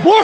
boy.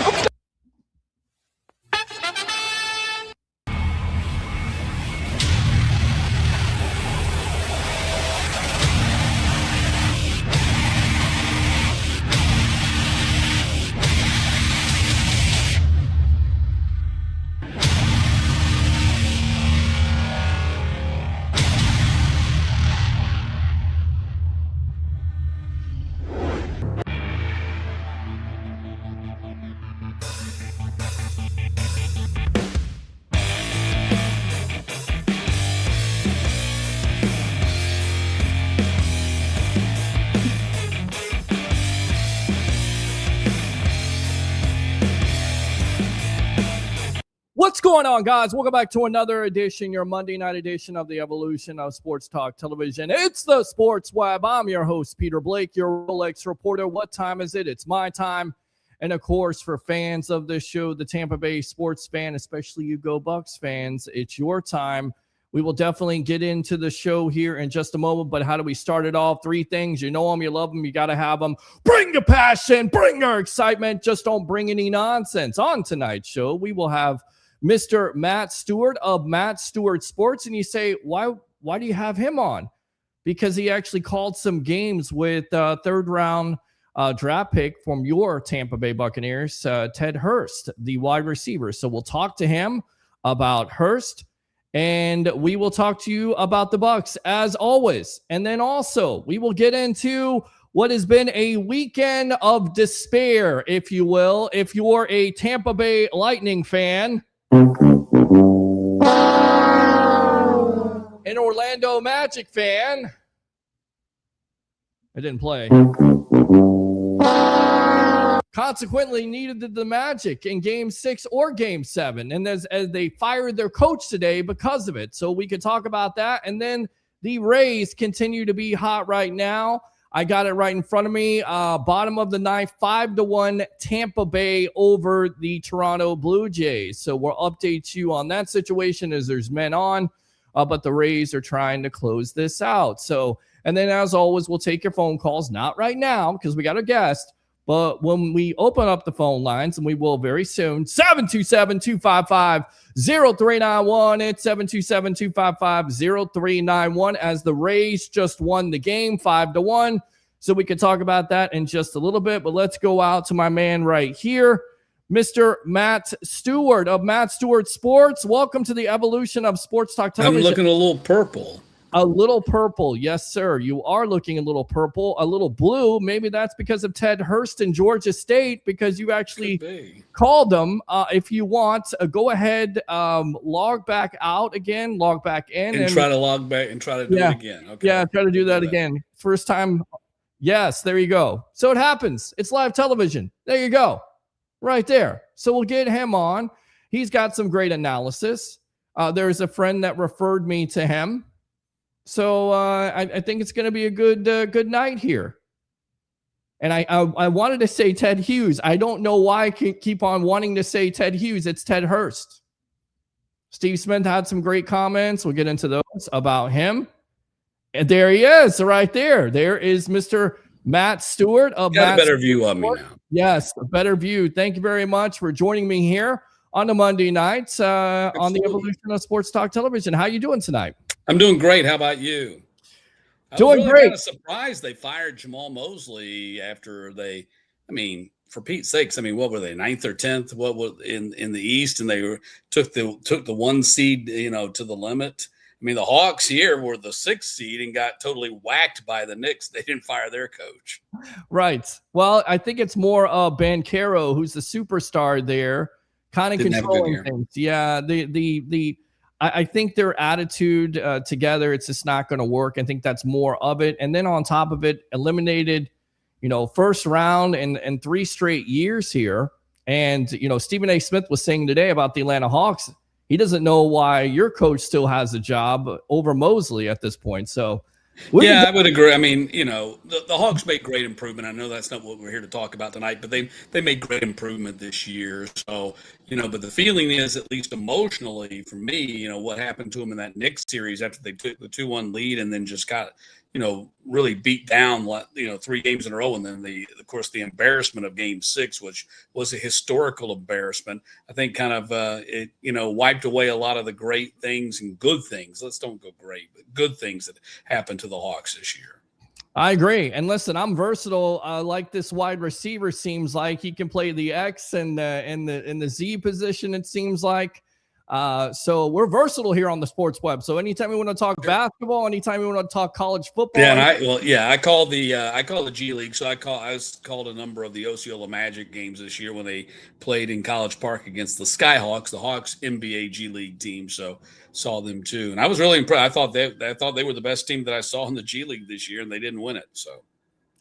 What's going on, guys? Welcome back to another edition, your Monday night edition of the Evolution of Sports Talk Television. It's the Sports Web. I'm your host, Peter Blake, your Rolex reporter. What time is it? It's my time. And, of course, for fans of this show, the Tampa Bay sports fan, especially you Go Bucs fans, it's your time. We will definitely get into the show here in just a moment, but how do we start it off? Three things. You know them, you love them, you got to have them. Bring your passion, bring your excitement. Just don't bring any nonsense. On tonight's show, we will have Mr. Matt Stewart of Matt Stewart Sports. And you say, why do you have him on? Because he actually called some games with third-round draft pick from your Tampa Bay Buccaneers, Ted Hurst, the wide receiver. So we'll talk to him about Hurst, and we will talk to you about the Bucs as always. And then also we will get into what has been a weekend of despair, if you will. If you're a Tampa Bay Lightning fan, an Orlando Magic fan, I didn't play, consequently needed the Magic in Game 6 or Game 7. And as they fired their coach today because of it. So we could talk about that. And then the Rays continue to be hot right now. I got it right in front of me. Bottom of the ninth, 5-1 Tampa Bay over the Toronto Blue Jays. So we'll update you on that situation as there's men on. But the Rays are trying to close this out. So, and then as always, we'll take your phone calls. Not right now because we got a guest. But when we open up the phone lines, and we will very soon, 727-255-0391. It's 727-255-0391 as the Rays just won the game 5-1. So we can talk about that in just a little bit. But let's go out to my man right here, Mr. Matt Stewart of Matt Stewart Sports. Welcome to the Evolution of Sports Talk Television. I'm looking a little purple. A little purple. Yes, sir. You are looking a little purple, a little blue. Maybe that's because of Ted Hurst in Georgia State, because you actually called them. If you want, go ahead, log back out again, log back in. And try to log back and try to do it again. Okay. Yeah, try to do that again. First time. Yes, there you go. So it happens. It's live television. There you go. Right there. So we'll get him on. He's got some great analysis. There's a friend that referred me to him. So I think it's going to be a good night here. And I wanted to say Ted Hughes. I don't know why I keep on wanting to say Ted Hughes. It's Ted Hurst. Steve Smith had some great comments. We'll get into those about him. And there he is, right there. There is Mr. Matt Stewart of Got Matt a better view of me now. Yes, a better view. Thank you very much for joining me here on the Monday nights on the Evolution of Sports Talk Television. How you doing tonight? I'm doing great. How about you? Doing really great. Kind of surprised they fired Jamal Mosley after for Pete's sakes, what were they, 9th or 10th? What was in the East, and they took the 1 seed, to the limit. The Hawks here were the 6th seed and got totally whacked by the Knicks. They didn't fire their coach. Right. Well, I think it's more Banchero, who's the superstar there, kind of controlling things. Yeah. I think their attitude together, it's just not going to work. I think that's more of it. And then on top of it, eliminated, first round in 3 straight years here. And, Stephen A. Smith was saying today about the Atlanta Hawks, he doesn't know why your coach still has a job over Mosley at this point. So, I would agree. The Hawks made great improvement. I know that's not what we're here to talk about tonight, but they made great improvement this year. So, but the feeling is, at least emotionally for me, what happened to them in that Knicks series after they took the 2-1 lead and then just got, really beat down, 3 games in a row. And then of course, the embarrassment of Game 6, which was a historical embarrassment, I think kind of, it wiped away a lot of the great things and good things. Let's don't go great, but good things that happened to the Hawks this year. I agree. And listen, I'm versatile. Like this wide receiver seems like he can play the X and in the Z position. It seems like. So we're versatile here on the Sports Web. So anytime we want to talk basketball, anytime we want to talk college football. Yeah, and I call the G League. So I called a number of the Osceola Magic games this year when they played in College Park against the Skyhawks, the Hawks NBA G League team. So saw them too, and I was really impressed. I thought they were the best team that I saw in the G League this year, and they didn't win it. So.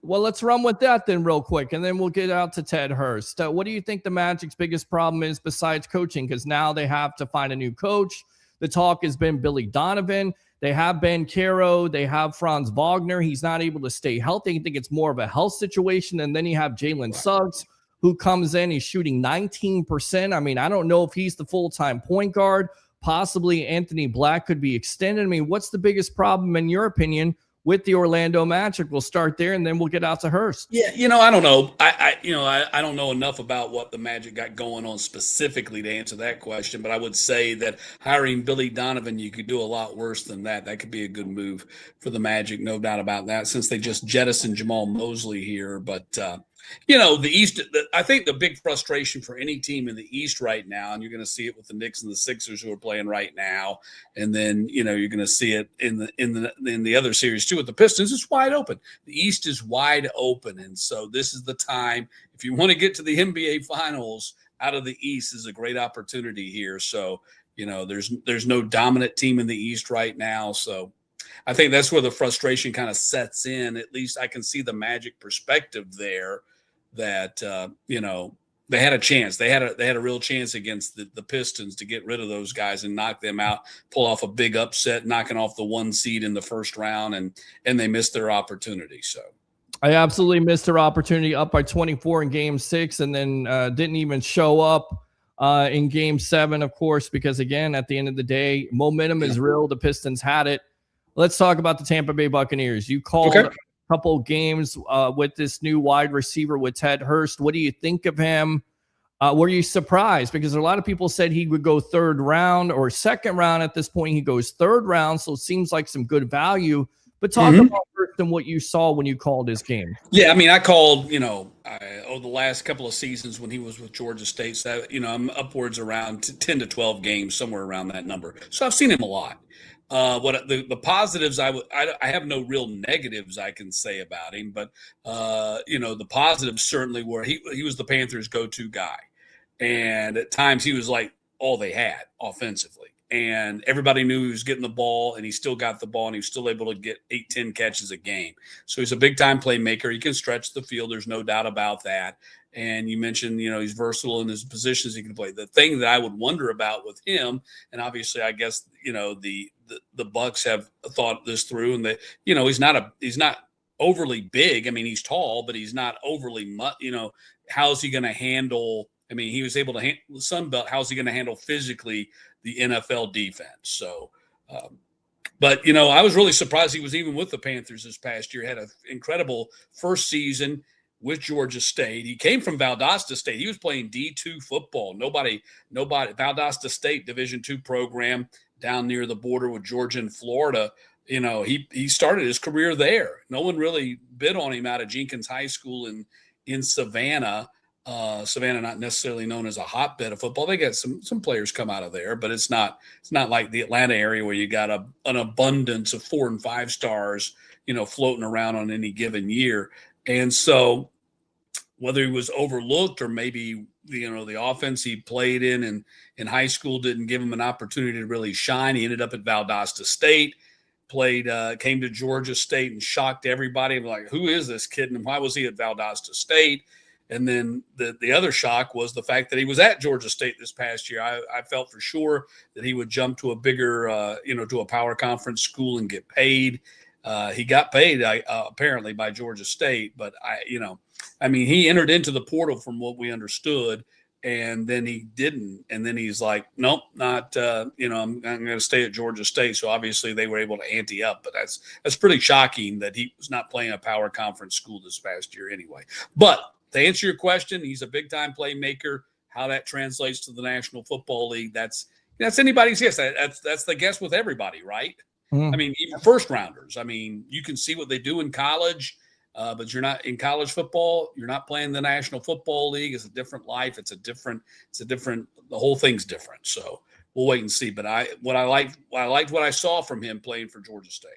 Well, let's run with that then real quick, and then we'll get out to Ted Hurst. What do you think the Magic's biggest problem is besides coaching? Because now they have to find a new coach. The talk has been Billy Donovan. They have Ben Caro. They have Franz Wagner. He's not able to stay healthy. I think it's more of a health situation. And then you have Jalen Suggs, who comes in. He's shooting 19%. I mean, I don't know if he's the full-time point guard. Possibly Anthony Black could be extended. I mean, what's the biggest problem, in your opinion, with the Orlando Magic? We'll start there, and then we'll get out to Hurst. Yeah, I don't know. I don't know enough about what the Magic got going on specifically to answer that question, but I would say that hiring Billy Donovan, you could do a lot worse than that. That could be a good move for the Magic, no doubt about that, since they just jettisoned Jamal Mosley here. But the East, I think the big frustration for any team in the East right now, and you're going to see it with the Knicks and the Sixers who are playing right now, and then you're going to see it in the other series too with the Pistons. It's wide open. The East is wide open, and so this is the time if you want to get to the NBA Finals out of the East is a great opportunity here. So there's no dominant team in the East right now, so. I think that's where the frustration kind of sets in. At least I can see the Magic perspective there that, they had a chance. They had a real chance against the Pistons to get rid of those guys and knock them out, pull off a big upset, knocking off the 1 seed in the first round, and they missed their opportunity. So I absolutely missed their opportunity, up by 24 in Game 6, and then didn't even show up in Game 7, of course, because, again, at the end of the day, momentum is real. The Pistons had it. Let's talk about the Tampa Bay Buccaneers. You called a couple games with this new wide receiver with Ted Hurst. What do you think of him? Were you surprised? Because a lot of people said he would go 3rd round or 2nd round. At this point, he goes 3rd round, so it seems like some good value. But talk about Hurst and what you saw when you called his game. Yeah, I mean, I called, over the last couple of seasons when he was with Georgia State. So, I'm upwards around 10 to 12 games, somewhere around that number. So I've seen him a lot. What the positives, I have no real negatives I can say about him, but the positives certainly were he was the Panthers' go-to guy, and at times he was like all they had offensively, and everybody knew he was getting the ball, and he still got the ball, and he was still able to get 8-10 catches a game. So he's a big-time playmaker. He can stretch the field. There's no doubt about that. And you mentioned, he's versatile in his positions he can play. The thing that I would wonder about with him, and obviously I guess, the Bucs have thought this through, and that, he's not overly big. I mean, he's tall, but he's not overly much, how's he going to handle, he was able to handle the Sun Belt. How's he going to handle physically the NFL defense? So, but, I was really surprised he was even with the Panthers this past year, had an incredible first season with Georgia State. He came from Valdosta State. He was playing D2 football. Nobody, Valdosta State Division II program down near the border with Georgia and Florida. He started his career there. No one really bid on him out of Jenkins High School in Savannah. Savannah, not necessarily known as a hotbed of football. They got some players come out of there, but it's not like the Atlanta area where you got an abundance of 4 and 5 stars, floating around on any given year. And so whether he was overlooked or maybe, the offense he played in high school didn't give him an opportunity to really shine. He ended up at Valdosta State, came to Georgia State and shocked everybody. Like, who is this kid and why was he at Valdosta State? And then the other shock was the fact that he was at Georgia State this past year. I felt for sure that he would jump to a bigger, to a power conference school and get paid. He got paid apparently by Georgia State, but he entered into the portal from what we understood, and then he didn't. And then he's like, nope, not, I'm going to stay at Georgia State. So obviously they were able to ante up, but that's pretty shocking that he was not playing a power conference school this past year anyway. But to answer your question, he's a big time playmaker. How that translates to the National Football League, that's anybody's guess. That's the guess with everybody, right? Mm. I mean, even first rounders. I mean, you can see what they do in college, but you're not in college football. You're not playing the National Football League. It's a different life. The whole thing's different. So we'll wait and see. But I liked what I saw from him playing for Georgia State.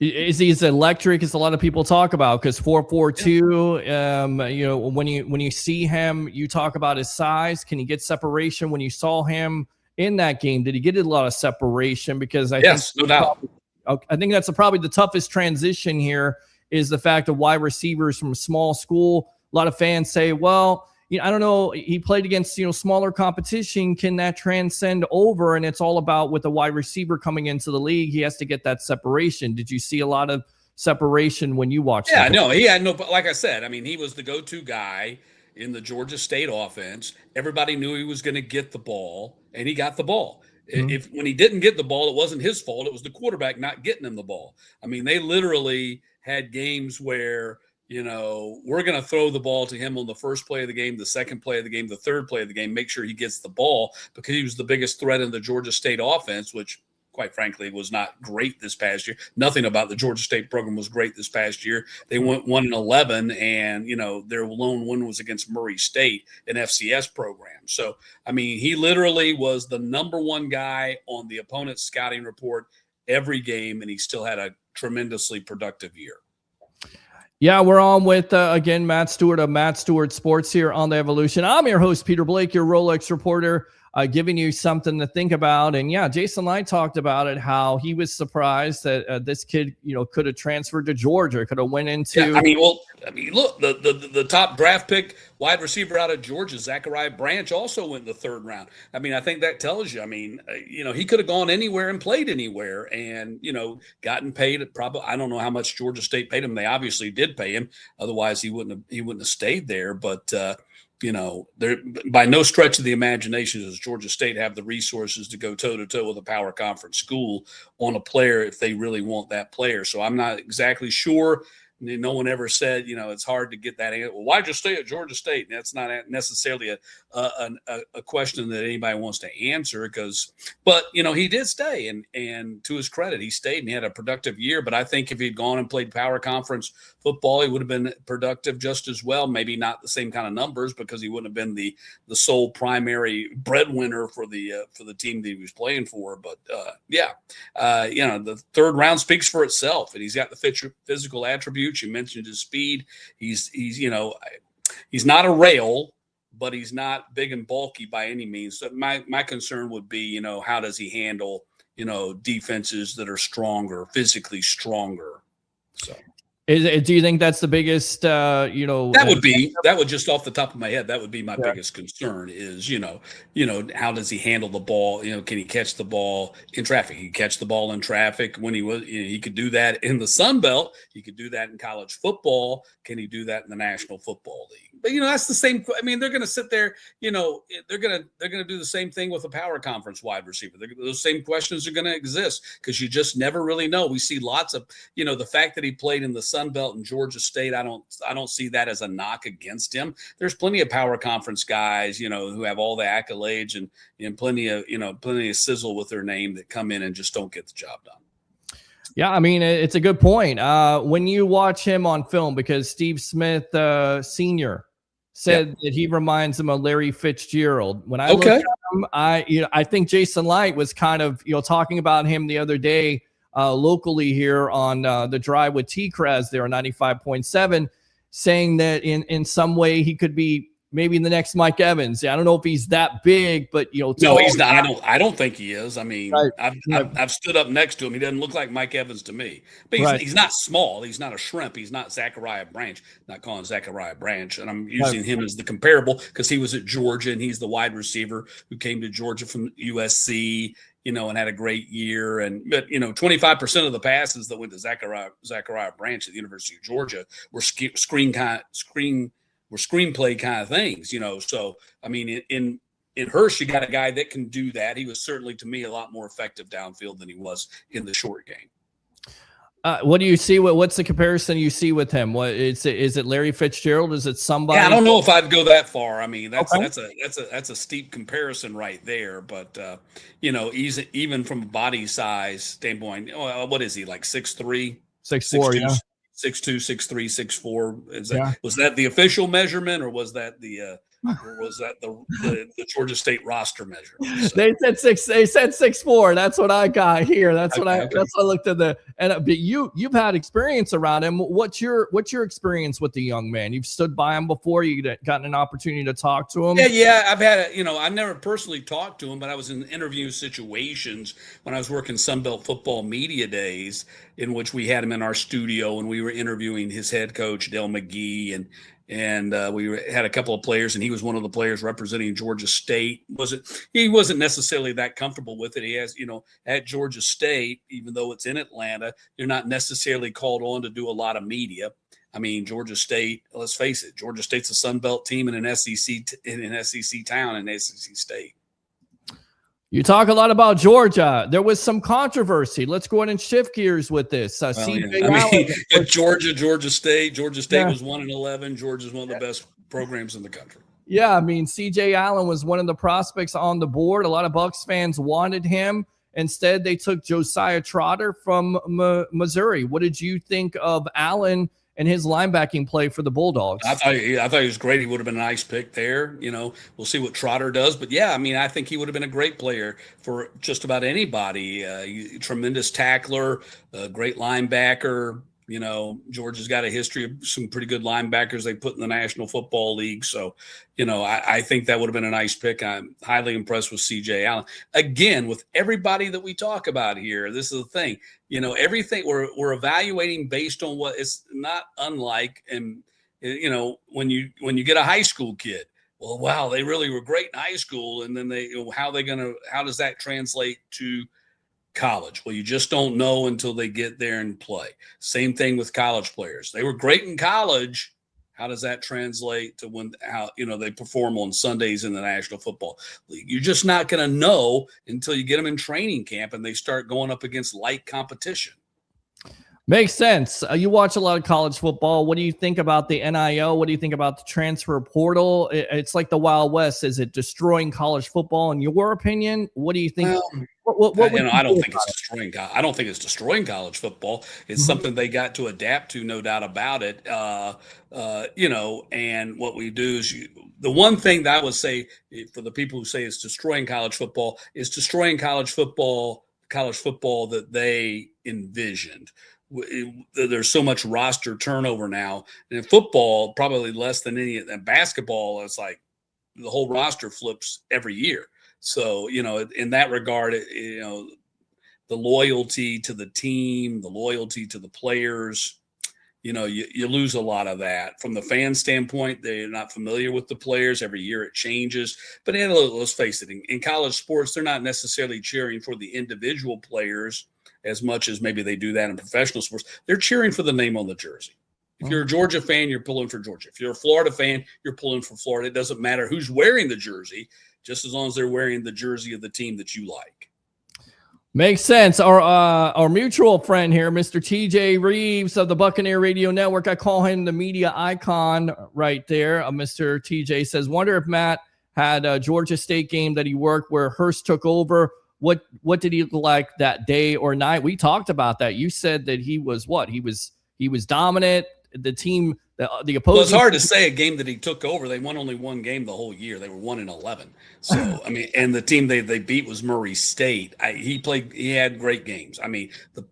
Is he as electric as a lot of people talk about? Because 4.42, when you see him, you talk about his size. Can he get separation? When you saw him in that game, did he get a lot of separation? Because yes, no doubt. I think that's probably the toughest transition here is the fact of wide receivers from a small school. A lot of fans say, well, I don't know. He played against, smaller competition. Can that transcend over? And it's all about with a wide receiver coming into the league. He has to get that separation. Did you see a lot of separation when you watched? Yeah, no, he had no, but like I said, I mean, he was the go-to guy in the Georgia State offense. Everybody knew he was going to get the ball, and he got the ball. Mm-hmm. When he didn't get the ball, it wasn't his fault. It was the quarterback not getting him the ball. I mean, they literally had games where, we're going to throw the ball to him on the first play of the game, the second play of the game, the third play of the game, make sure he gets the ball because he was the biggest threat in the Georgia State offense, which quite frankly was not great this past year. Nothing about the Georgia State program was great this past year. They went 1-11 and, their lone win was against Murray State, an FCS program. So, I mean, he literally was the number one guy on the opponent's scouting report every game, and he still had a tremendously productive year. Yeah, we're on with, again, Matt Stewart of Matt Stewart Sports here on The Evolution. I'm your host, Peter Blake, your Rolex reporter, giving you something to think about. And, yeah, Jason Light talked about it, how he was surprised that this kid, could have transferred to Georgia, could have went into – Yeah, look, the top draft pick wide receiver out of Georgia, Zachariah Branch, also went in the third round. I mean, I think that tells you, he could have gone anywhere and played anywhere and, gotten paid at probably, I don't know how much Georgia State paid him. They obviously did pay him. Otherwise he wouldn't have stayed there. But, there by no stretch of the imagination does Georgia State have the resources to go toe-to-toe with a power conference school on a player if they really want that player. So I'm not exactly sure. No one ever said, it's hard to get that answer. Well, why'd you stay at Georgia State? And that's not necessarily a question that anybody wants to answer but he did stay and to his credit, he stayed and he had a productive year. But I think if he'd gone and played power conference football, he would have been productive just as well. Maybe not the same kind of numbers because he wouldn't have been the sole primary breadwinner for the team that he was playing for. But the third round speaks for itself, and he's got the physical attributes. You mentioned his speed. He's not a rail, but he's not big and bulky by any means. So my concern would be, how does he handle, defenses that are stronger, physically stronger? So. Do you think that's the biggest, that would just off the top of my head, that would be my biggest concern is, how does he handle the ball? Can he catch the ball in traffic? He catch the ball in traffic when he could do that in the Sun Belt. He could do that in college football. Can he do that in the National Football League? But, that's the same. I mean, they're going to sit there, they're going to do the same thing with a power conference wide receiver. Those same questions are going to exist because you just never really know. We see lots of, the fact that he played in the Sun Belt and Georgia State, I don't see that as a knock against him. There's plenty of power conference guys, who have all the accolades and plenty of sizzle with their name that come in and just don't get the job done. Yeah, I mean, it's a good point. When you watch him on film, because Steve Smith Sr. said that he reminds him of Larry Fitzgerald. When I look at him, I think Jason Light was kind of, talking about him the other day locally here on the Drive with T-Crez there on 95.7, saying that in some way he could be maybe the next Mike Evans. I don't know if he's that big, but no, he's not. I don't think he is. I mean, right. I've stood up next to him. He doesn't look like Mike Evans to me. But he's not small. He's not a shrimp. He's not Zachariah Branch. Not calling Zachariah Branch, and I'm using him as the comparable because he was at Georgia and he's the wide receiver who came to Georgia from USC. And had a great year. But 25% of the passes that went to Zachariah Branch at the University of Georgia were screen were screenplay kind of things, So, I mean, in Hurst, you got a guy that can do that. He was certainly, to me, a lot more effective downfield than he was in the short game. What do you see? What's the comparison you see with him? What is it? Larry Fitzgerald? Is it somebody? Yeah, I don't know if I'd go that far. I mean, that's Okay. that's a steep comparison right there. But even from a body size standpoint, what is he, like 6'3", 6'4", yeah. 6'2", 6'3", 6'4"? Yeah. Was that the official measurement, or was that the Georgia State roster measurement? So. They said 6'4". That's what I got here. That's what I looked at but you've had experience around him. What's your experience with the young man? You've stood by him before. You gotten an opportunity to talk to him. Yeah. I've had I never personally talked to him, but I was in interview situations when I was working Sunbelt Football Media Days, in which we had him in our studio and we were interviewing his head coach, Dale McGee, and we had a couple of players, and he was one of the players representing Georgia State. He wasn't necessarily that comfortable with it. He has, at Georgia State, even though it's in Atlanta, you're not necessarily called on to do a lot of media. I mean, Georgia State, let's face it, Georgia State's a Sun Belt team in an SEC town in SEC state. You talk a lot about Georgia. There was some controversy. Let's go ahead and shift gears with this. Georgia State. Georgia State was 1-11. Georgia's one of the best programs in the country. Yeah, I mean, C.J. Allen was one of the prospects on the board. A lot of Bucs fans wanted him. Instead, they took Josiah Trotter from Missouri. What did you think of Allen and his linebacking play for the Bulldogs? I thought he was great. He would have been a nice pick there. We'll see what Trotter does. But, yeah, I mean, I think he would have been a great player for just about anybody. Tremendous tackler, great linebacker. Georgia's got a history of some pretty good linebackers they put in the National Football League. So, I think that would have been a nice pick. I'm highly impressed with C.J. Allen. Again, with everybody that we talk about here, this is the thing. Everything we're evaluating based on what it's not unlike. And, when you get a high school kid, well, wow, they really were great in high school. And then how does that translate to college? Well, you just don't know until they get there and play. Same thing with college players. They were great in college. How does that translate to how they perform on Sundays in the National Football League? You're just not going to know until you get them in training camp and they start going up against light competition. Makes sense. You watch a lot of college football. What do you think about the NIL? What do you think about the transfer portal? It's like the Wild West. Is it destroying college football in your opinion? What do you think? I don't think it's destroying. I don't think it's destroying college football. It's something they got to adapt to, no doubt about it. And what we do is the one thing that I would say for the people who say it's destroying college football is destroying college football that they envisioned. There's so much roster turnover now. And in football, probably less than any. And basketball, it's like the whole roster flips every year. So, in that regard, the loyalty to the team, the loyalty to the players, you lose a lot of that. From the fan standpoint, they're not familiar with the players. Every year it changes. But let's face it, in college sports, they're not necessarily cheering for the individual players as much as maybe they do that in professional sports. They're cheering for the name on the jersey. If you're a Georgia fan, you're pulling for Georgia. If you're a Florida fan, you're pulling for Florida. It doesn't matter who's wearing the jersey, just as long as they're wearing the jersey of the team that you like. Makes sense. Our mutual friend here, Mr. TJ Reeves of the Buccaneer Radio Network. I call him the media icon right there. Mr. TJ says, wonder if Matt had a Georgia State game that he worked where Hurst took over. What did he look like that day or night? We talked about that. You said that he was what? He was dominant. The team, the opposing. Well, it's hard to say a game that he took over. They won only one game the whole year. They were 1-11. So I mean, and the team they beat was Murray State. He had great games. I mean,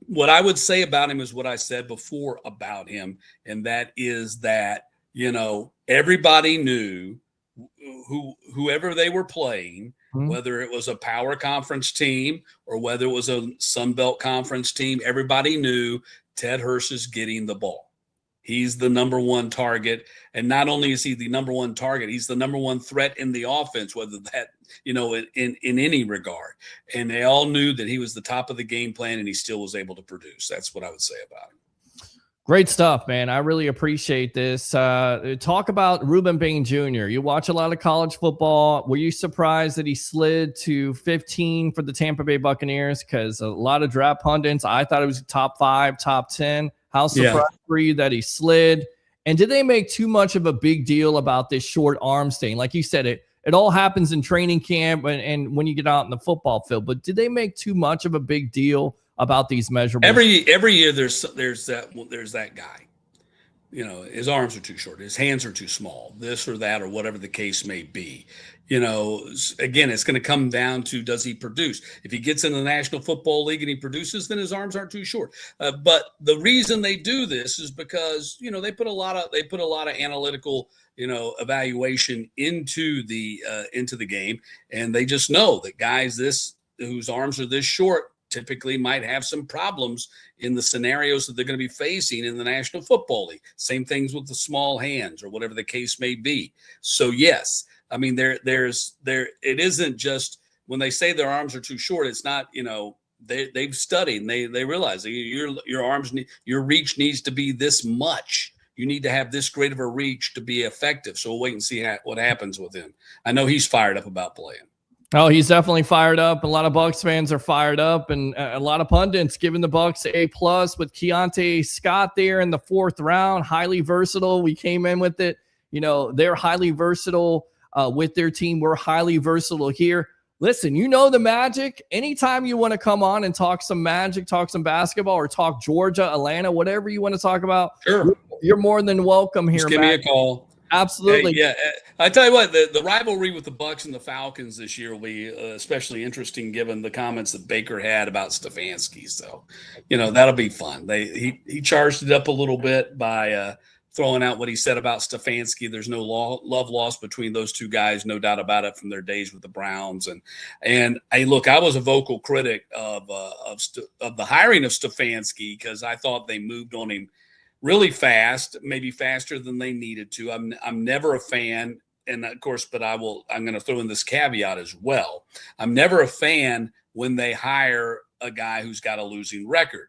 what I would say about him is what I said before about him, and that is that everybody knew whoever they were playing. Whether it was a power conference team or whether it was a Sun Belt conference team, everybody knew Ted Hurst is getting the ball. He's the number one target. And not only is he the number one target, he's the number one threat in the offense, whether that, in any regard. And they all knew that he was the top of the game plan and he still was able to produce. That's what I would say about him. Great stuff, man. I really appreciate this. Talk about Reuben Bain Jr. You watch a lot of college football. Were you surprised that he slid to 15 for the Tampa Bay Buccaneers? Because a lot of draft pundits, I thought it was top 5, top 10. How surprised were you that he slid? And did they make too much of a big deal about this short arm thing? Like you said, it all happens in training camp and when you get out in the football field. But did they make too much of a big deal about these measurables? Every year there's that guy. You know, his arms are too short, his hands are too small, this or that, or whatever the case may be. You know, again, it's going to come down to, does he produce? If he gets in the National Football League and he produces, then his arms aren't too short. But the reason they do this is because, you know, they put a lot of analytical, you know, evaluation into the game, and they just know that guys whose arms are this short typically might have some problems in the scenarios that they're going to be facing in the National Football League. Same things with the small hands or whatever the case may be. So yes, I mean, it isn't just when they say their arms are too short, it's not, you know, they've studied and they realize your reach needs to be this much. You need to have this great of a reach to be effective. So we'll wait and see what happens with him. I know he's fired up about playing. Oh, he's definitely fired up. A lot of Bucs fans are fired up, and a lot of pundits giving the Bucs A+ with Keontae Scott there in the 4th round. Highly versatile. We came in with it. You know, they're highly versatile with their team. We're highly versatile here. Listen, you know the Magic. Anytime you want to come on and talk some Magic, talk some basketball, or talk Georgia, Atlanta, whatever you want to talk about, sure, you're more than welcome here. Just give me a call. Absolutely. Yeah, I tell you what, the rivalry with the Bucs and the Falcons this year will be especially interesting given the comments that Baker had about Stefanski. So, you know, that'll be fun. He charged it up a little bit by throwing out what he said about Stefanski. There's no love lost between those two guys, no doubt about it, from their days with the Browns. And hey, look, I was a vocal critic of the hiring of Stefanski because I thought they moved on him really fast, maybe faster than they needed to. I'm never a fan, and of course, but I'm going to throw in this caveat as well. I'm never a fan when they hire a guy who's got a losing record.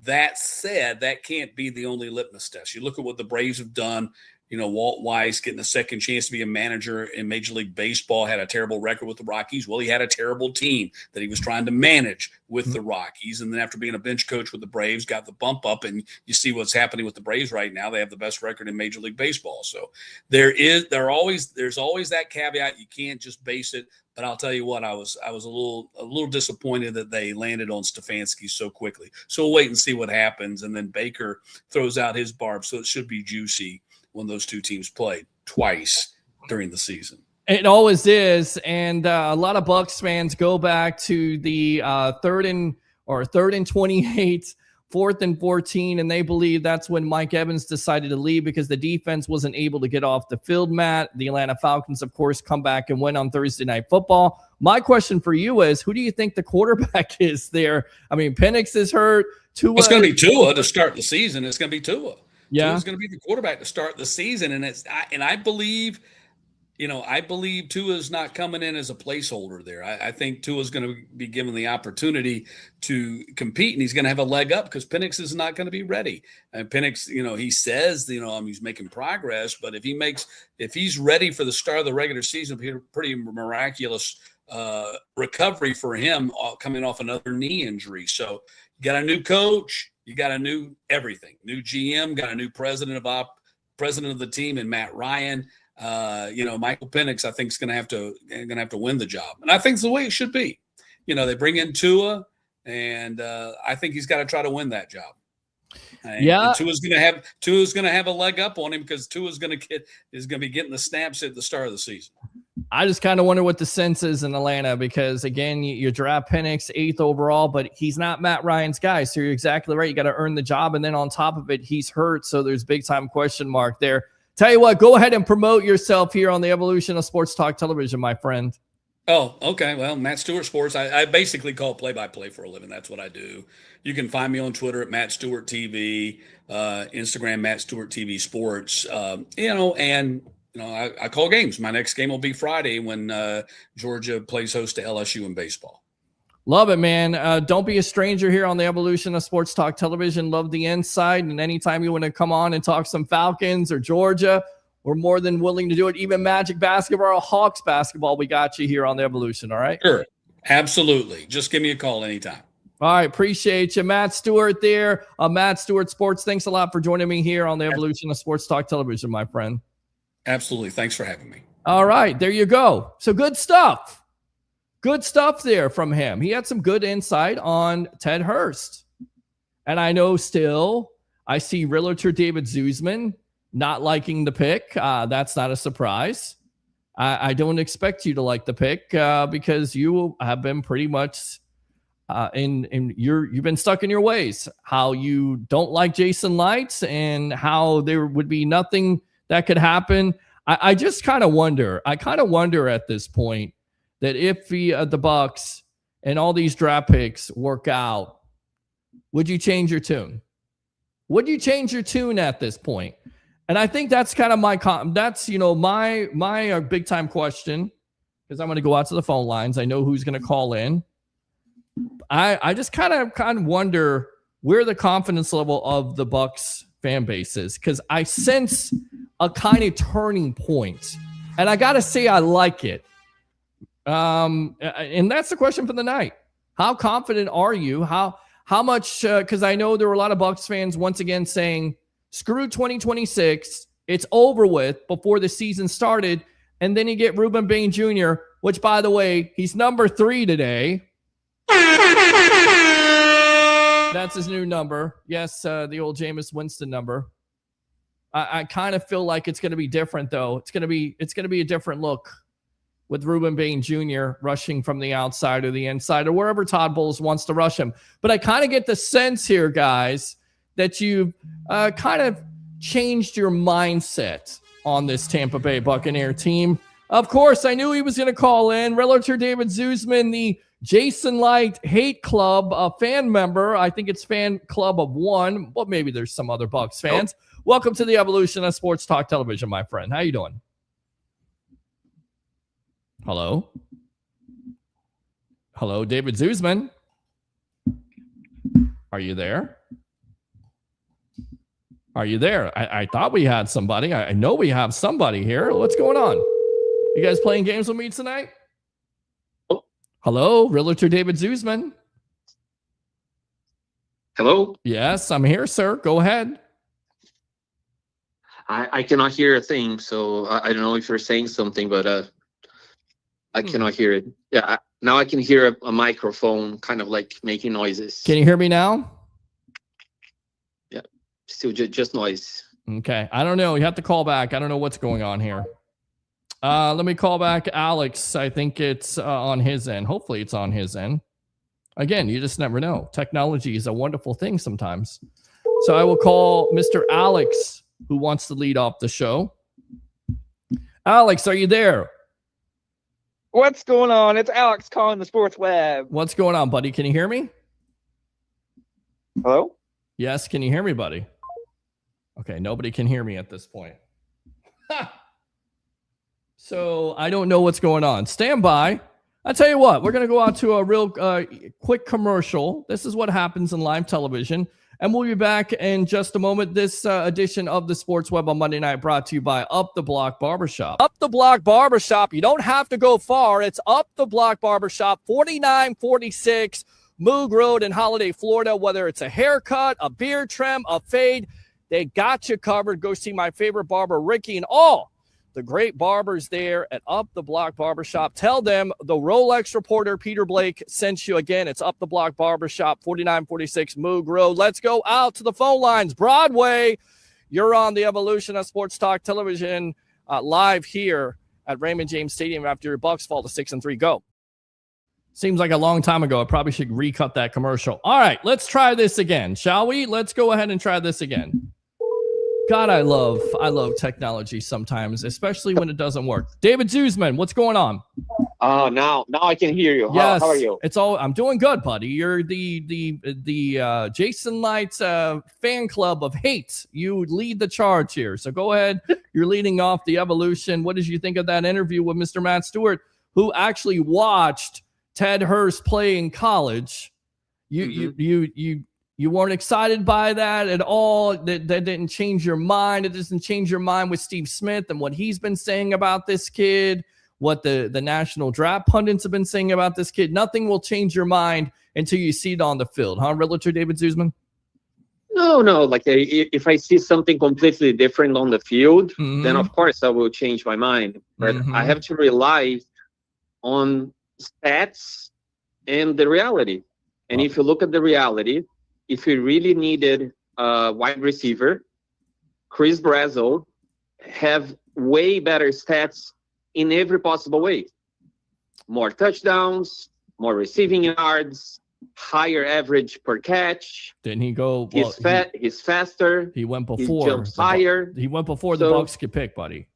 That said, that can't be the only litmus test. You look at what the Braves have done. You know, Walt Weiss getting a second chance to be a manager in Major League Baseball, had a terrible record with the Rockies. Well, he had a terrible team that he was trying to manage with the Rockies. And then after being a bench coach with the Braves, got the bump up. And you see what's happening with the Braves right now. They have the best record in Major League Baseball. So there's always that caveat. You can't just base it. But I'll tell you what, I was a little disappointed that they landed on Stefanski so quickly. So we'll wait and see what happens. And then Baker throws out his barb. So it should be juicy when those two teams played twice during the season. It always is, and a lot of Bucs fans go back to the 3rd and 28, 4th and 14, and they believe that's when Mike Evans decided to leave because the defense wasn't able to get off the field, Matt. The Atlanta Falcons, of course, come back and win on Thursday Night Football. My question for you is, who do you think the quarterback is there? I mean, Penix is hurt. It's going to be Tua to start the season. It's going to be Tua. Yeah, Tua's going to be the quarterback to start the season, and I believe Tua's not coming in as a placeholder there. I think Tua's going to be given the opportunity to compete, and he's going to have a leg up because Penix is not going to be ready. And Penix, you know, he says, you know, he's making progress, but if he's ready for the start of the regular season, pretty miraculous recovery for him coming off another knee injury. So you got a new coach. You got a new everything, new GM, got a new president of the team, and Matt Ryan. You know, Michael Penix, I think, is going to have to win the job, and I think it's the way it should be. You know, they bring in Tua, and I think he's got to try to win that job. And Tua's going to have a leg up on him because Tua's going to be getting the snaps at the start of the season. I just kind of wonder what the sense is in Atlanta because, again, you draft Penix 8th overall, but he's not Matt Ryan's guy. So you're exactly right. You got to earn the job. And then on top of it, he's hurt. So there's big time question mark there. Tell you what, go ahead and promote yourself here on the Evolution of Sports Talk Television, my friend. Oh, okay. Well, Matt Stewart Sports. I basically call play-by-play for a living. That's what I do. You can find me on Twitter at Matt Stewart TV, Instagram Matt Stewart TV Sports. I call games. My next game will be Friday when Georgia plays host to LSU in baseball. Love it, man. Don't be a stranger here on the Evolution of Sports Talk Television. Love the insight. And anytime you want to come on and talk some Falcons or Georgia, we're more than willing to do it. Even Magic basketball or Hawks basketball, we got you here on the Evolution, all right? Sure. Absolutely. Just give me a call anytime. All right. Appreciate you. Matt Stewart there. Matt Stewart Sports. Thanks a lot for joining me here on the Evolution of Sports Talk Television, my friend. Absolutely. Thanks for having me. All right. There you go. So good stuff. Good stuff there from him. He had some good insight on Ted Hurst. And I know still I see realtor David Zuzman not liking the pick. That's not a surprise. I don't expect you to like the pick because you have been pretty much you've been stuck in your ways. How you don't like Jason Light and how there would be nothing that could happen. I just kind of wonder. I kind of wonder at this point that if the Bucs and all these draft picks work out, would you change your tune? Would you change your tune at this point? And I think that's kind of my big time question, because I'm going to go out to the phone lines. I know who's going to call in. I just kind of wonder where the confidence level of the Bucs fan base is, because I sense a kind of turning point, and I got to say I like it. And that's the question for the night. How confident are you? How much? Because I know there were a lot of Bucs fans once again saying, "Screw 2026, it's over with," before the season started. And then you get Ruben Bain Jr., which, by the way, he's number 3 today. That's his new number. Yes, the old Jameis Winston number. I kind of feel like it's going to be different, though. It's going to be a different look with Ruben Bain Jr. rushing from the outside or the inside or wherever Todd Bowles wants to rush him. But I kind of get the sense here, guys, that you've kind of changed your mindset on this Tampa Bay Buccaneer team. Of course, I knew he was going to call in. Realtor David Zuzman, the Jason Light Hate Club fan member. I think it's fan club of 1. Well, maybe there's some other Bucs fans. Oh. Welcome to the Evolution of Sports Talk Television, my friend. How you doing? Hello? Hello, David Zuzman. Are you there? Are you there? I thought we had somebody. I know we have somebody here. What's going on? You guys playing games with me tonight? Oh. Hello, Realtor David Zuzman. Hello? Yes, I'm here, sir. Go ahead. I cannot hear a thing, so I don't know if you're saying something, but I cannot hear it. Yeah, now I can hear a microphone kind of like making noises. Can you hear me now? Yeah, still just noise. Okay, I don't know. You have to call back. I don't know what's going on here. Let me call back Alex. I think it's on his end. Hopefully it's on his end. Again, you just never know. Technology is a wonderful thing sometimes. So I will call Mr. Alex, who wants to lead off the show. Alex, are you there? What's going on? It's Alex calling the Sports Web. What's going on, buddy? Can you hear me? Hello? Yes, can you hear me, buddy? Okay, nobody can hear me at this point. So I don't know what's going on. Stand by. I'll tell you what, we're going to go out to a real quick commercial. This is what happens in live television. And we'll be back in just a moment. This edition of the Sports Web on Monday night brought to you by Up the Block Barbershop. Up the Block Barbershop. You don't have to go far. It's Up the Block Barbershop, 4946 Moog Road in Holiday, Florida. Whether it's a haircut, a beard trim, a fade, they got you covered. Go see my favorite barber, Ricky, and all the great barbers there at Up the Block Barbershop. Tell them the Rolex reporter, Peter Blake, sent you again. It's Up the Block Barbershop, 4946 Moog Road. Let's go out to the phone lines. Broadway, you're on the Evolution of Sports Talk Television live here at Raymond James Stadium after your Bucs fall to 6-3. Go. Seems like a long time ago. I probably should recut that commercial. All right, let's try this again, shall we? Let's go ahead and try this again. God, I love technology sometimes, especially when it doesn't work. David Zuzman, what's going on? Now I can hear you. Yes, how are you? I'm doing good, buddy. You're the Jason Light fan club of hate. You lead the charge here. So go ahead. You're leading off the Evolution. What did you think of that interview with Mr. Matt Stewart, who actually watched Ted Hurst play in college. You weren't excited by that at all. That didn't change your mind. It doesn't change your mind with Steve Smith and what he's been saying about this kid, what the national draft pundits have been saying about this kid. Nothing will change your mind until you see it on the field. Huh, Realtor David Zuzman? No. Like if I see something completely different on the field, then of course I will change my mind. But I have to rely on stats and the reality. And if you look at the reality, if you really needed a wide receiver, Chris Brazzell have way better stats in every possible way. More touchdowns, more receiving yards, higher average per catch. Didn't he go? Well, he's faster. He went before. He jumps higher. He went before the Bucs could pick, buddy.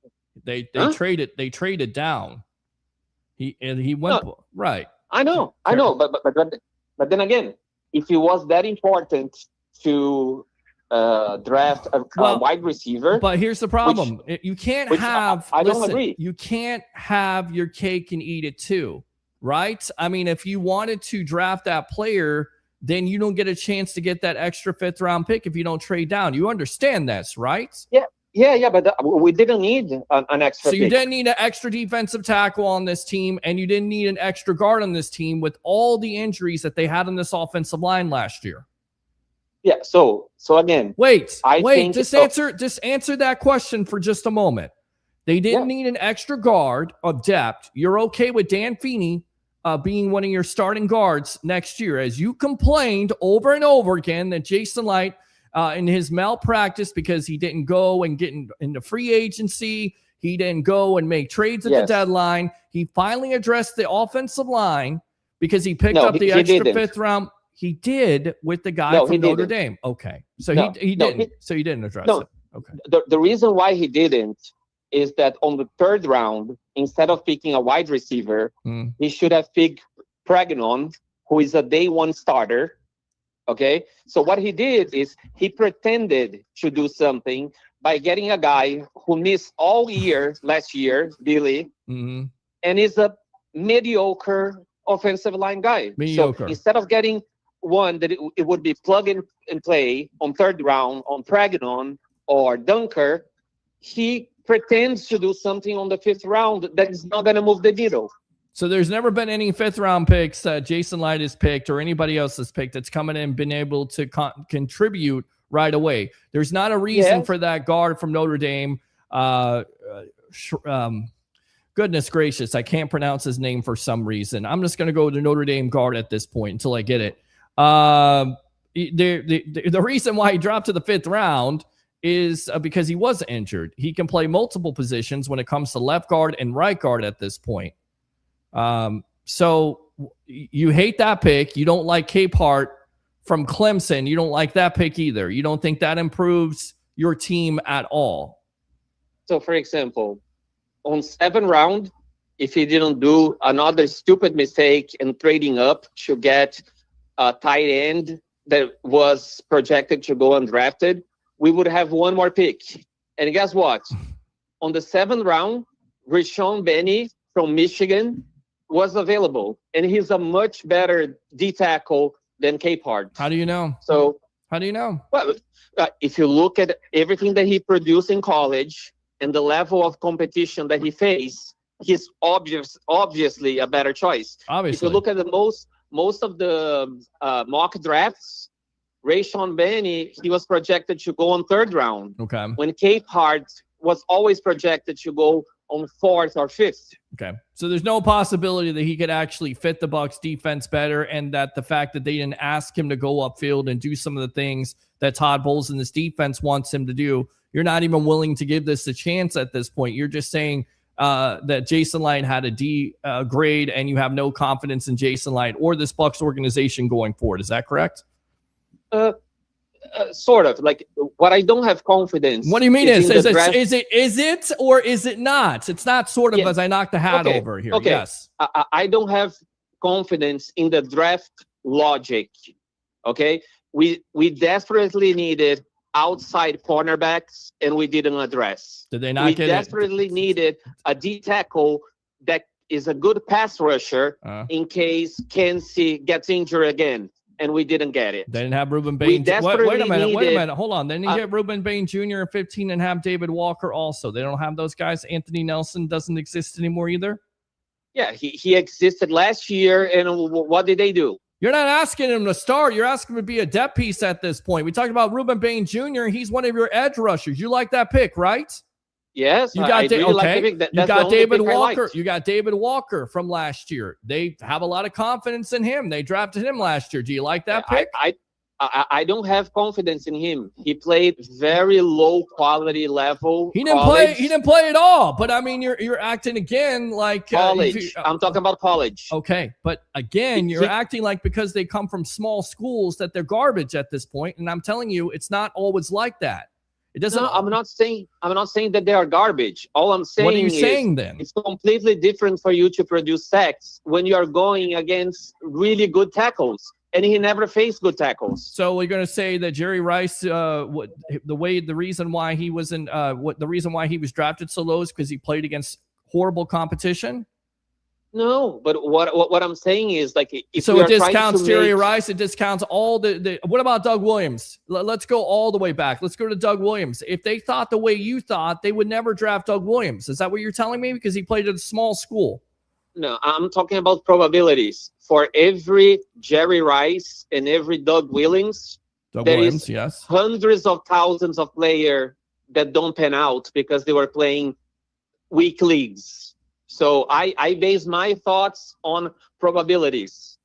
They traded down. He went right. I know. But then again, if it was that important to draft a wide receiver, but here's the problem: you can't have. I don't agree. You can't have your cake and eat it too, right? I mean, if you wanted to draft that player, then you don't get a chance to get that extra 5th round pick if you don't trade down. You understand this, right? Yeah, but we didn't need an extra. So you pick. didn't need an extra defensive tackle on this team, and you didn't need an extra guard on this team with all the injuries that they had on this offensive line last year. Yeah. So again, just answer that question for just a moment. They didn't need an extra guard of depth. You're okay with Dan Feeney being one of your starting guards next year, as you complained over and over again that Jason Light. In his malpractice, because he didn't go and get into free agency. He didn't go and make trades at the deadline. He finally addressed the offensive line because he picked up the extra 5th round. He did with the guy from Notre Dame. Okay. So he didn't. So he didn't address it. Okay. The reason why he didn't is that on the 3rd round, instead of picking a wide receiver, he should have picked Pregnon, who is a day 1 starter. Okay, so what he did is he pretended to do something by getting a guy who missed all year last year, Billy, and is a mediocre offensive line guy. So instead of getting one that it would be plug and play on 3rd round on Pregnon or Dunker, he pretends to do something on the 5th round that is not going to move the needle. So there's never been any 5th round picks that Jason Light has picked or anybody else has picked that's coming in and been able to contribute right away. There's not a reason for that guard from Notre Dame. Goodness gracious, I can't pronounce his name for some reason. I'm just going to go to Notre Dame guard at this point until I get it. The reason why he dropped to the 5th round is because he was injured. He can play multiple positions when it comes to left guard and right guard at this point. So you hate that pick. You don't like Capehart from Clemson. You don't like that pick either. You don't think that improves your team at all. So, for example, on 7th round, if he didn't do another stupid mistake in trading up to get a tight end that was projected to go undrafted, we would have one more pick. And guess what? On the 7th round, Rashawn Benny from Michigan was available, and he's a much better D tackle than Capehart. How do you know? How do you know? Well, if you look at everything that he produced in college and the level of competition that he faced, he's obviously a better choice. Obviously. If you look at the most of the mock drafts, Rashawn Benny, he was projected to go on 3rd round. Okay. When Capehart was always projected to go on 4th or 5th. Okay. So there's no possibility that he could actually fit the Bucs defense better, and that the fact that they didn't ask him to go upfield and do some of the things that Todd Bowles and this defense wants him to do, you're not even willing to give this a chance at this point. You're just saying that Jason Light had a D grade, and you have no confidence in Jason Light or this Bucs organization going forward. Is that correct? Sort of. Like, what I don't have confidence. What do you mean? Is it or is it not? It's not sort of, as I knock the hat over here. Okay. Yes. I don't have confidence in the draft logic. Okay. We desperately needed outside cornerbacks, and we didn't address. Did they not we get desperately needed a D tackle that is a good pass rusher in case Kenzie gets injured again, and we didn't get it. They didn't have Ruben We Bain. desperately Wait a minute. needed- Hold on. They didn't get Ruben Bain Jr. and 15 and have David Walker also. They don't have those guys. Anthony Nelson doesn't exist anymore either. Yeah, he existed last year, and what did they do? You're not asking him to start. You're asking him to be a depth piece at this point. We talked about Ruben Bain Jr. He's one of your edge rushers. You like that pick, right? Yes, you got really like the pick. You got David Walker. You got David Walker from last year. They have a lot of confidence in him. They drafted him last year. Do you like that pick? I don't have confidence in him. He played very low quality level. He didn't play at all. But I mean, you're acting again like college. I'm talking about college. Okay, but again, you're acting like because they come from small schools that they're garbage at this point. And I'm telling you, it's not always like that. It doesn't. No, I'm not saying that they are garbage. All I'm saying what are you is saying then? It's completely different for you to produce sacks when you are going against really good tackles. And he never faced good tackles. So we're going to say that Jerry Rice, the reason why he was drafted so low is because he played against horrible competition. No, but what I'm saying is like if so it discounts Jerry Rice. It discounts all the. What about Doug Williams? Let's go all the way back. Let's go to Doug Williams. If they thought the way you thought, they would never draft Doug Williams. Is that what you're telling me? Because he played at a small school. No, I'm talking about probabilities. For every Jerry Rice and every Doug Williams, yes, hundreds of thousands of players that don't pan out because they were playing weak leagues. So I base my thoughts on probabilities.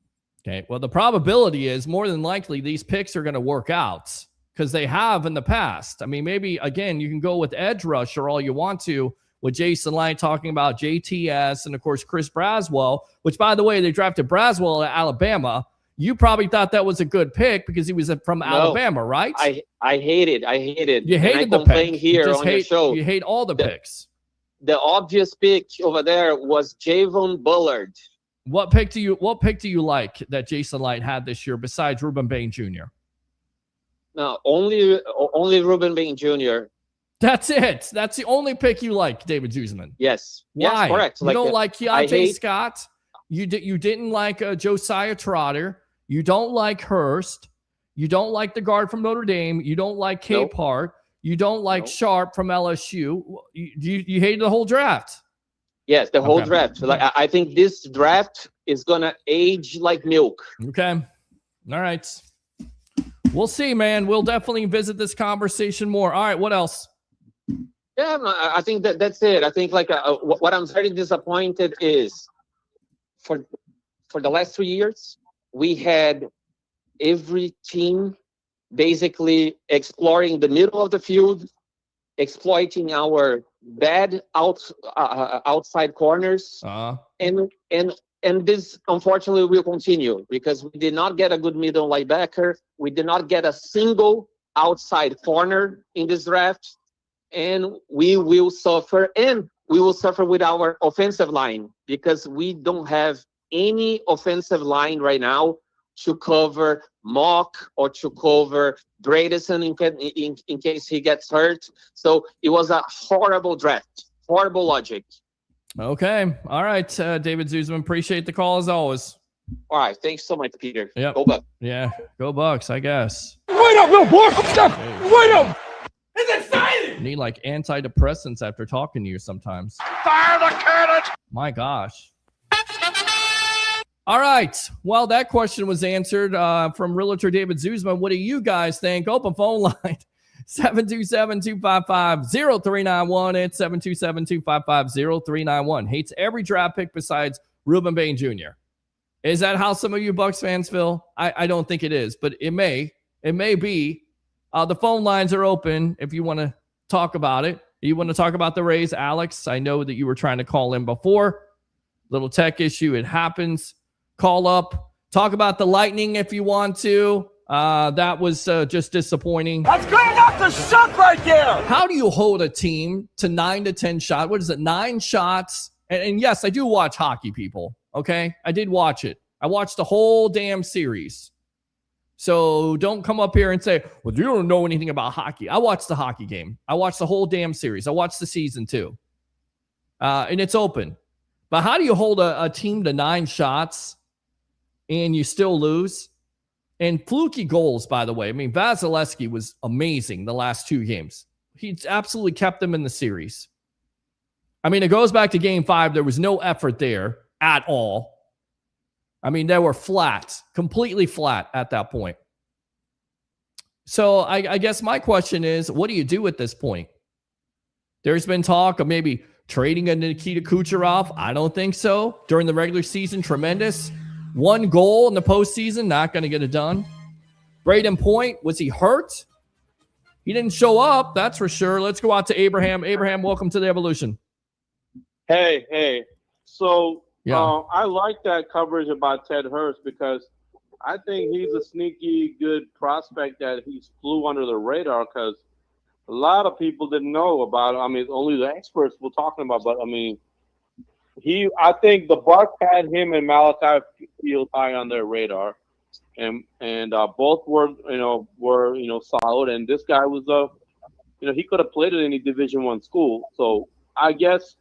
Okay, well, the probability is more than likely these picks are going to work out because they have in the past. I mean, maybe, again, you can go with edge rusher all you want to, with Jason Light talking about JTS and, of course, Chris Braswell, which, by the way, they drafted Braswell at Alabama. You probably thought that was a good pick because he was from Alabama, right? I hate it. You hated the pick. Here on the show. You hate all the picks. The obvious pick over there was Javon Bullard. What pick do you like that Jason Light had this year besides Ruben Bain Jr.? No, only Ruben Bain Jr. That's it. That's the only pick you like, David Zuzman. Yes. Why? Yes, correct. You don't like Keontae Scott. You didn't like Josiah Trotter. You don't like Hurst. You don't like the guard from Notre Dame. You don't like Capehart. You don't like Sharp from LSU. You hated the whole draft. Yes, the whole draft. Like I think this draft is gonna age like milk. Okay. All right. We'll see, man. We'll definitely visit this conversation more. All right. What else? Yeah, I think that's it. I think like what I'm very disappointed is for the last 3 years, we had every team basically exploring the middle of the field, exploiting our bad outside corners, and this unfortunately will continue because we did not get a good middle linebacker. We did not get a single outside corner in this draft. And we will suffer, with our offensive line because we don't have any offensive line right now to cover Mock or to cover Bradison in case he gets hurt. So it was a horrible draft, horrible logic. Okay. All right, David Zuzman, appreciate the call as always. All right. Thanks so much, Peter. Yep. Go Bucs. Yeah, go Bucs, I guess. Wait up, little boy. Wait up. It's exciting. Need like antidepressants after talking to you sometimes. Fire the cannon. My gosh. All right. Well, that question was answered from Realtor David Zuzman. What do you guys think? Open phone line 727-255-0391. It's 727-255-0391. Hates every draft pick besides Ruben Bain Jr. Is that how some of you Bucs fans feel? I don't think it is, but it may be. The phone lines are open if you want to talk about it. You want to talk about the Rays, Alex? I know that you were trying to call in before. Little tech issue. It happens. Call up. Talk about the Lightning if you want to. That was just disappointing. That's good enough to suck right there. How do you hold a team to 9 to 10 shots? What is it? 9 shots. And yes, I do watch hockey, people. Okay. I did watch it. I watched the whole damn series. So don't come up here and say, well, you don't know anything about hockey. I watched the hockey game. I watched the whole damn series. I watched the season too. And it's open. But how do you hold a team to 9 shots and you still lose? And fluky goals, by the way. I mean, Vasilevsky was amazing the last 2 games. He absolutely kept them in the series. I mean, it goes back to game 5. There was no effort there at all. I mean, they were flat, completely flat at that point. So I guess my question is, what do you do at this point? There's been talk of maybe trading a Nikita Kucherov. I don't think so. During the regular season, tremendous. 1 goal in the postseason, not going to get it done. Braden Point, was he hurt? He didn't show up, that's for sure. Let's go out to Abraham. Abraham, welcome to the Evolution. Hey. So I like that coverage about Ted Hurst because I think he's a sneaky good prospect that he's flew under the radar because a lot of people didn't know about it. I mean, only the experts were talking about, but I mean, I think the Bucs had him and Malachi Field high on their radar, and both were solid. And this guy was he could have played at any Division I school. So I guess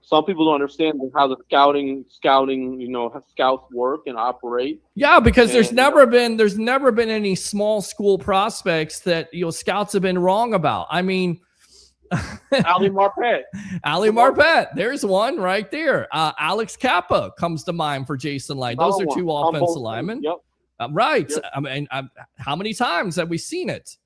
some people don't understand how the scouting, how scouts work and operate. Yeah, because there's never been any small school prospects that scouts have been wrong about. I mean. Ali Marpet. There's one right there. Alex Kappa comes to mind for Jason Light. Those are 2 offensive linemen. Yep. Right. Yep. I mean, how many times have we seen it?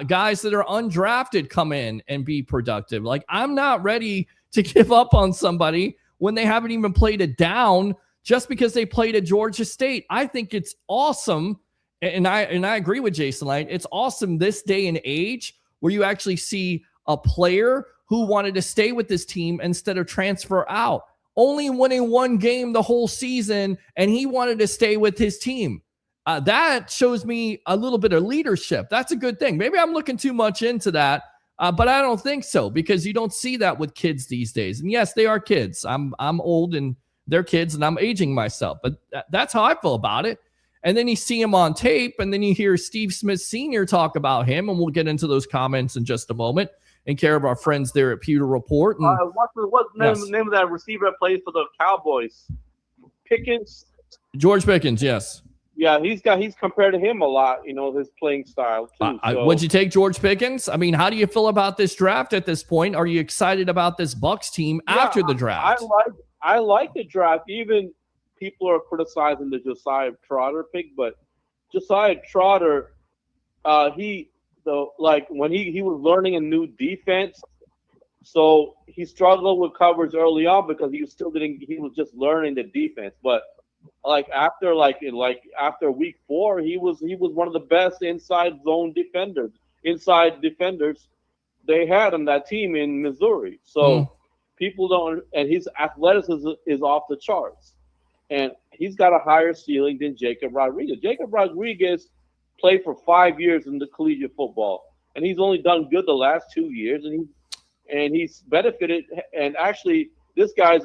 Guys that are undrafted come in and be productive. Like, I'm not ready to give up on somebody when they haven't even played it down just because they played at Georgia State. I think it's awesome. And I agree with Jason Light. It's awesome this day and age where you actually see a player who wanted to stay with this team instead of transfer out, only winning 1 game the whole season, and he wanted to stay with his team. That shows me a little bit of leadership. That's a good thing. Maybe I'm looking too much into that, but I don't think so because you don't see that with kids these days. And yes, they are kids. I'm old and they're kids, and I'm aging myself, but that's how I feel about it. And then you see him on tape, and then you hear Steve Smith Sr. talk about him, and we'll get into those comments in just a moment. In care of our friends there at Pewter Report. And, what's the name of that receiver that plays for the Cowboys? Pickens? George Pickens, yes. Yeah, he's compared to him a lot, his playing style too. Would you take George Pickens? I mean, how do you feel about this draft at this point? Are you excited about this Bucs team after the draft? I like the draft. Even people are criticizing the Josiah Trotter pick, but Josiah Trotter, when he was learning a new defense, so he struggled with coverage early on because he was just learning the defense. But after week 4, he was one of the best inside defenders they had on that team in Missouri. So people don't, and his athleticism is off the charts, and he's got a higher ceiling than Jacob Rodriguez. Jacob Rodriguez played for 5 years in the collegiate football, and he's only done good the last 2 years, and he's benefited. And actually, this guy's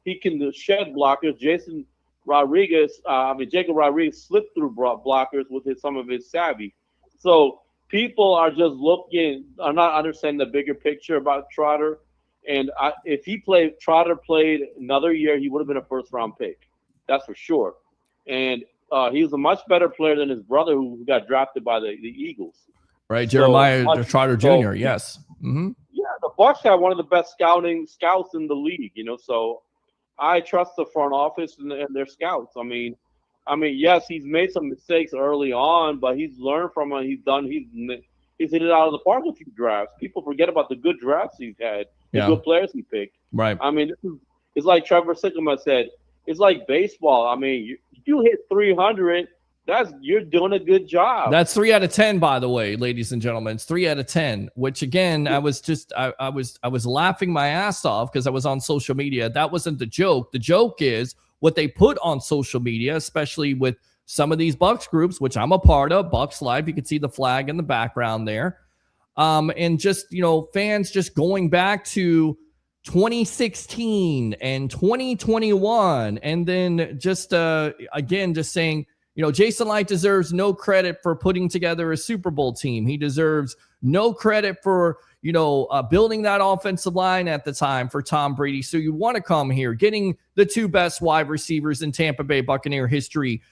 he can shed blockers. Jacob Rodriguez slipped through blockers with some of his savvy. So people are just are not understanding the bigger picture about Trotter. And if Trotter played another year, he would have been a first-round pick. That's for sure. And he was a much better player than his brother who got drafted by the Eagles. Right, Jeremiah Trotter Jr., yes. Mm-hmm. Yeah, the Bucs have one of the best scouts in the league, So I trust the front office and their scouts. I mean, yes, he's made some mistakes early on, but he's learned from it. He's hit it out of the park a few drafts. People forget about the good drafts he's had, the good players he picked. Right. I mean, it's like Trevor Sikkema said. It's like baseball. I mean, you hit 300, you're doing a good job. That's 3 out of 10, by the way, ladies and gentlemen. It's 3 out of 10, which again, I was laughing my ass off because I was on social media. That wasn't the joke. The joke is what they put on social media, especially with some of these Bucs groups, which I'm a part of, Bucs Live. You can see the flag in the background there. And just, fans just going back to 2016 and 2021. And then just, again, just saying, Jason Light deserves no credit for putting together a Super Bowl team. He deserves no credit for, building that offensive line at the time for Tom Brady. So you want to come here, getting the 2 best wide receivers in Tampa Bay Buccaneer history,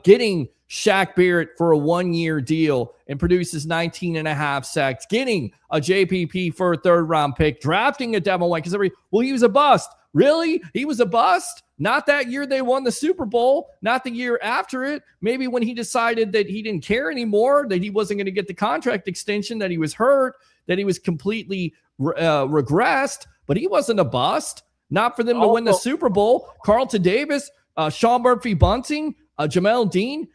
getting Shaq Barrett for a 1-year deal and produces 19.5 sacks, getting a JPP for a 3rd-round pick, drafting a Devin White because he was a bust. Really? He was a bust? Not that year they won the Super Bowl, not the year after it. Maybe when he decided that he didn't care anymore, that he wasn't going to get the contract extension, that he was hurt, that he was completely regressed, but he wasn't a bust. Not for them to win the Super Bowl. Carlton Davis, Sean Murphy-Bunting, Jamel Dean,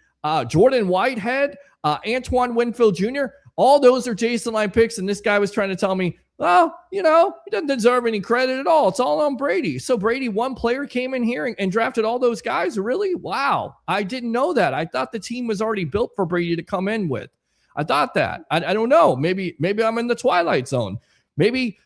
Jordan Whitehead, Antoine Winfield Jr., all those are Jason Light picks, and this guy was trying to tell me, well, he doesn't deserve any credit at all. It's all on Brady. So Brady, one player, came in here and drafted all those guys? Really? Wow. I didn't know that. I thought the team was already built for Brady to come in with. I thought that. I don't know. Maybe I'm in the twilight zone. Maybe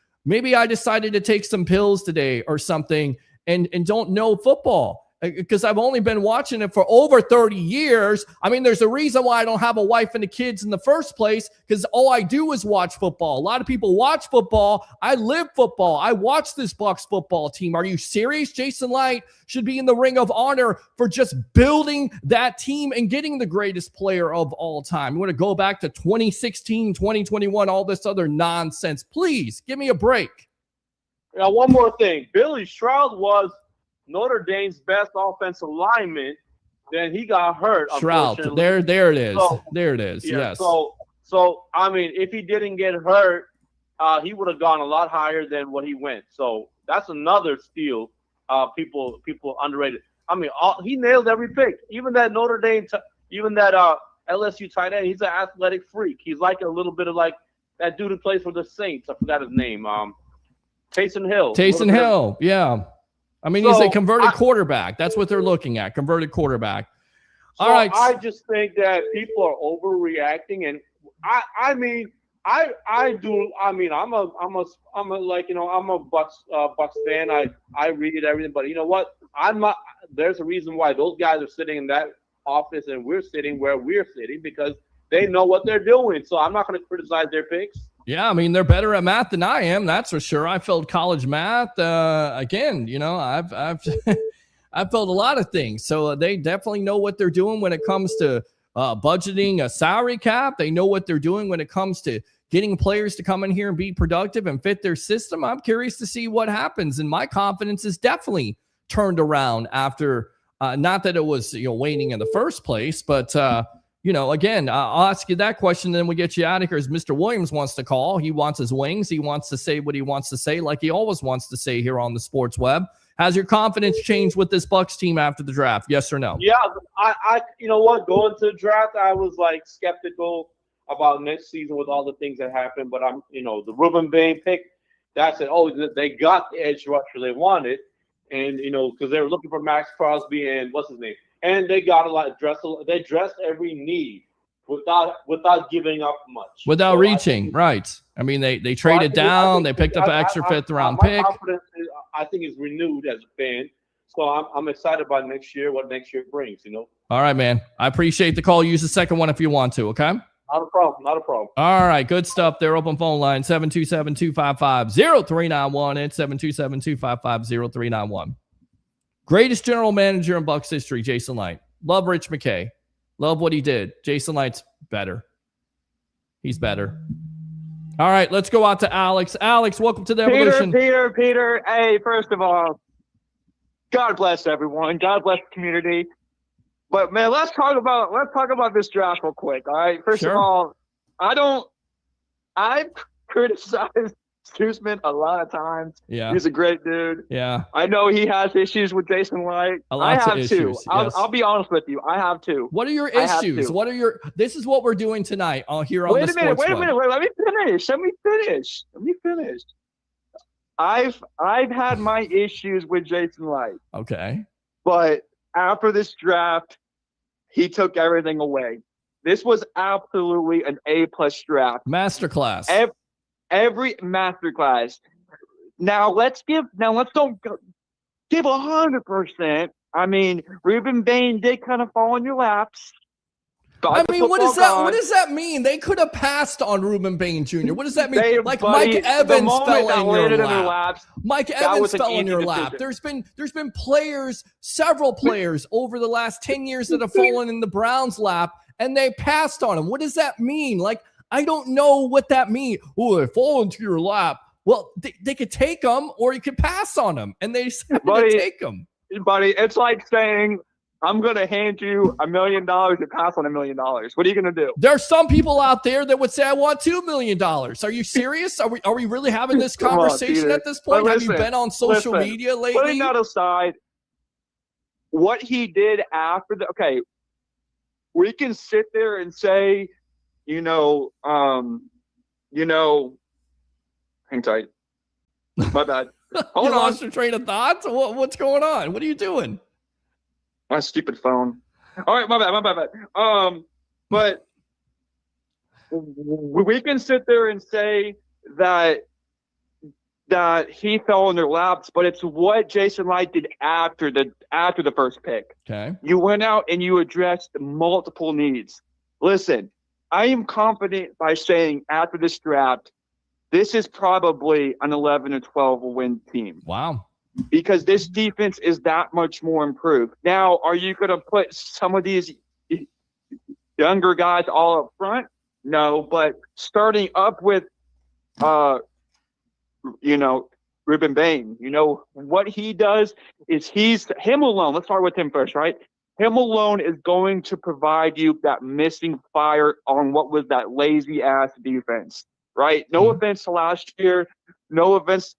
I decided to take some pills today or something and don't know football. Because I've only been watching it for over 30 years. I mean, there's a reason why I don't have a wife and the kids in the first place, because all I do is watch football. A lot of people watch football. I live football. I watch this Bucs football team. Are you serious? Jason Light should be in the Ring of Honor for just building that team and getting the greatest player of all time. You want to go back to 2016, 2021, all this other nonsense. Please, give me a break. Now, one more thing. Billy Stroud was Notre Dame's best offensive lineman. Then he got hurt. Stroud. There it is. There it is. Yeah, yes. So I mean, if he didn't get hurt, he would have gone a lot higher than what he went. So that's another steal. People underrated. I mean, he nailed every pick. Even that Notre Dame, even that LSU tight end. He's an athletic freak. He's like a little bit of like that dude who plays for the Saints. I forgot his name. Taysom Hill. Taysom Hill. Yeah. I mean, he's a converted quarterback. That's what they're looking at, converted quararterback. All right. I just think that people are overreacting, and I'm a Bucs fan. I read everything, but you know what? There's a reason why those guys are sitting in that office and we're sitting where we're sitting, because they know what they're doing. So I'm not going to criticize their picks. Yeah, I mean, they're better at math than I am. That's for sure. I failed college math. Again, I've I've failed a lot of things. So they definitely know what they're doing when it comes to budgeting a salary cap. They know what they're doing when it comes to getting players to come in here and be productive and fit their system. I'm curious to see what happens. And my confidence is definitely turned around after, not that it was, waning in the first place, but, again, I'll ask you that question, then we get you out of here. As Mr. Williams wants to call, he wants his wings. He wants to say what he wants to say, like he always wants to say here on the Sports Web. Has your confidence changed with this Bucs team after the draft? Yes or no? Yeah, I you know what? Going to the draft, I was like skeptical about next season with all the things that happened. But I'm, the Ruben Bain pick, that's it. Oh, they got the edge rusher they wanted, and because they were looking for Max Crosby and what's his name. And they got a lot of they dressed every need without giving up much. Without reaching, right. I mean, they traded down, they picked up an extra fifth-round pick. My confidence, I think, is renewed as a fan. So I'm excited about next year, what next year brings, All right, man. I appreciate the call. Use the second one if you want to, okay? Not a problem. All right, good stuff there. Open phone line, 727-255-0391 and 727-255-0391. Greatest general manager in Bucs history, Jason Light. Love Rich McKay. Love what he did. Jason Light's better. He's better. All right, let's go out to Alex. Alex, welcome to the Evolution. Peter. Hey, first of all, God bless everyone. God bless the community. But man, let's talk about this draft real quick. All right. First of all, I've criticized Stoosman a lot of times. Yeah. He's a great dude. Yeah. I know he has issues with Jason Light. I have too. I'll be honest with you. I have too. What are your issues? This is what we're doing tonight here on the Sports Wait a minute. Let me finish. I've had my issues with Jason Light. Okay. But after this draft, he took everything away. This was absolutely an A+ draft. Masterclass. Every masterclass. Now let's don't give 100%. I mean, Ruben Bain did kind of fall in your laps. I mean, what does that mean? They could have passed on Ruben Bain Jr. What does that mean? Mike Evans fell in your lap. Mike Evans fell in your lap. There's been players, several players over the last 10 years that have fallen in the Browns' lap, and they passed on him. What does that mean? Like, I don't know what that means. Oh, they fall into your lap. Well, they could take them, or you could pass on them, and they decided to take them. Buddy, it's like saying, I'm going to hand you $1 million to pass on $1 million. What are you going to do? There's some people out there that would say, I want $2 million. Are you serious? Are we really having this conversation at this point? Have you been on social media lately? Putting that aside, what he did after we can sit there and say, hang tight. My bad. Hold on. Lost your train of thought? What's going on? What are you doing? My stupid phone. All right, my bad. But we can sit there and say that he fell in their laps, but it's what Jason Light did after the first pick. Okay. You went out and you addressed multiple needs. Listen, I am confident by saying after this draft, this is probably an 11 or 12 win team. Wow. Because this defense is that much more improved. Now, are you going to put some of these younger guys all up front? No, but starting up with, Ruben Bain, what he does is him alone. Let's start with him first, right? Him alone is going to provide you that missing fire on what was that lazy ass defense, right? No offense to last year. No offense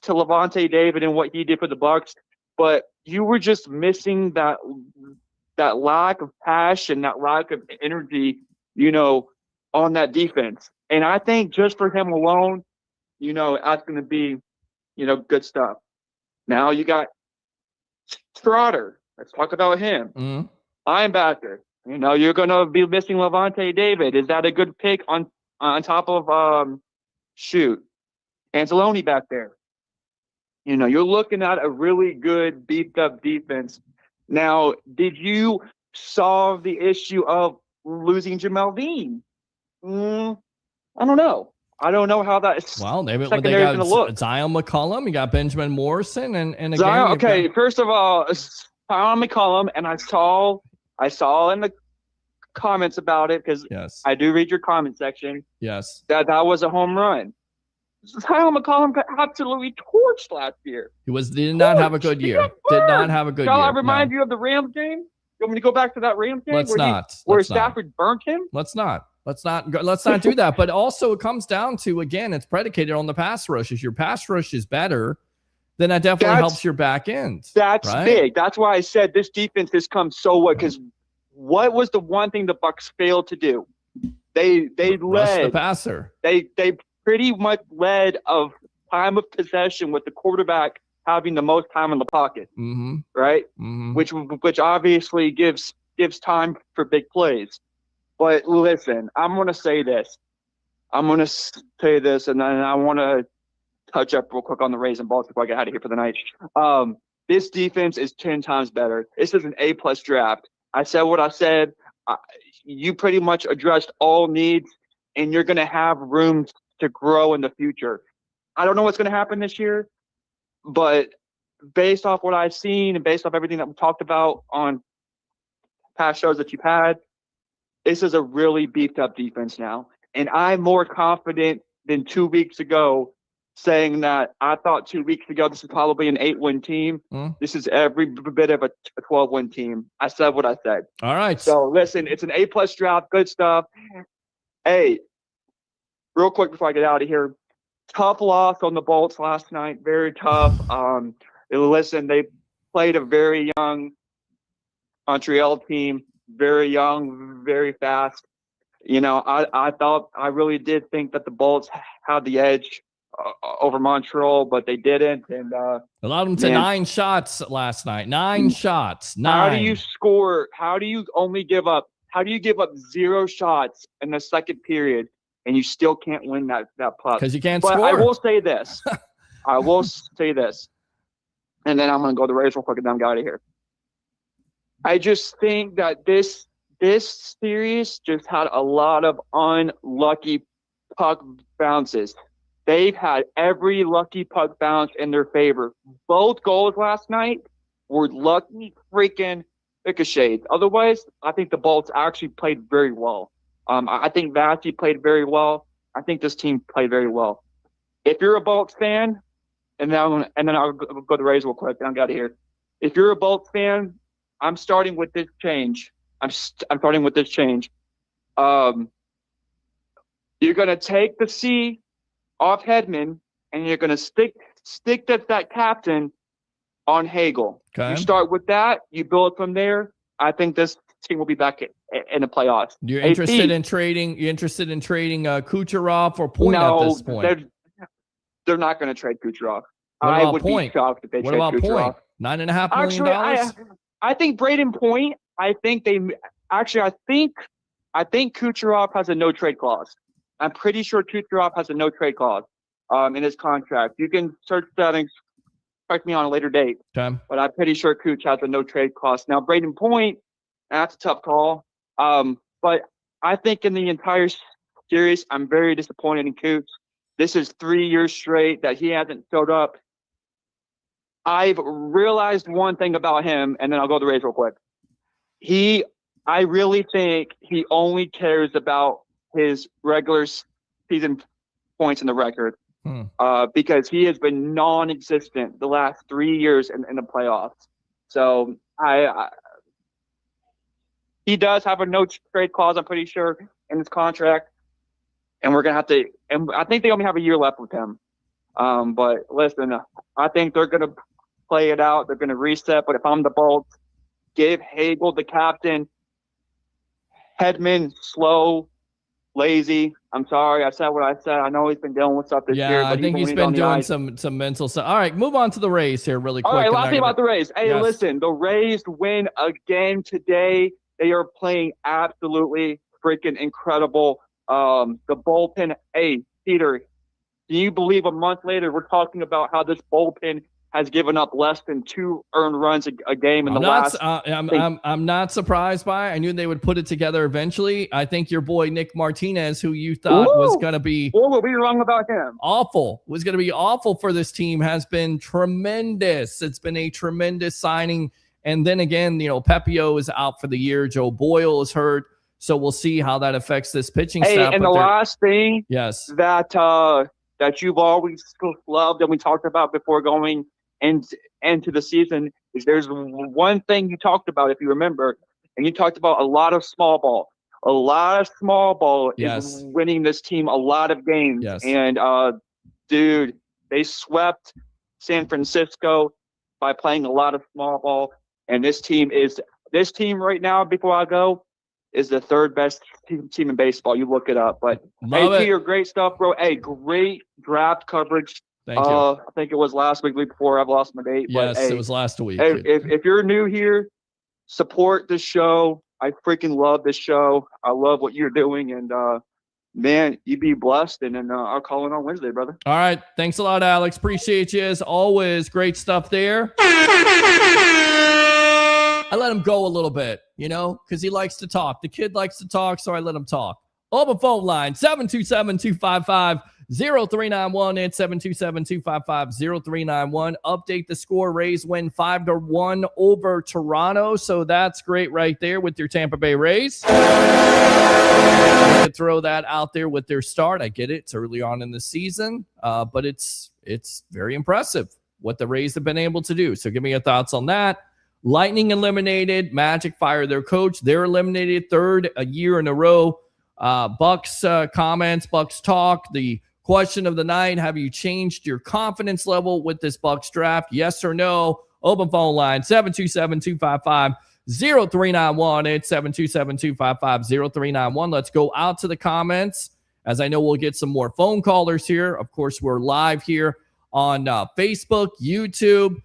to Levante David and what he did for the Bucs, but you were just missing that lack of passion, that lack of energy, on that defense. And I think just for him alone, that's going to be, good stuff. Now you got Trotter. Let's talk about him. Mm-hmm. Linebacker. You're going to be missing Levante David. Is that a good pick on top of Anzalone back there? You're looking at a really good beefed up defense. Now, did you solve the issue of losing Jamel Dean? I don't know. I don't know how that is. Well, they got Zion McCollum, you got Benjamin Morrison, and again. Zion, first of all, Zion McCollum, and I saw in the comments about it because I do read your comment section. Yes, that was a home run. Zion McCollum got absolutely torched last year. He did not have a good year. Did not have a good year. Shall I remind you of the Rams game? You want me to go back to that Rams game? Where Stafford burnt him? Let's not do that. But also it comes down to, again, it's predicated on the pass rush. If your pass rush is better, then that definitely helps your back end. That's big. That's why I said this defense has come so what? Because what was the one thing the Bucs failed to do? They led the passer. They pretty much led of time of possession with the quarterback having the most time in the pocket, right? Mm-hmm. Which obviously gives time for big plays. But listen, I'm going to say this, and then I want to touch up real quick on the Rays and Balls before I get out of here for the night. This defense is 10 times better. This is an A+ draft. I said what I said. You pretty much addressed all needs, and you're going to have room to grow in the future. I don't know what's going to happen this year, but based off what I've seen and based off everything that we talked about on past shows that you've had, this is a really beefed up defense now. And I'm more confident than 2 weeks ago saying that I thought 2 weeks ago this is probably an 8-win team. This is every bit of a 12-win team. I said what I said. All right. So listen, it's an A+ draft, good stuff. Hey, real quick before I get out of here, tough loss on the Bolts last night. Very tough. Listen, they played a very young Montreal team, very young, very fast. I really did think that the Bolts had the edge over Montreal, but they didn't. And allowed them to 9 shots last night. 9 shots. 9. How do you score? How do you give up 0 shots in the second period? And you still can't win that puck. Because you can't score. But I will say this. and then I'm going to go to the Rays real quick and then I'm out of here. I just think that this series just had a lot of unlucky puck bounces. They've had every lucky puck bounce in their favor. Both goals last night were lucky freaking ricochets. Otherwise, I think the Bolts actually played very well. I think Vasi played very well. I think this team played very well. If you're a Bolts fan, and then I'll go to Rays real quick, and I'm out of here. If you're a Bolts fan, I'm starting with this change. I'm starting with this change. You're going to take the C off Hedman, and you're going to stick that captain on Hagel. Okay. You start with that. You build from there. I think this team will be back in the playoffs. You're interested in trading Kucherov or Point at this point? They're not going to trade Kucherov. I would be shocked if they trade Kucherov. Point? $9.5 million? Actually, I think Braden Point. I think Kucherov has a no trade clause. I'm pretty sure Kucherov has a no trade clause in his contract. You can search that and correct me on a later date. Okay. But I'm pretty sure Kuch has a no trade clause. Now, Braden Point, that's a tough call. But I think in the entire series, I'm very disappointed in Kuch. This is 3 years straight that he hasn't showed up. I've realized one thing about him, and then I'll go to the Rays real quick. I really think he only cares about his regular season points in the record because he has been non-existent the last 3 years in the playoffs. So he does have a no trade clause, I'm pretty sure, in his contract. And we're going to have to – and I think they only have a year left with him. But listen, I think they're going to play it out. They're going to reset. But if I'm the Bolts, give Hagel the captain. Hedman, slow, lazy. I'm sorry. I said what I said. I know he's been dealing with stuff this year. Yeah, I think he's been doing some mental stuff. All right, move on to the Rays here really quick. All right, last thing about the Rays. Hey, yes. Listen, the Rays win again today. They are playing absolutely freaking incredible. The bullpen, hey, Peter, can you believe a month later we're talking about how this bullpen has given up less than 2 earned runs a game in the last. I'm not surprised by it. I knew they would put it together eventually. I think your boy Nick Martinez, who you thought was going to be were we wrong about him? Awful, was going to be awful for this team, has been tremendous. It's been a tremendous signing. And then again, Pepio is out for the year. Joe Boyle is hurt. So we'll see how that affects this pitching staff. And the last thing yes, that you've always loved and we talked about before going into the season is there's one thing you talked about, if you remember, and you talked about a lot of small ball. A lot of small ball is winning this team a lot of games. Yes. And, dude, they swept San Francisco by playing a lot of small ball. And this team right now, before I go, is the third best team in baseball. You look it up. But, hey, Peter, great stuff, bro. Hey, great draft coverage. Thank you. I think it was last week before. I've lost my date. Yes, but, hey, it was last week. Hey, if you're new here, support this show. I freaking love this show. I love what you're doing. And, man, you be blessed. And then I'll call in on Wednesday, brother. All right. Thanks a lot, Alex. Appreciate you as always. Great stuff there. I let him go a little bit, because he likes to talk. The kid likes to talk, so I let him talk. Open phone line, 727-255-0391 and 727-255-0391. Update the score. Rays win 5-1 over Toronto, so that's great right there with your Tampa Bay Rays. To throw that out there with their start. I get it. It's early on in the season, but it's very impressive what the Rays have been able to do. So give me your thoughts on that. Lightning eliminated. Magic fired their coach. They're eliminated third a year in a row. Bucs comments, Bucs talk. The question of the night, have you changed your confidence level with this Bucs draft? Yes or no? Open phone line, 727-255-0391. It's 727-255-0391. Let's go out to the comments, as I know we'll get some more phone callers here. Of course, we're live here on Facebook, YouTube,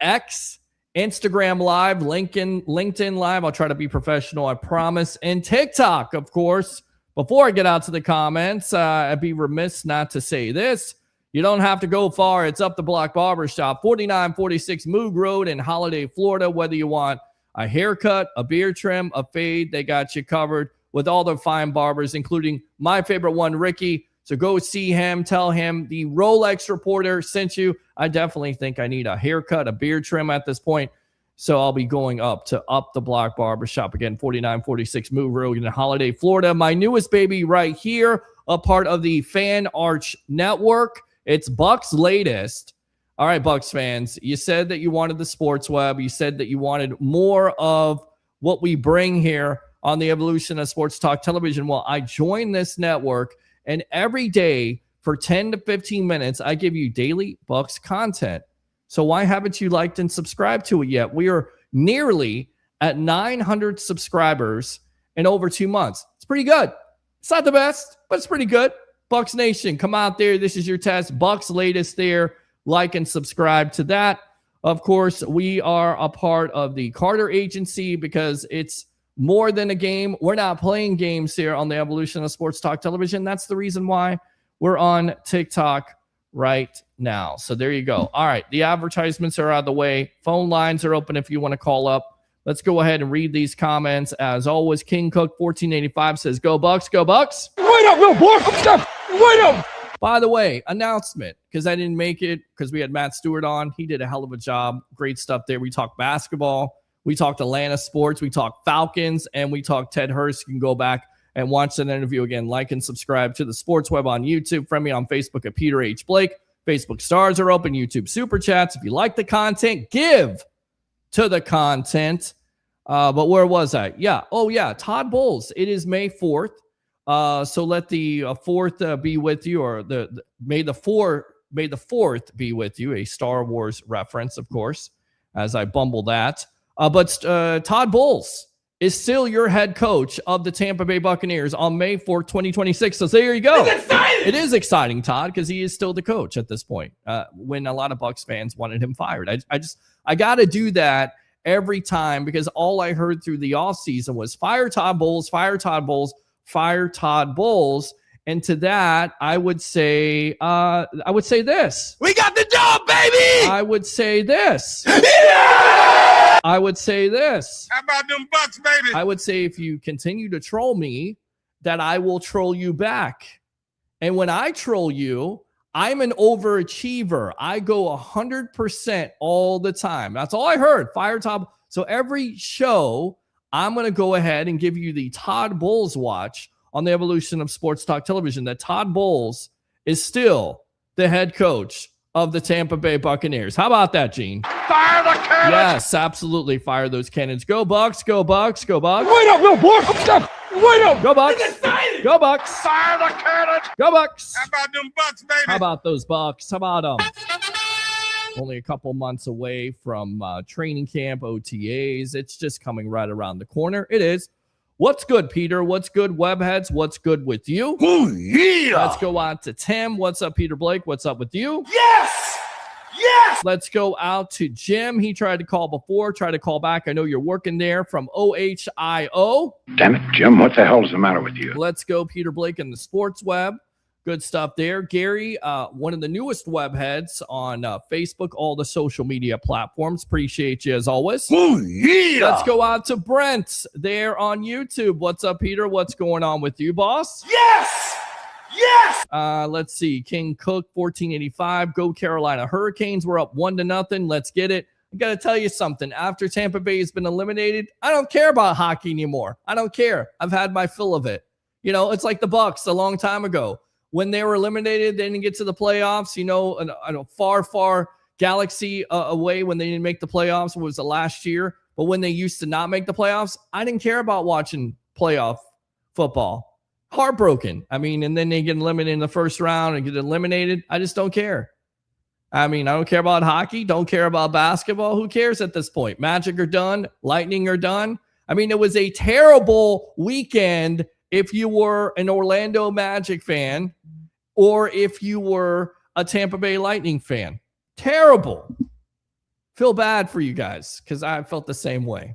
X, Instagram Live, LinkedIn Live. I'll try to be professional, I promise. And TikTok, of course. Before I get out to the comments, I'd be remiss not to say this. You don't have to go far. It's Up the Block Barbershop, 4946 Moog Road in Holiday, Florida. Whether you want a haircut, a beard trim, a fade, they got you covered with all the fine barbers, including my favorite one, Ricky. So go see him. Tell him the Rolex reporter sent you. I definitely think I need a haircut, a beard trim at this point. So I'll be going up to Up the Block Barbershop again, 4946 Moog Road in Holiday, Florida. My newest baby right here, a part of the Fan Arch Network. It's Bucs latest. All right, Bucs fans, you said that you wanted the Sports Web. You said that you wanted more of what we bring here on the evolution of sports talk television. Well, I joined this network, and every day for 10 to 15 minutes, I give you daily Bucs content. So why haven't you liked and subscribed to it yet? We are nearly at 900 subscribers in over 2 months. It's pretty good. It's not the best, but it's pretty good. Bucs Nation, come out there. This is your test. Bucs latest there. Like and subscribe to that. Of course, we are a part of the Carter Agency because it's more than a game. We're not playing games here on the evolution of sports talk television. That's the reason why we're on TikTok right now. So there you go. All right. The advertisements are out of the way. Phone lines are open if you want to call up. Let's go ahead and read these comments. As always, King Cook 1485 says, "Go Bucs, go Bucs." Wait up, little boy. Wait up. By the way, announcement, because I didn't make it because we had Matt Stewart on. He did a hell of a job. Great stuff there. We talked basketball. We talked Atlanta sports. We talked Falcons, and we talked Ted Hurst. You can go back and watch that interview again. Like and subscribe to the Sports Web on YouTube. Friend me on Facebook at Peter H. Blake. Facebook stars are open. YouTube super chats. If you like the content, give to the content. But where was I? Yeah. Oh, yeah. Todd Bowles. It is May 4th. So let the 4th be with you, or May the 4th be with you. A Star Wars reference, of course, as I bumble that. But Todd Bowles is still your head coach of the Tampa Bay Buccaneers on May 4th, 2026. So there you go. It's exciting. It is exciting, Todd, because he is still the coach at this point. When a lot of Bucs fans wanted him fired, I got to do that every time, because all I heard through the offseason was fire Todd Bowles, fire Todd Bowles, fire Todd Bowles. And to that, I would say this. We got the job, baby. I would say this. Yeah! I would say this. How about them Bucs, baby? I would say if you continue to troll me, that I will troll you back. And when I troll you, I'm an overachiever. I go 100% all the time. That's all I heard. Fire Todd. So every show, I'm going to go ahead and give you the Todd Bowles watch on the evolution of sports talk television, that Todd Bowles is still the head coach of the Tampa Bay Buccaneers. How about that, Gene? Fire the cannons. Yes, absolutely. Fire those cannons. Go Bucs, go Bucs, go Bucs. Wait up, little boy. Wait up. Go Bucs. It's exciting. Go Bucs. Fire the cannons. Go Bucs. How about them Bucs, baby? How about those Bucs? How about them? Only a couple months away from training camp, OTAs. It's just coming right around the corner. It is. What's good, Peter? What's good, Webheads? What's good with you? Oh, yeah. Let's go on to Tim. What's up, Peter Blake? What's up with you? Yes. Yes. Let's go out to Jim. He tried to call before, tried to call back. I know you're working there from OHIO. Damn it, Jim. What the hell's the matter with you? Let's go, Peter Blake and the Sports Web. Good stuff there. Gary, one of the newest web heads on Facebook, all the social media platforms. Appreciate you as always. Oh, yeah. Let's go out to Brent there on YouTube. What's up, Peter? What's going on with you, boss? Yes. Yes. Let's see. King Cook, 1485. Go Carolina Hurricanes. We're up 1-0. Let's get it. I got to tell you something. After Tampa Bay has been eliminated, I don't care about hockey anymore. I don't care. I've had my fill of it. You know, it's like the Bucs a long time ago. When they were eliminated, they didn't get to the playoffs, you know, a far, far galaxy away when they didn't make the playoffs. It was the last year. But when they used to not make the playoffs, I didn't care about watching playoff football. Heartbroken. I mean, and then they get eliminated in the first round and get eliminated. I just don't care. I mean, I don't care about hockey. Don't care about basketball. Who cares at this point? Magic are done. Lightning are done. I mean, it was a terrible weekend if you were an Orlando Magic fan or if you were a Tampa Bay Lightning fan. Terrible. Feel bad for you guys because I felt the same way,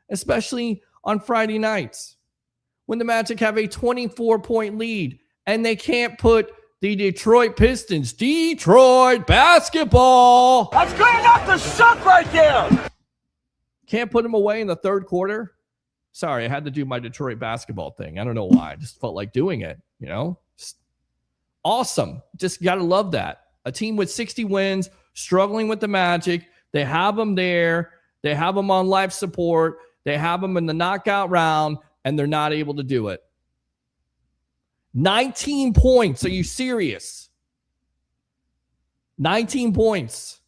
especially on Friday nights when the Magic have a 24-point lead and they can't put the Detroit Pistons. Detroit basketball. That's good enough to suck right there. Can't put him away in the third quarter. Sorry, I had to do my Detroit basketball thing. I don't know why. I just felt like doing it, Just awesome. Just got to love that. A team with 60 wins, struggling with the Magic. They have them there. They have them on life support. They have them in the knockout round, and they're not able to do it. 19 points. Are you serious? 19 points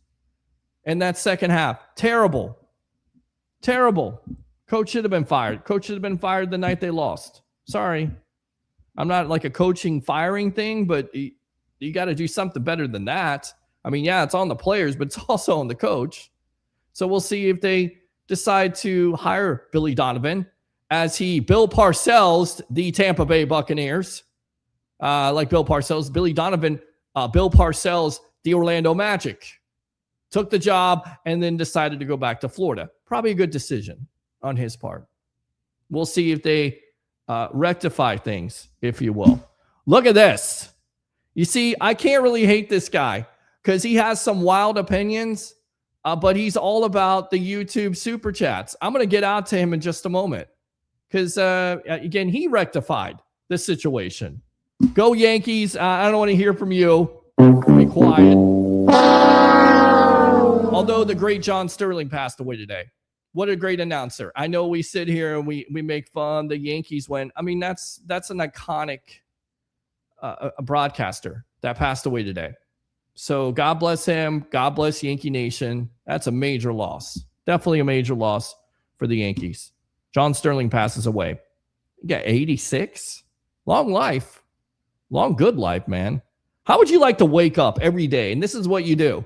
in that second half. Terrible. Coach should have been fired. Coach should have been fired the night they lost. Sorry. I'm not like a coaching firing thing, but you got to do something better than that. I mean, yeah, it's on the players, but it's also on the coach. So we'll see if they decide to hire Billy Donovan as he Bill Parcells the Tampa Bay Buccaneers. Like Bill Parcells, Billy Donovan, Bill Parcells the Orlando Magic. Took the job and then decided to go back to Florida. Probably a good decision on his part. We'll see if they rectify things, if you will. Look at this. You see, I can't really hate this guy because he has some wild opinions, but he's all about the YouTube super chats. I'm going to get out to him in just a moment because, again, he rectified the situation. Go Yankees. I don't want to hear from you. Be quiet. Although the great John Sterling passed away today. What a great announcer. I know we sit here and we make fun. The Yankees win. I mean, that's an iconic a broadcaster that passed away today. So God bless him. God bless Yankee Nation. That's a major loss. Definitely a major loss for the Yankees. John Sterling passes away. You got 86. Long life. Long good life, man. How would you like to wake up every day? And this is what you do.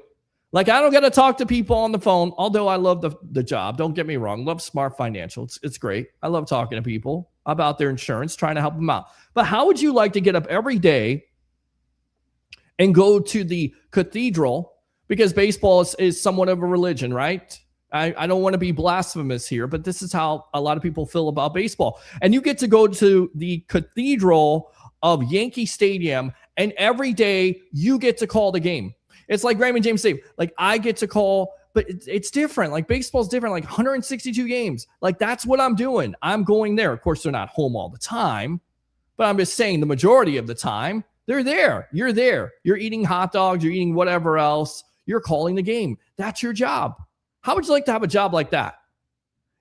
Like, I don't get to talk to people on the phone, although I love the job. Don't get me wrong. Love Smart Financial. It's great. I love talking to people about their insurance, trying to help them out. But how would you like to get up every day and go to the cathedral? Because baseball is somewhat of a religion, right? I don't want to be blasphemous here, but this is how a lot of people feel about baseball. And you get to go to the cathedral of Yankee Stadium, and every day you get to call the game. It's like Raymond James Stadium. Like, I get to call, but it's different. Like, baseball's different. Like 162 games. Like, that's what I'm doing. I'm going there. Of course, they're not home all the time, but I'm just saying the majority of the time, they're there. You're there. You're eating hot dogs. You're eating whatever else. You're calling the game. That's your job. How would you like to have a job like that?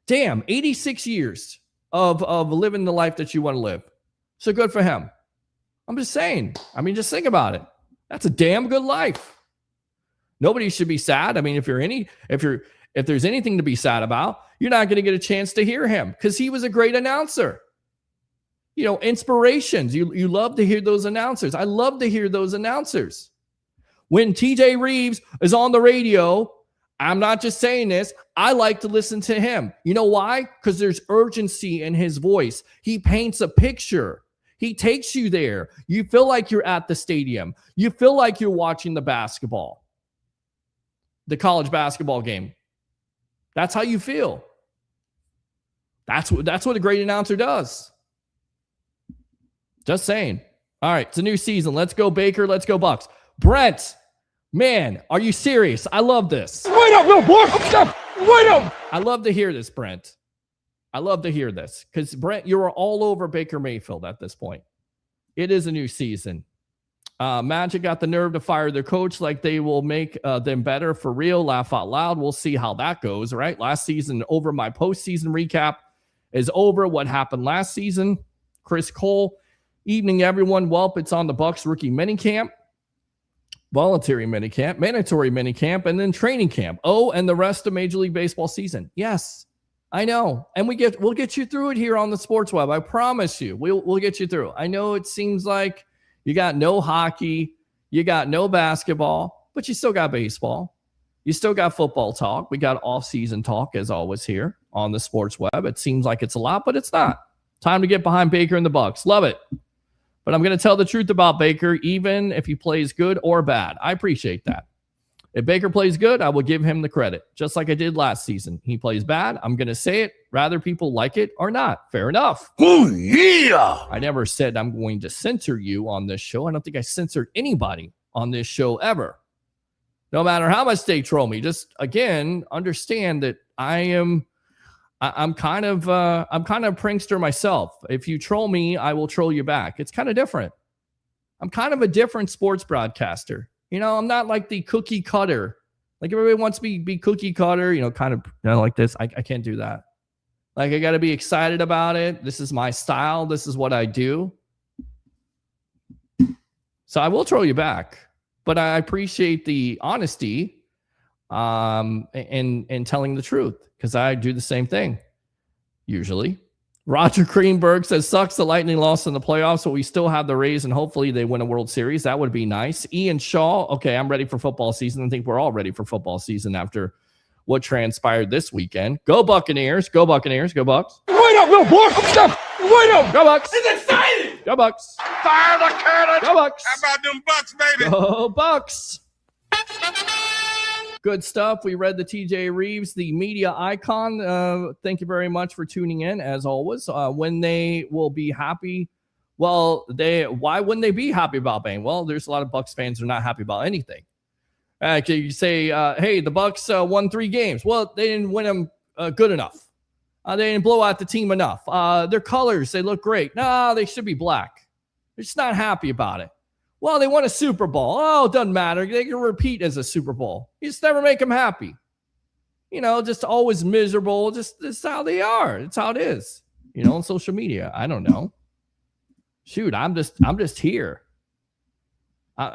Damn, 86 years of living the life that you want to live. So good for him. I'm just saying. I mean, just think about it. That's a damn good life. Nobody should be sad. I mean, if there's anything to be sad about, you're not going to get a chance to hear him because he was a great announcer. You know, inspirations. You love to hear those announcers. I love to hear those announcers. When TJ Reeves is on the radio, I'm not just saying this, I like to listen to him. You know why? Because there's urgency in his voice. He paints a picture. He takes you there. You feel like you're at the stadium. You feel like you're watching the basketball. The college basketball game. That's how you feel. That's what a great announcer does. Just saying. All right, it's a new season. Let's go Baker. Let's go Bucks. Brent, man, are you serious? I love this. Wait up, little boy. Wait up. I love to hear this, Brent. I love to hear this because, Brent, you're all over Baker Mayfield at this point. It is a new season. Magic got the nerve to fire their coach like they will make them better for real. Laugh out loud. We'll see how that goes, right? Last season over. My postseason recap is over. What happened last season? Chris Cole. Evening, everyone. Welp, it's on the Bucks rookie minicamp, voluntary minicamp, mandatory minicamp, and then training camp. Oh, and the rest of Major League Baseball season. Yes, I know. And we'll get you through it here on the Sports Web. I promise you. We'll get you through. I know it seems like you got no hockey, you got no basketball, but you still got baseball. You still got football talk. We got off-season talk, as always, here on the Sports Web. It seems like it's a lot, but it's not. Time to get behind Baker and the Bucks. Love it. But I'm going to tell the truth about Baker, even if he plays good or bad. I appreciate that. If Baker plays good, I will give him the credit, just like I did last season. He plays bad, I'm going to say it, rather people like it or not. Fair enough. Oh, yeah. I never said I'm going to censor you on this show. I don't think I censored anybody on this show ever. No matter how much they troll me, just again, understand that I'm kind of a prankster myself. If you troll me, I will troll you back. It's kind of different. I'm kind of a different sports broadcaster. I'm not like the cookie cutter. Like everybody wants me to be cookie cutter, kind of like this. I can't do that. Like I got to be excited about it. This is my style. This is what I do. So I will troll you back, but I appreciate the honesty and telling the truth, because I do the same thing usually. Roger Greenberg says, sucks the Lightning lost in the playoffs, but we still have the Rays, and hopefully they win a World Series. That would be nice. Ian Shaw, okay, I'm ready for football season. I think we're all ready for football season after what transpired this weekend. Go Buccaneers. Go Buccaneers. Go Bucs. Wait up, little boy. Wait up. Go Bucs. It's exciting. Go Bucs. Fire the cannon. Go Bucs. How about them Bucks, baby? Go Bucs. Good stuff. We read the TJ Reeves, the media icon. Thank you very much for tuning in, as always. When they will be happy, why wouldn't they be happy about Bane? Well, there's a lot of Bucs fans who are not happy about anything. You say, hey, the Bucs won 3 games. Well, they didn't win them good enough. They didn't blow out the team enough. Their colors, they look great. No, they should be black. They're just not happy about it. Well, they won a Super Bowl. Oh, it doesn't matter. They can repeat as a Super Bowl. You just never make them happy. Just always miserable. Just this is how they are. It's how it is. On social media. I don't know. Shoot, I'm just here.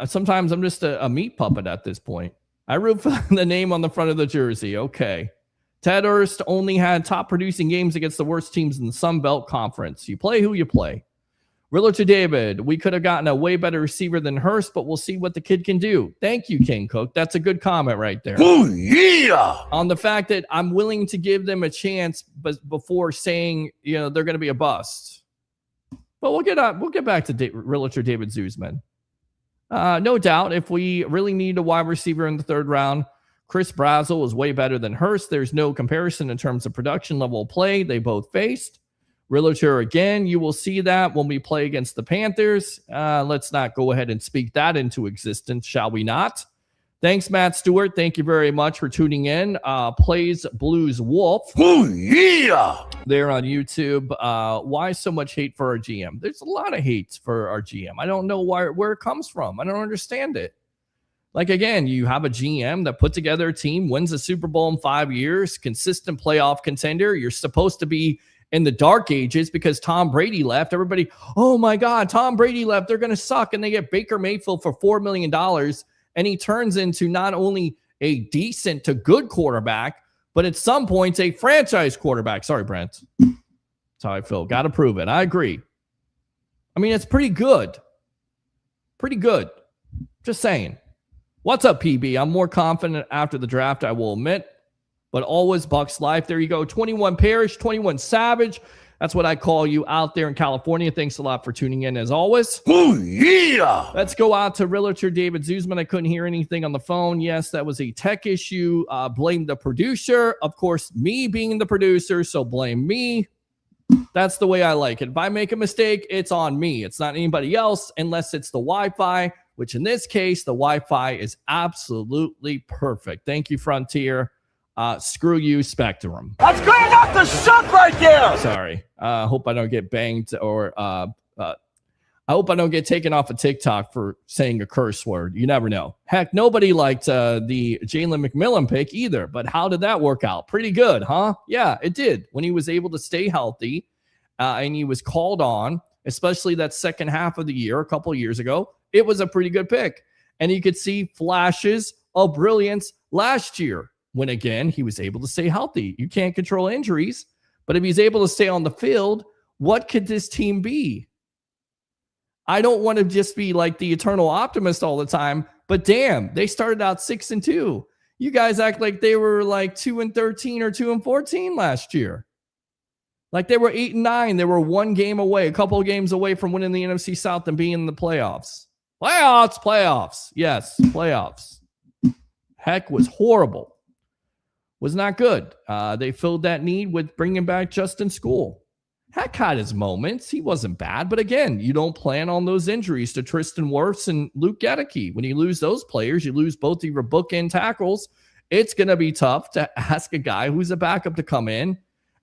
Sometimes I'm just a meat puppet at this point. I root for the name on the front of the jersey. Okay. Ted Hurst only had top producing games against the worst teams in the Sun Belt Conference. You play who you play. Riller to David, we could have gotten a way better receiver than Hurst, but we'll see what the kid can do. Thank you, King Cook. That's a good comment right there. Oh, yeah. On the fact that I'm willing to give them a chance, but before saying, they're going to be a bust. But we'll get back to Riller to David Zuzman. No doubt, if we really need a wide receiver in the 3rd round, Chris Brazel is way better than Hurst. There's no comparison in terms of production level of play they both faced. Realtor again, you will see that when we play against the Panthers. Let's not go ahead and speak that into existence, shall we not? Thanks, Matt Stewart. Thank you very much for tuning in. Plays Blues Wolf. Oh, yeah. There on YouTube. Why so much hate for our GM? There's a lot of hate for our GM. I don't know where it comes from. I don't understand it. Like, again, you have a GM that put together a team, wins a Super Bowl in 5 years, consistent playoff contender. You're supposed to be in the dark ages because Tom Brady left. Everybody, oh my God, Tom Brady left. They're going to suck. And they get Baker Mayfield for $4 million. And he turns into not only a decent to good quarterback, but at some points a franchise quarterback. Sorry, Brent. That's how I feel. Got to prove it. I agree. I mean, it's pretty good. Pretty good. Just saying. What's up, PB? I'm more confident after the draft, I will admit. But always Bucs life. There you go. 21 Parrish, 21 Savage. That's what I call you out there in California. Thanks a lot for tuning in as always. Oh, yeah. Let's go out to Realtor David Zuzman. I couldn't hear anything on the phone. Yes, that was a tech issue. Blame the producer. Of course, me being the producer, so blame me. That's the way I like it. If I make a mistake, it's on me. It's not anybody else unless it's the Wi-Fi, which in this case, the Wi-Fi is absolutely perfect. Thank you, Frontier. Screw you, Spectrum. That's great enough to suck right there. Sorry. Hope I don't get banged or I hope I don't get taken off of TikTok for saying a curse word. You never know. Heck, nobody liked the Jalen McMillan pick either. But how did that work out? Pretty good, huh? Yeah, it did. When he was able to stay healthy and he was called on, especially that second half of the year, a couple of years ago, it was a pretty good pick. And you could see flashes of brilliance last year when, again, he was able to stay healthy. You can't control injuries, but if he's able to stay on the field, what could this team be? I don't want to just be like the eternal optimist all the time, but damn, they started out 6-2. You guys act like they were like 2-13 or 2-14 last year. Like they were 8-9. They were one game away, a couple of games away from winning the NFC South and being in the playoffs. Playoffs. Yes, playoffs. Heck was horrible. Was not good. They filled that need with bringing back Justin School. Heck had his moments. He wasn't bad. But again, you don't plan on those injuries to Tristan Wirfs and Luke Gedeke. When you lose those players, you lose both of your bookend tackles. It's going to be tough to ask a guy who's a backup to come in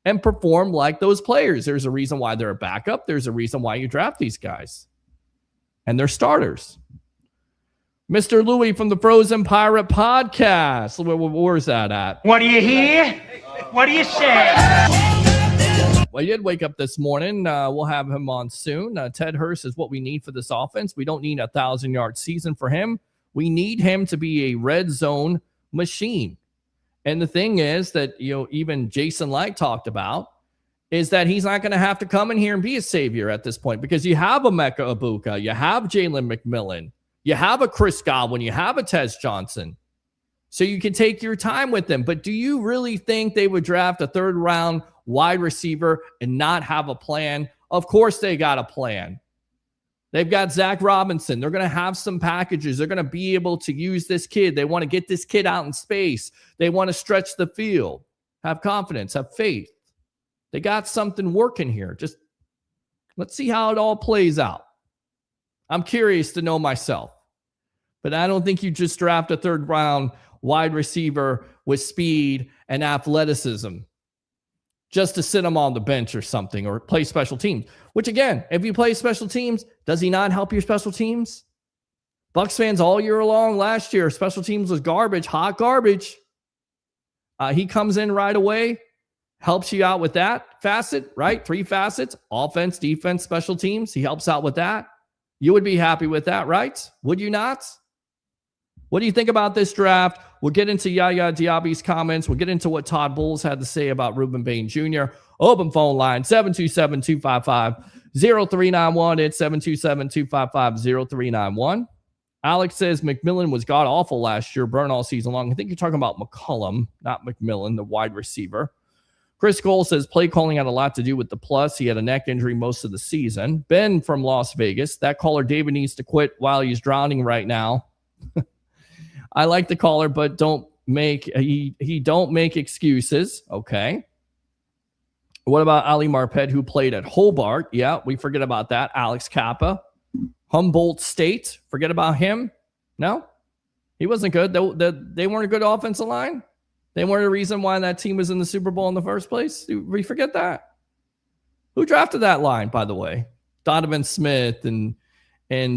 and perform like those players. There's a reason why they're a backup. There's a reason why you draft these guys. And they're starters. Mr. Louie from the Frozen Pirate Podcast. Where's that at? What do you hear? What do you say? Well, he did wake up this morning. We'll have him on soon. Ted Hurst is what we need for this offense. We don't need a 1,000-yard season for him. We need him to be a red zone machine. And the thing is that, even Jason Light talked about is that he's not going to have to come in here and be a savior at this point because you have a Emeka Egbuka, you have Jalen McMillan, you have a Chris Godwin, you have a Tez Johnson. So you can take your time with them. But do you really think they would draft a third-round wide receiver and not have a plan? Of course they got a plan. They've got Zach Robinson. They're going to have some packages. They're going to be able to use this kid. They want to get this kid out in space. They want to stretch the field. Have confidence. Have faith. They got something working here. Just let's see how it all plays out. I'm curious to know myself. But I don't think you just draft a third-round wide receiver with speed and athleticism just to sit him on the bench or something or play special teams. Which, again, if you play special teams, does he not help your special teams? Bucs fans all year long last year, special teams was garbage, hot garbage. He comes in right away, helps you out with that facet, right? 3 facets, offense, defense, special teams. He helps out with that. You would be happy with that, right? Would you not? What do you think about this draft? We'll get into Yaya Diaby's comments. We'll get into what Todd Bowles had to say about Reuben Bain Jr. Open phone line, 727-255-0391. It's 727-255-0391. Alex says McMillan was god-awful last year, burn all season long. I think you're talking about McCollum, not McMillan, the wide receiver. Chris Cole says play calling had a lot to do with the plus. He had a neck injury most of the season. Ben from Las Vegas. That caller David needs to quit while he's drowning right now. I like the caller, but don't make excuses. Okay. What about Ali Marpet, who played at Hobart? Yeah, we forget about that. Alex Kappa, Humboldt State. Forget about him. No, he wasn't good. They weren't a good offensive line. They weren't the reason why that team was in the Super Bowl in the first place. We forget that. Who drafted that line, by the way? Donovan Smith and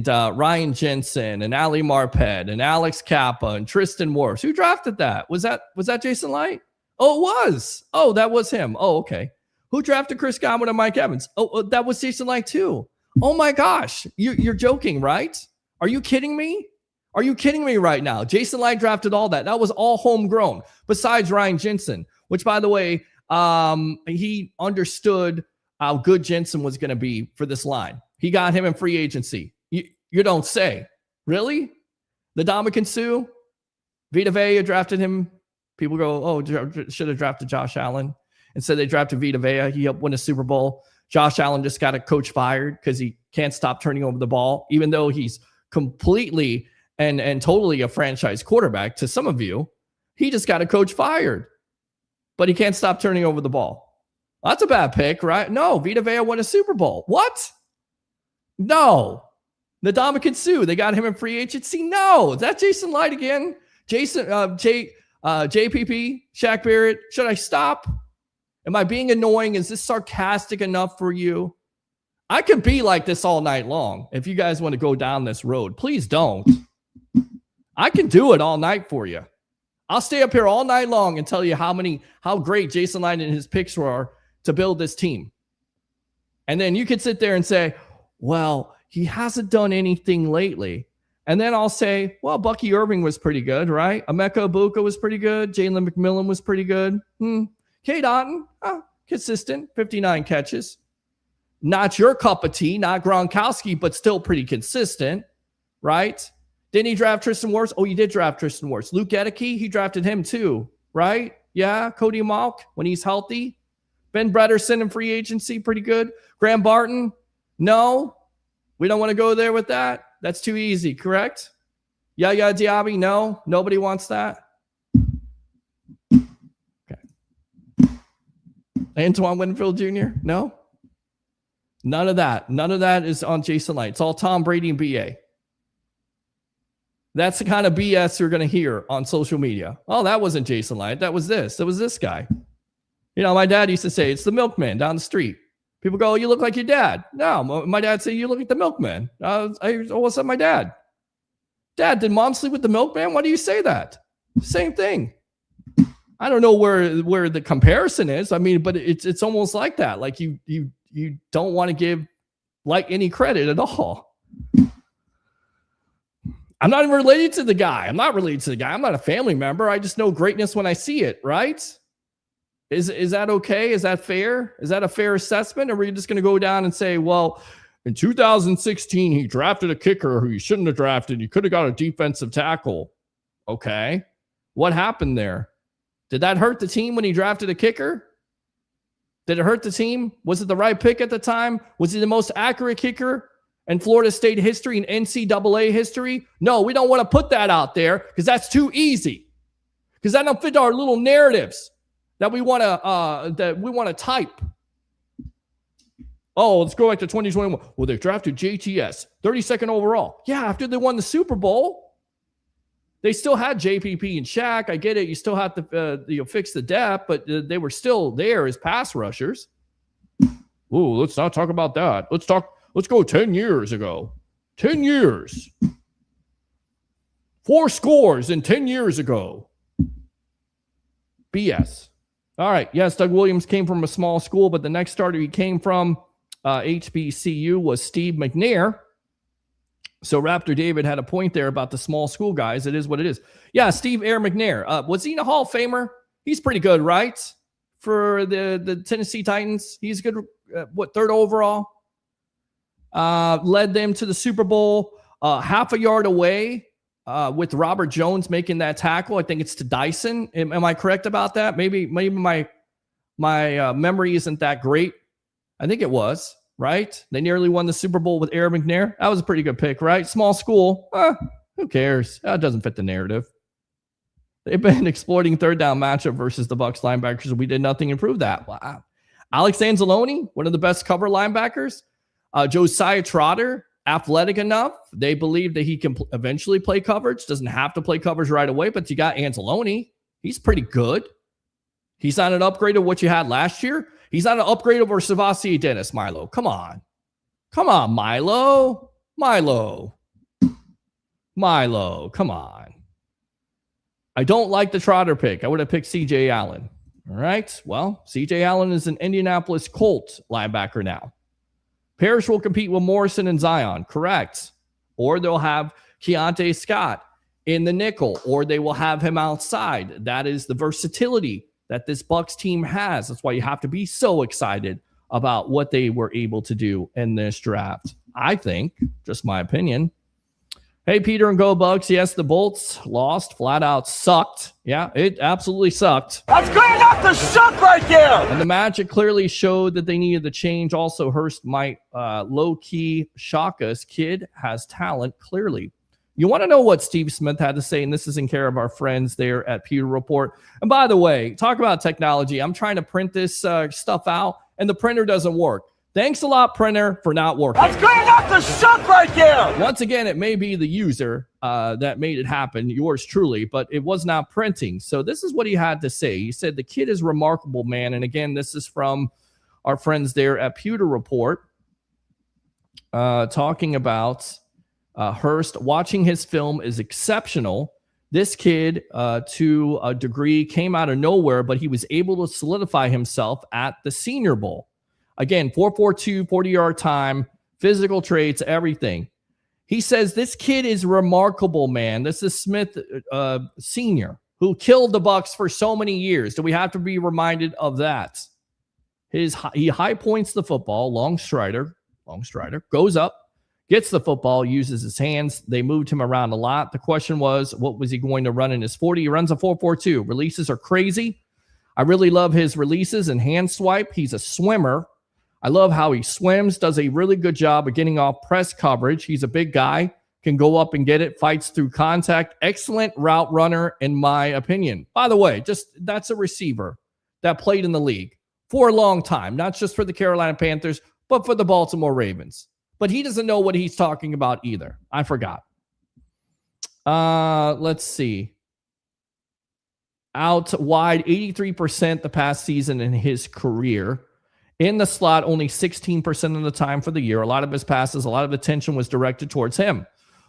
Ryan Jensen and Ali Marpet and Alex Kappa and Tristan Wirfs. Who drafted that? Was that Jason Light? Oh, it was. Oh, that was him. Oh, okay. Who drafted Chris Godwin and Mike Evans? Oh, that was Jason Light too. Oh my gosh. You're joking, right? Are you kidding me? Are you kidding me right now? Jason Light drafted all that. That was all homegrown besides Ryan Jensen, which, by the way, he understood how good Jensen was going to be for this line. He got him in free agency. You don't say. Really? The Ndamukong Suh? Vita Vea drafted him. People go, oh, should have drafted Josh Allen. Instead, they drafted Vita Vea. He helped win a Super Bowl. Josh Allen just got a coach fired because he can't stop turning over the ball, even though he's completely and totally a franchise quarterback to some of you. He just got a coach fired, but he can't stop turning over the ball. That's a bad pick, right? No, Vita Vea won a Super Bowl. What? No. The Ndamukong Suh, they got him in free agency. No, is that Jason Light again? JPP, Shaq Barrett. Should I stop? Am I being annoying? Is this sarcastic enough for you? I could be like this all night long. If you guys want to go down this road, please don't. I can do it all night for you. I'll stay up here all night long and tell you how great Jason Light and his picks were to build this team. And then you could sit there and say, well, he hasn't done anything lately. And then I'll say, well, Bucky Irving was pretty good, right? Emeka Egbuka was pretty good. Jalen McMillan was pretty good. Cade Otton, consistent, 59 catches. Not your cup of tea, not Gronkowski, but still pretty consistent, right? Didn't he draft Tristan Wirfs? Oh, you did draft Tristan Wirfs. Luke Gedeke, he drafted him too, right? Yeah, Cody Malk when he's healthy. Ben Bredesen in free agency, pretty good. Graham Barton, no. We don't want to go there with that. That's too easy, correct? Yaya Diaby, no. Nobody wants that. Antoine Winfield Jr.? No? None of that. None of that is on Jason Light. It's all Tom Brady and BA. That's the kind of BS you're going to hear on social media. Oh, that wasn't Jason Light. That was this. That was this guy. You know, my dad used to say, it's the milkman down the street. People go, oh, you look like your dad. No, my dad said, you look like the milkman. What's up, my dad? Dad, did mom sleep with the milkman? Why do you say that? Same thing. I don't know where the comparison is. I mean, but it's almost like that. Like you don't want to give like any credit at all. I'm not even related to the guy. I'm not related to the guy. I'm not a family member. I just know greatness when I see it, right? Is that okay? Is that fair? Is that a fair assessment? Or are we just going to go down and say, well, in 2016, he drafted a kicker who he shouldn't have drafted. He could have got a defensive tackle. Okay. What happened there? Did that hurt the team when he drafted a kicker? Did it hurt the team? Was it the right pick at the time? Was he the most accurate kicker in Florida State history and NCAA history? No, we don't want to put that out there because that's too easy. Because that don't fit our little narratives that we want to type. Oh, let's go back to 2021. Well, they drafted JTS, 32nd overall. Yeah, after they won the Super Bowl, they still had JPP and Shaq. I get it. You still have to fix the depth, but they were still there as pass rushers. Ooh, let's not talk about that. Let's go 10 years ago. 10 years. 4 scores in 10 years ago. BS. All right. Yes, Doug Williams came from a small school, but the next starter he came from, HBCU, was Steve McNair. So Raptor David had a point there about the small school guys. It is what it is. Yeah, Steve Air McNair. Was he a Hall of Famer? He's pretty good, right? For the Tennessee Titans. He's good. 3rd overall? Led them to the Super Bowl half a yard away with Robert Jones making that tackle. I think it's to Dyson. Am I correct about that? Maybe my memory isn't that great. I think it was, right? They nearly won the Super Bowl with Air McNair. That was a pretty good pick, right? Small school. Who cares? That doesn't fit the narrative. They've been exploiting 3rd down matchup versus the Bucs linebackers. We did nothing to improve that. Wow. Alex Anzalone, one of the best cover linebackers. Josiah Trotter, athletic enough. They believe that he can eventually play coverage. Doesn't have to play coverage right away, but you got Anzalone. He's pretty good. He's not an upgrade of what you had last year. He's not an upgrade over Savasi Dennis, Milo. Come on, Milo. Come on. I don't like the Trotter pick. I would have picked CJ Allen. All right. Well, CJ Allen is an Indianapolis Colts linebacker now. Parrish will compete with Morrison and Zion, correct? Or they'll have Keontae Scott in the nickel, or they will have him outside. That is the versatility that this Bucs team has. That's why you have to be so excited about what they were able to do in this draft. I think, just my opinion. Hey, Peter and Go Bucs. Yes, the Bolts lost, flat out sucked. Yeah, it absolutely sucked. That's good enough to suck right there. And the Magic clearly showed that they needed the change. Also, Hurst might low-key shock us. Kid has talent, clearly. You want to know what Steve Smith had to say, and this is in care of our friends there at Pewter Report. And by the way, talk about technology. I'm trying to print this stuff out, and the printer doesn't work. Thanks a lot, printer, for not working. That's good enough to suck right there. Once again, it may be the user that made it happen, yours truly, but it was not printing. So this is what he had to say. He said, the kid is remarkable, man. And again, this is from our friends there at Pewter Report, talking about Hurst. Watching his film is exceptional. This kid, to a degree, came out of nowhere, but he was able to solidify himself at the Senior Bowl. Again, 4.42, 40-yard time, physical traits, everything. He says this kid is remarkable, man. This is Smith Sr., who killed the Bucs for so many years. Do we have to be reminded of that? He high points the football, long strider, goes up, gets the football, uses his hands. They moved him around a lot. The question was, what was he going to run in his 40? He runs a 4.42. Releases are crazy. I really love his releases and hand swipe. He's a swimmer. I love how he swims, does a really good job of getting off press coverage. He's a big guy, can go up and get it, fights through contact. Excellent route runner, in my opinion. By the way, that's a receiver that played in the league. for a long time, not just for the Carolina Panthers, but for the Baltimore Ravens. But he doesn't know what he's talking about either. I forgot. Let's see. Out wide 83% the past season in his career. In the slot, only 16% of the time for the year. A lot of his passes, a lot of attention was directed towards him.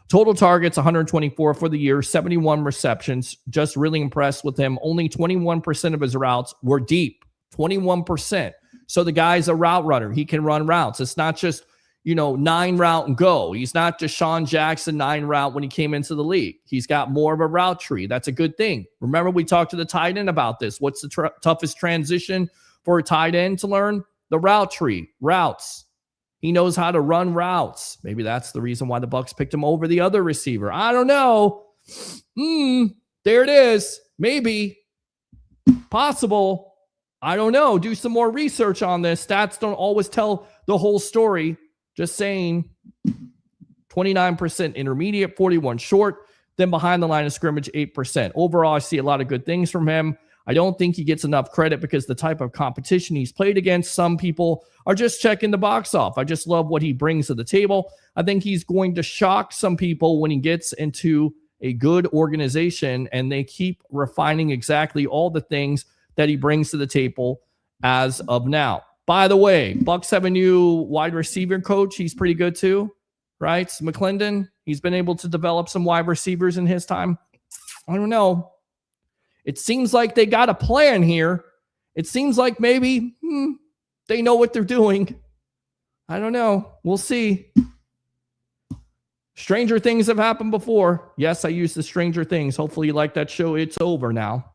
Total targets, 124 for the year, 71 receptions. Just really impressed with him. Only 21% of his routes were deep. 21%. So the guy's a route runner. He can run routes. It's not just, 9 route and go. He's not Deshaun Jackson 9 route when he came into the league. He's got more of a route tree. That's a good thing. Remember, we talked to the tight end about this. What's the toughest transition for a tight end to learn? The route tree, routes. He knows how to run routes. Maybe that's the reason why the Bucs picked him over the other receiver. I don't know. There it is. Maybe. Possible. I don't know. Do some more research on this. Stats don't always tell the whole story. Just saying. 29% intermediate, 41 short. Then behind the line of scrimmage, 8%. Overall, I see a lot of good things from him. I don't think he gets enough credit because the type of competition he's played against, some people are just checking the box off. I just love what he brings to the table. I think he's going to shock some people when he gets into a good organization and they keep refining exactly all the things that he brings to the table as of now. By the way, Bucs have a new wide receiver coach. He's pretty good too, right? McClendon, he's been able to develop some wide receivers in his time. I don't know. It seems like they got a plan here. It seems like maybe they know what they're doing. I don't know. We'll see. Stranger things have happened before. Yes, I used the Stranger Things. Hopefully you like that show. It's over now.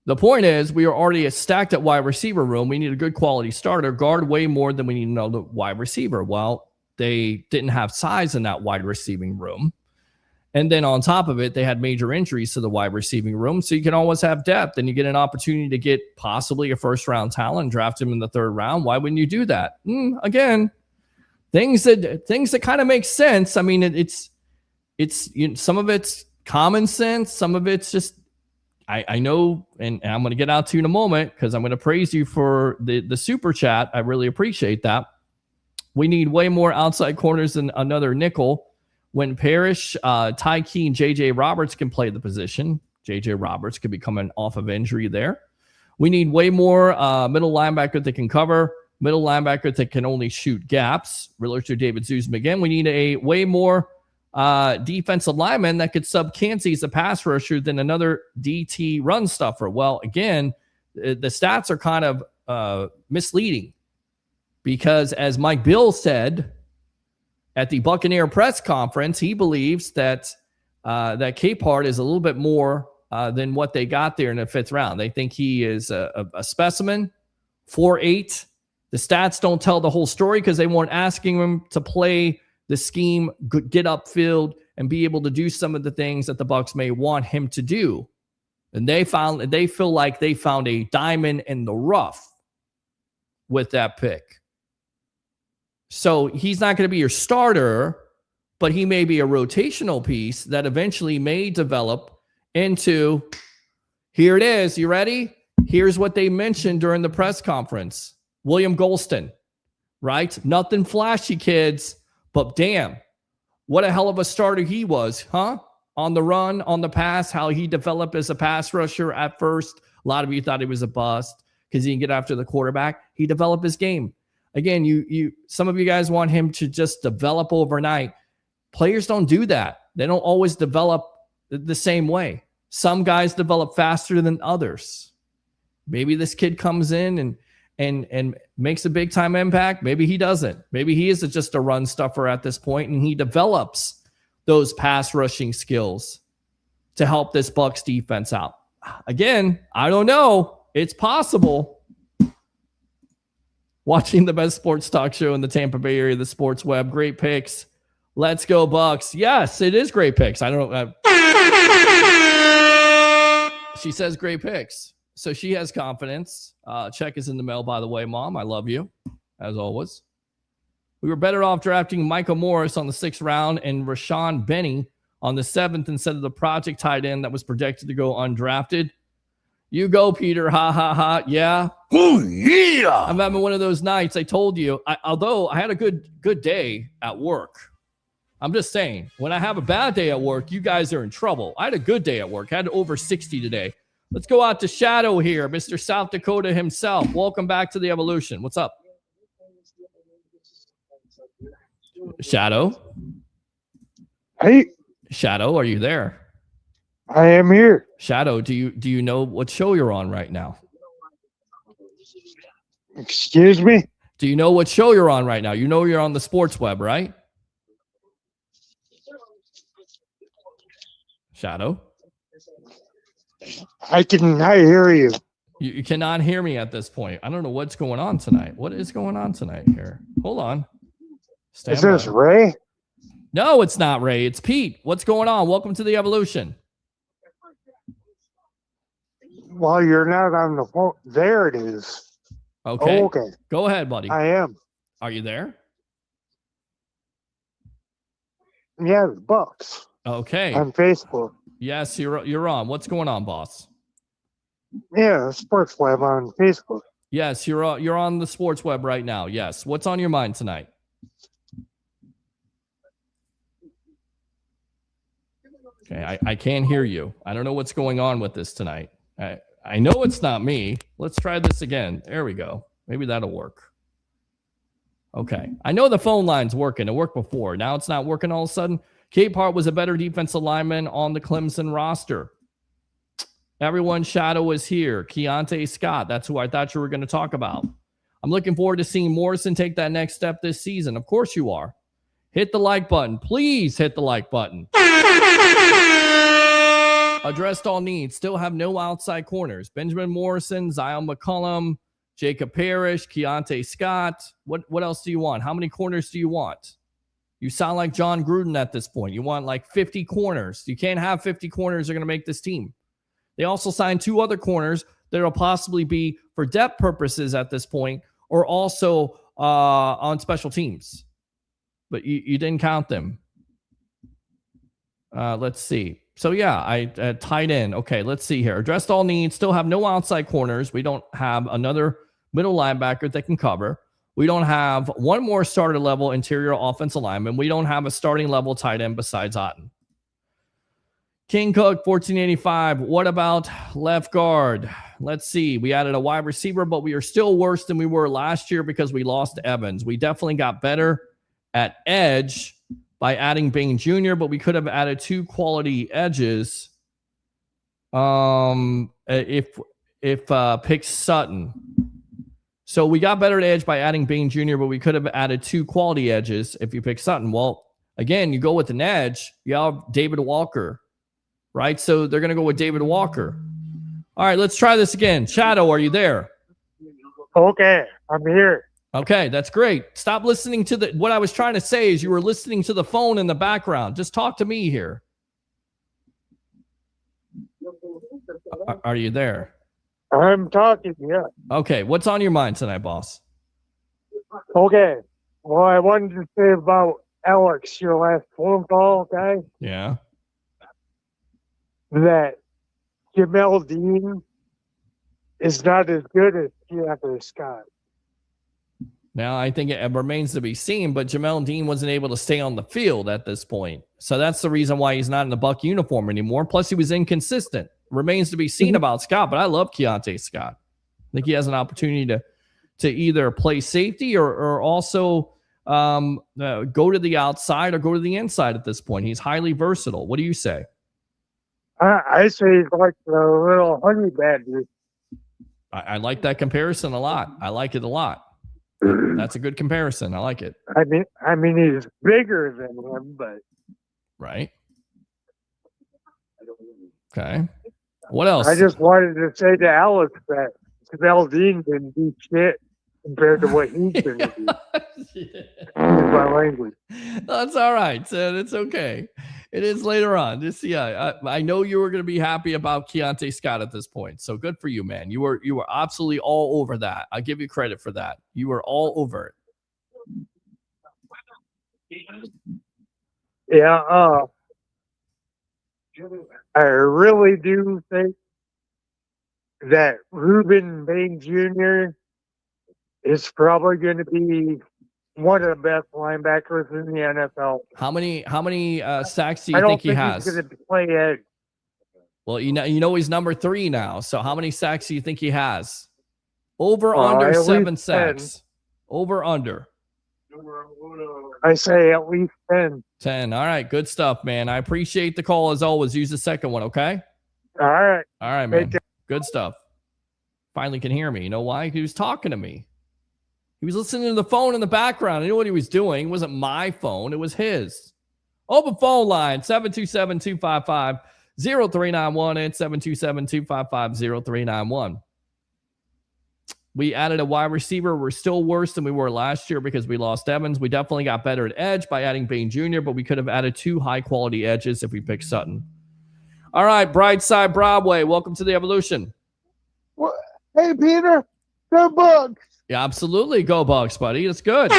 The point is, we are already stacked at wide receiver room. We need a good quality starter. Guard way more than we need another wide receiver. Well, they didn't have size in that wide receiving room. And then on top of it, they had major injuries to the wide receiving room. So you can always have depth and you get an opportunity to get possibly a first-round talent, draft him in the 3rd round. Why wouldn't you do that? Again, things that kind of make sense. I mean, it's some of it's common sense. Some of it's just, I know, and I'm going to get out to you in a moment because I'm going to praise you for the super chat. I really appreciate that. We need way more outside corners than another nickel. When Parrish, Ty Key, and J.J. Roberts can play the position, J.J. Roberts could be coming off of injury there. We need way more middle linebacker that can cover, middle linebacker that can only shoot gaps. Realtor David Zuzman again. We need a way more defensive lineman that could sub Kancey as a pass rusher than another DT run stuffer. Well, again, the stats are kind of misleading because, as Mike Bill said at the Buccaneer press conference, he believes that that Capehart is a little bit more than what they got there in the 5th round. They think he is a specimen, 4'8". The stats don't tell the whole story because they weren't asking him to play the scheme, get upfield, and be able to do some of the things that the Bucs may want him to do. And they feel like they found a diamond in the rough with that pick. So he's not going to be your starter, but he may be a rotational piece that eventually may develop into, here it is. You ready? Here's what they mentioned during the press conference. William Golston, right? Nothing flashy, kids, but damn, what a hell of a starter he was, huh? On the run, on the pass, how he developed as a pass rusher at first. A lot of you thought he was a bust because he didn't get after the quarterback. He developed his game. Again, some of you guys want him to just develop overnight. Players don't do that. They don't always develop the same way. Some guys develop faster than others. Maybe this kid comes in and makes a big time impact. Maybe he doesn't. Maybe he is just a run stuffer at this point, and he develops those pass rushing skills to help this Bucs defense out. Again, I don't know. It's possible. Watching the best sports talk show in the Tampa Bay area, the Sports Web. Great picks. Let's go, Bucs. Yes, it is great picks. I don't know. She says great picks. So she has confidence. Check is in the mail, by the way, Mom. I love you, as always. We were better off drafting Michael Morris on the 6th round and Rashawn Benny on the 7th instead of the project tight end that was projected to go undrafted. You go, Peter. Ha, ha, ha. Yeah. Oh, yeah. I'm having one of those nights. I told you, although I had a good day at work. I'm just saying, when I have a bad day at work, you guys are in trouble. I had a good day at work. I had over 60 today. Let's go out to Shadow here, Mr. South Dakota himself. Welcome back to the Evolution. What's up? Shadow? Hey. Shadow, are you there? I am here. Shadow, do you know what show you're on right now? Excuse me? Do you know what show you're on right now? You know you're on the sports web, right? Shadow? I cannot hear you. You cannot hear me at this point. I don't know what's going on tonight. What is going on tonight here? Hold on. Is this Ray? No, it's not Ray. It's Pete. What's going on? Welcome to the Evolution. Well, you're not on the phone. There it is. Okay. Oh, okay. Go ahead, buddy. I am. Are you there? Yeah, the Bucs. Okay. On Facebook. Yes, you're on. What's going on, boss? Yeah, Sports Web on Facebook. Yes, you're on the sports web right now. Yes. What's on your mind tonight? Okay, I can't hear you. I don't know what's going on with this tonight. I know it's not me. Let's try this again. There we go. Maybe that'll work. Okay. I know the phone line's working. It worked before. Now it's not working all of a sudden. Capehart was a better defensive lineman on the Clemson roster. Everyone, Shadow is here. Keontae Scott. That's who I thought you were going to talk about. I'm looking forward to seeing Morrison take that next step this season. Of course you are. Hit the like button. Please hit the like button. Addressed all needs. Still have no outside corners. Benjamin Morrison, Zion McCollum, Jacob Parrish, Keontae Scott. What else do you want? How many corners do you want? You sound like John Gruden at this point. You want like 50 corners. You can't have 50 corners that are going to make this team. They also signed 2 other corners that will possibly be for depth purposes at this point or also on special teams. But you didn't count them. Let's see. So, yeah, I tied in. Okay, let's see here. Addressed all needs. Still have no outside corners. We don't have another middle linebacker that can cover. We don't have one more starter level interior offensive lineman. We don't have a starting level tight end besides Otten. King Cook, 1485. What about left guard? Let's see. We added a wide receiver, but we are still worse than we were last year because we lost Evans. We definitely got better at edge by adding Bain Jr., but we could have added 2 quality edges. If pick Sutton. So we got better at edge by adding Bain Jr., but we could have added 2 quality edges if you pick Sutton. Well, again, you go with an edge, you have David Walker, right? So they're going to go with David Walker. All right, let's try this again. Shadow, are you there? Okay, I'm here. Okay, that's great. Stop listening to what I was trying to say is you were listening to the phone in the background. Just talk to me here. Are you there? I'm talking, yeah. Okay, what's on your mind tonight, boss? Okay. Well, I wanted to say about Alex, your last phone call, okay? Yeah. That Jamel Dean is not as good as Keontae Scott. Now, I think it remains to be seen, but Jamel Dean wasn't able to stay on the field at this point. So that's the reason why he's not in the Buck uniform anymore. Plus, he was inconsistent. Remains to be seen about Scott, but I love Keontae Scott. I think he has an opportunity to either play safety or also go to the outside or go to the inside at this point. He's highly versatile. What do you say? I say he's like the little honey badger. I like that comparison a lot. I like it a lot. That's a good comparison. I like it. I mean, he's bigger than him, but right. Okay. What else? I just wanted to say to Alex that Jamel Dean didn't do shit compared to what he's going to do. My language. That's all right, Ted. It's okay. It is later on. Just I know you were going to be happy about Keontae Scott at this point. So good for you, man. You were absolutely all over that. I'll give you credit for that. You were all over it. Yeah. I really do think that Reuben Bain Jr. is probably going to be one of the best linebackers in the NFL. How many sacks do I you don't think he has? he's going to play edge. Well, you know he's number 3 now. So how many sacks do you think he has? Over under 7 sacks. 10. Over under. I say at least 10. 10. All right, good stuff, man. I appreciate the call as always. Use the second one, okay? All right. All right, man. Good stuff. Finally can hear me. You know why? He was talking to me. He was listening to the phone in the background. I knew what he was doing. It wasn't my phone. It was his. Open phone line, 727-255-0391 and 727-255-0391. We added a wide receiver. We're still worse than we were last year because we lost Evans. We definitely got better at edge by adding Bain Jr., but we could have added 2 high-quality edges if we picked Sutton. All right, Brightside Broadway, welcome to the Evolution. Well, hey, Peter, go Bucs. Yeah, absolutely. Go Bucs, buddy. That's good. Go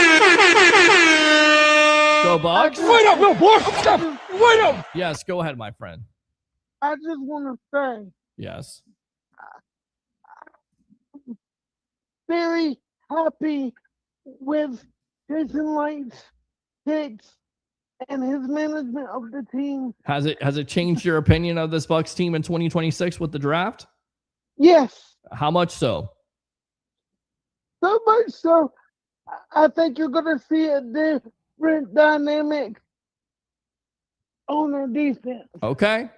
Bucs. Wait up, little boy. Wait up. Yes, go ahead, my friend. I just want to say, yes, very happy with Jason Light's picks and his management of the team. Has it changed your opinion of this Bucs team in 2026 with the draft? Yes. How much so? So much so, I think you're going to see a different dynamic on our defense. Okay.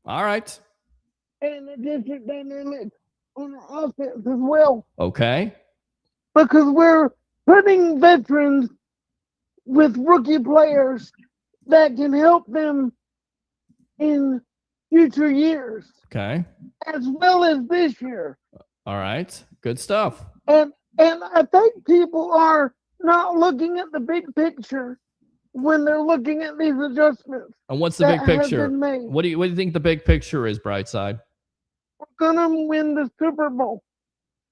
All right. And a different dynamic on our offense as well. Okay. Because we're putting veterans with rookie players that can help them in future years. Okay. As well as this year. All right. Good stuff. And I think people are not looking at the big picture when they're looking at these adjustments. And what's the big picture? What do you think the big picture is, Brightside? We're gonna win the Super Bowl.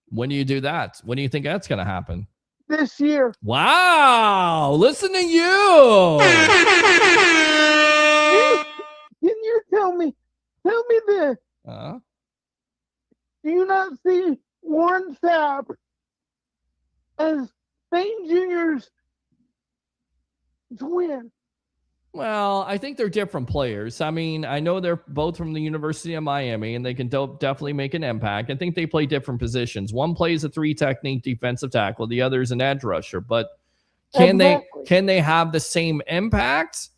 When do you do that? When do you think that's gonna happen? This year. Wow! Listen to you. Can you tell me this? Do you not see Warren Sapp as Bain Jr.'s twin? Well, I think they're different players. I mean, I know they're both from the University of Miami, and they can definitely make an impact. I think they play different positions. One plays a 3 technique defensive tackle, the other is an edge rusher. But can they have the same impact?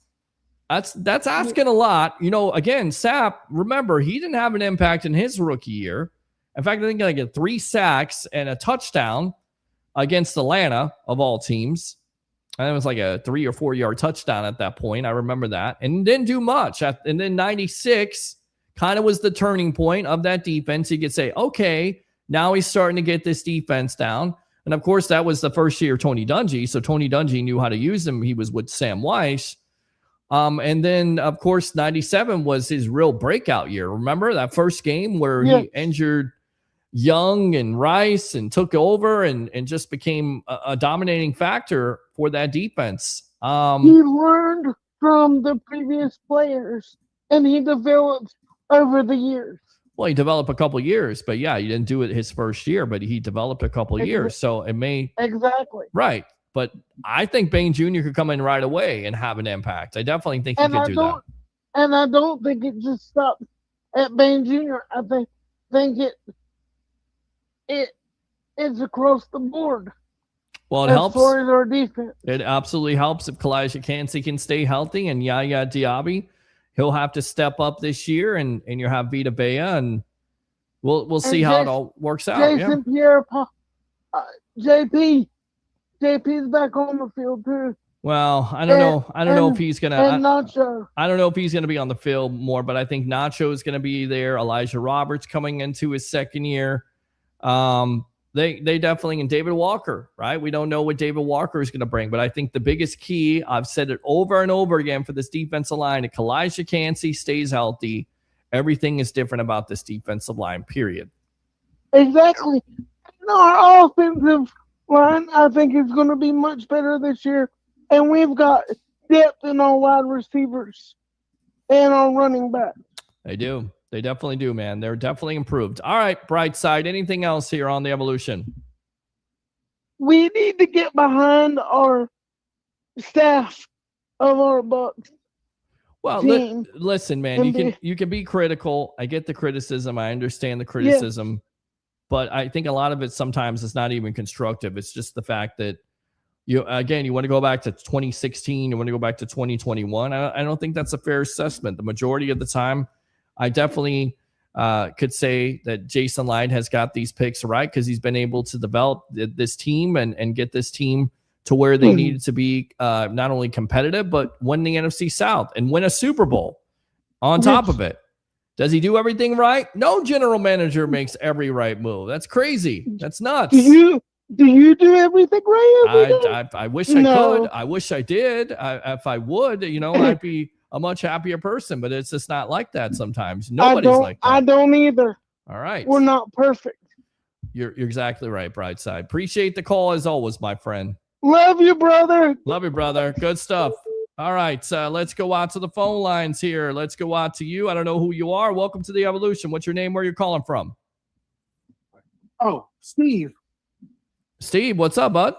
That's asking a lot. You know, again, Sapp, remember, he didn't have an impact in his rookie year. In fact, I think I get 3 sacks and a touchdown against Atlanta, of all teams. And it was like a 3 or 4 yard touchdown at that point. I remember that. And didn't do much. And then 96 kind of was the turning point of that defense. You could say, okay, now he's starting to get this defense down. And of course, that was the first year of Tony Dungy. So Tony Dungy knew how to use him. He was with Sam Weiss. And then, of course, 97 was his real breakout year. Remember that first game where he injured Young and Rice and took over and just became a dominating factor for that defense. He learned from the previous players and he developed over the years. Well, he developed a couple years, but yeah, he didn't do it his first year, but he developed a couple years. So it may. Exactly. Right. But I think Bain Jr. could come in right away and have an impact. I definitely think he could do that. And I don't think it just stops at Bain Jr. I think it's across the board. Well, it helps. As far as our defense. It absolutely helps if Kalijah Kancey can stay healthy, and Yaya Diaby, he'll have to step up this year, and you have Vita Bea, and we'll see how it all works out. Jason Pierre, JP's back on the field too. Well, I don't know. I don't know if he's gonna. Nacho. I don't know if he's gonna be on the field more, but I think Nacho is gonna be there. Elijah Roberts coming into his second year. They definitely, and David Walker, right? We don't know what David Walker is going to bring, but I think the biggest key, I've said it over and over again for this defensive line, if Kalijah Kancey stays healthy, everything is different about this defensive line, period. Exactly. Our offensive line, I think, is going to be much better this year, and we've got depth in our wide receivers and our running back. They do. They definitely do, man. They're definitely improved. All right, bright side. Anything else here on the evolution? We need to get behind our staff of our Bucs. Well, listen, man, you can be critical. I get the criticism. I understand the criticism. But I think a lot of it sometimes is not even constructive. It's just the fact that you want to go back to 2016, you want to go back to 2021. I don't think that's a fair assessment. The majority of the time, I definitely could say that Jason Light has got these picks right because he's been able to develop this team and get this team to where they needed to be not only competitive, but win the NFC South and win a Super Bowl on top of it. Does he do everything right? No general manager makes every right move. That's crazy. That's nuts. Do you do everything right? I wish I could. I wish I did. If I would, I'd be a much happier person, but it's just not like that sometimes. Nobody's like that. I don't either. All right. We're not perfect. You're exactly right, Brightside. Appreciate the call as always, my friend. Love you, brother. Love you, brother. Good stuff. All right, let's go out to the phone lines here. Let's go out to you. I don't know who you are. Welcome to the Evolution. What's your name? Where you're calling from? Oh, Steve. Steve, what's up, bud?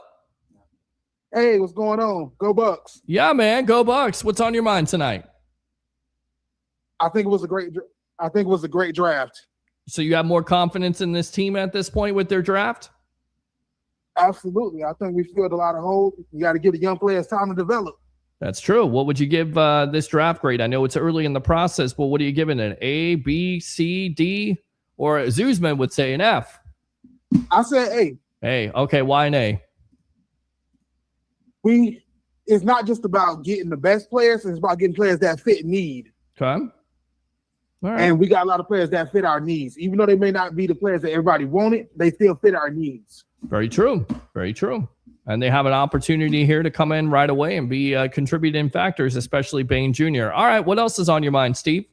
Hey, what's going on? Go Bucs. Yeah, man, go Bucs. What's on your mind tonight? I think it was a great draft. So you have more confidence in this team at this point with their draft? Absolutely. I think we filled a lot of holes. You got to give the young players time to develop. That's true. What would you give this draft grade? I know it's early in the process, but what are you giving it? A, B, C, D, or Zuzman would say an F? I said A. A. Okay, why an A? It's not just about getting the best players. It's about getting players that fit need. Okay. All right. And we got a lot of players that fit our needs. Even though they may not be the players that everybody wanted, they still fit our needs. Very true. Very true. And they have an opportunity here to come in right away and be contributing factors, especially Bain Jr. All right, what else is on your mind, Steve?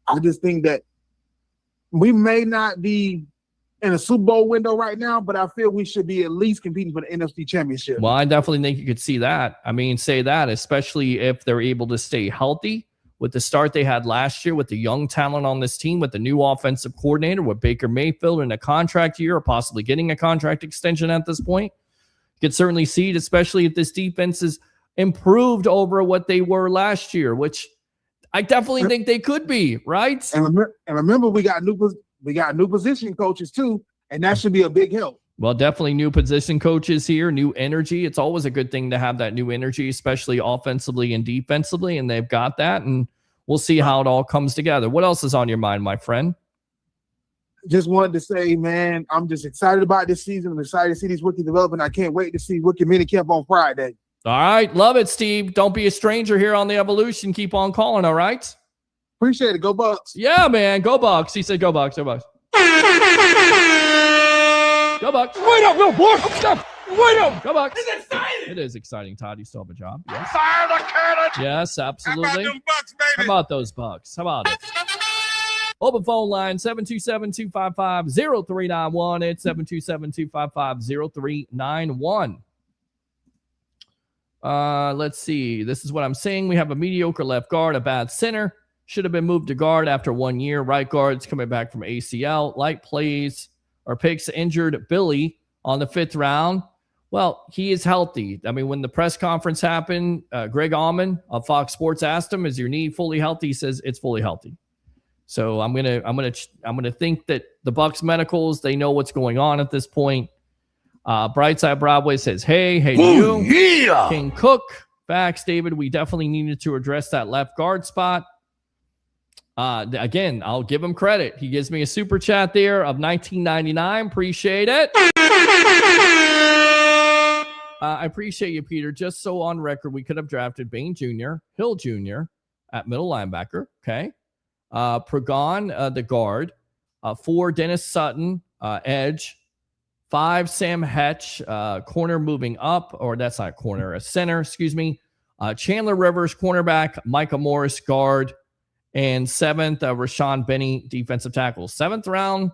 I just think that we may not be in a Super Bowl window right now, but I feel we should be at least competing for the NFC Championship. Well, I definitely think you could see that. I mean, say that, especially if they're able to stay healthy with the start they had last year with the young talent on this team, with the new offensive coordinator, with Baker Mayfield in a contract year or possibly getting a contract extension at this point. You could certainly see it, especially if this defense is improved over what they were last year, which I definitely think they could be, right? And remember, we got new position coaches too, and that should be a big help. Well, definitely new position coaches here, new energy. It's always a good thing to have that new energy, especially offensively and defensively, and they've got that, and we'll see how it all comes together. What else is on your mind, my friend? Just wanted to say, man, I'm just excited about this season. I'm excited to see these rookies developing. I can't wait to see rookie minicamp on Friday. All right. Love it, Steve. Don't be a stranger here on the Evolution. Keep on calling, all right? Appreciate it. Go Bucs. Yeah, man. Go Bucs. He said go Bucs. Go Bucs. Go Bucs. Wait up, little boy. Wait up. Go Bucs. It's exciting. It is exciting, Todd. You still have a job. Yes, Fire the cannon. yes, absolutely. How about them Bucs, baby? How about those Bucs? How about it? Open phone line, 727-255-0391. It's 727-255-0391. Let's see. This is what I'm saying. We have a mediocre left guard, a bad center. Should have been moved to guard after 1 year. Right guard's coming back from ACL. Light plays or picks injured Billy on the 5th round. Well, he is healthy. I mean, when the press conference happened, Greg Allman of Fox Sports asked him, "Is your knee fully healthy?" He says it's fully healthy. So I'm gonna think that the Bucs medicals, they know what's going on at this point. Brightside Broadway says, hey to you. Yeah. King Cook, facts, David. We definitely needed to address that left guard spot. Again, I'll give him credit. He gives me a super chat there of $19.99. Appreciate it. I appreciate you, Peter. Just so on record, we could have drafted Bain Jr., Hill Jr. at middle linebacker. Okay. Pragon, the guard, 4, Dennis Sutton, edge, 5, Sam Hetch, corner moving up, or that's not corner, a center, excuse me. Chandler Rivers, cornerback, Micah Morris, guard, and 7th, Rashawn Benny, defensive tackle. 7th round,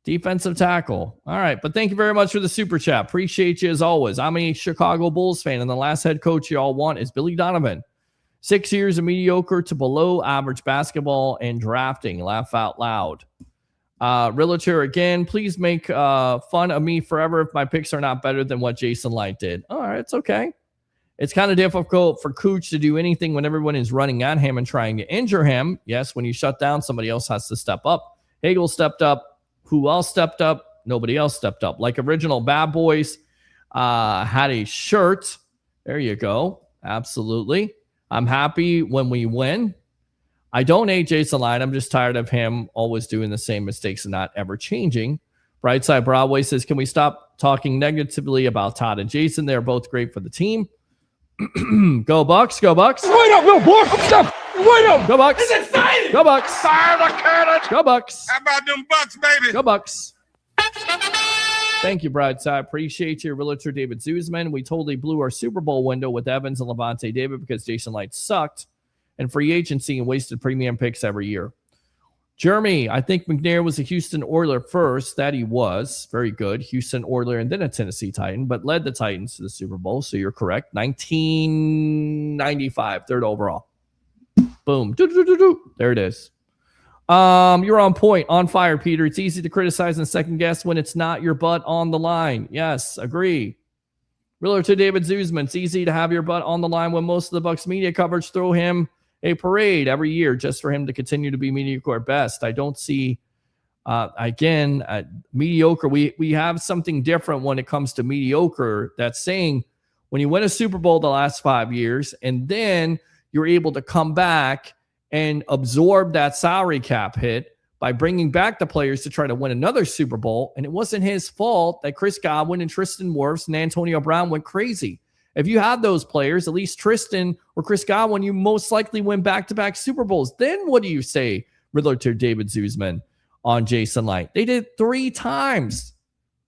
defensive tackle. All right, but thank you very much for the super chat. Appreciate you as always. I'm a Chicago Bulls fan, and the last head coach you all want is Billy Donovan. 6 years of mediocre to below average basketball and drafting. Laugh out loud. Realtor again, please make fun of me forever if my picks are not better than what Jason Light did. All right, it's okay. It's kind of difficult for Cooch to do anything when everyone is running at him and trying to injure him. Yes, when you shut down, somebody else has to step up. Hagel stepped up. Who else stepped up? Nobody else stepped up. Like original Bad Boys had a shirt. There you go. Absolutely. I'm happy when we win. I don't hate Jason Light. I'm just tired of him always doing the same mistakes and not ever changing. Brightside Broadway says, can we stop talking negatively about Todd and Jason? They're both great for the team. Go Bucs, go Bucs. Wait up, little boy. Stop. Wait up. Go Bucs. It's exciting. Go Bucs. Fire the cannon. Go Bucs. How about them Bucks, baby? Go Bucs. Thank you, Brightside. Appreciate you, Realtor David Zuzman. We totally blew our Super Bowl window with Evans and Levante David because Jason Light sucked and free agency and wasted premium picks every year. Jeremy, I think McNair was a Houston Oiler first. That he was. Very good. Houston Oiler and then a Tennessee Titan, but led the Titans to the Super Bowl, so you're correct. 1995, third overall. Boom. There it is. You're on point, on fire, Peter. It's easy to criticize and second guess when it's not your butt on the line. Yes, agree. Realtor David Zuzman, it's easy to have your butt on the line when most of the Bucs media coverage throw him a parade every year just for him to continue to be mediocre at best. I don't see, mediocre. We have something different when it comes to mediocre. That's saying when you win a Super Bowl the last 5 years and then you're able to come back and absorb that salary cap hit by bringing back the players to try to win another Super Bowl. And it wasn't his fault that Chris Godwin and Tristan Wirfs and Antonio Brown went crazy. If you had those players, at least Tristan or Chris Godwin, you most likely win back-to-back Super Bowls. Then what do you say, Realtor David Zuzman, on Jason Light? They did 3 times.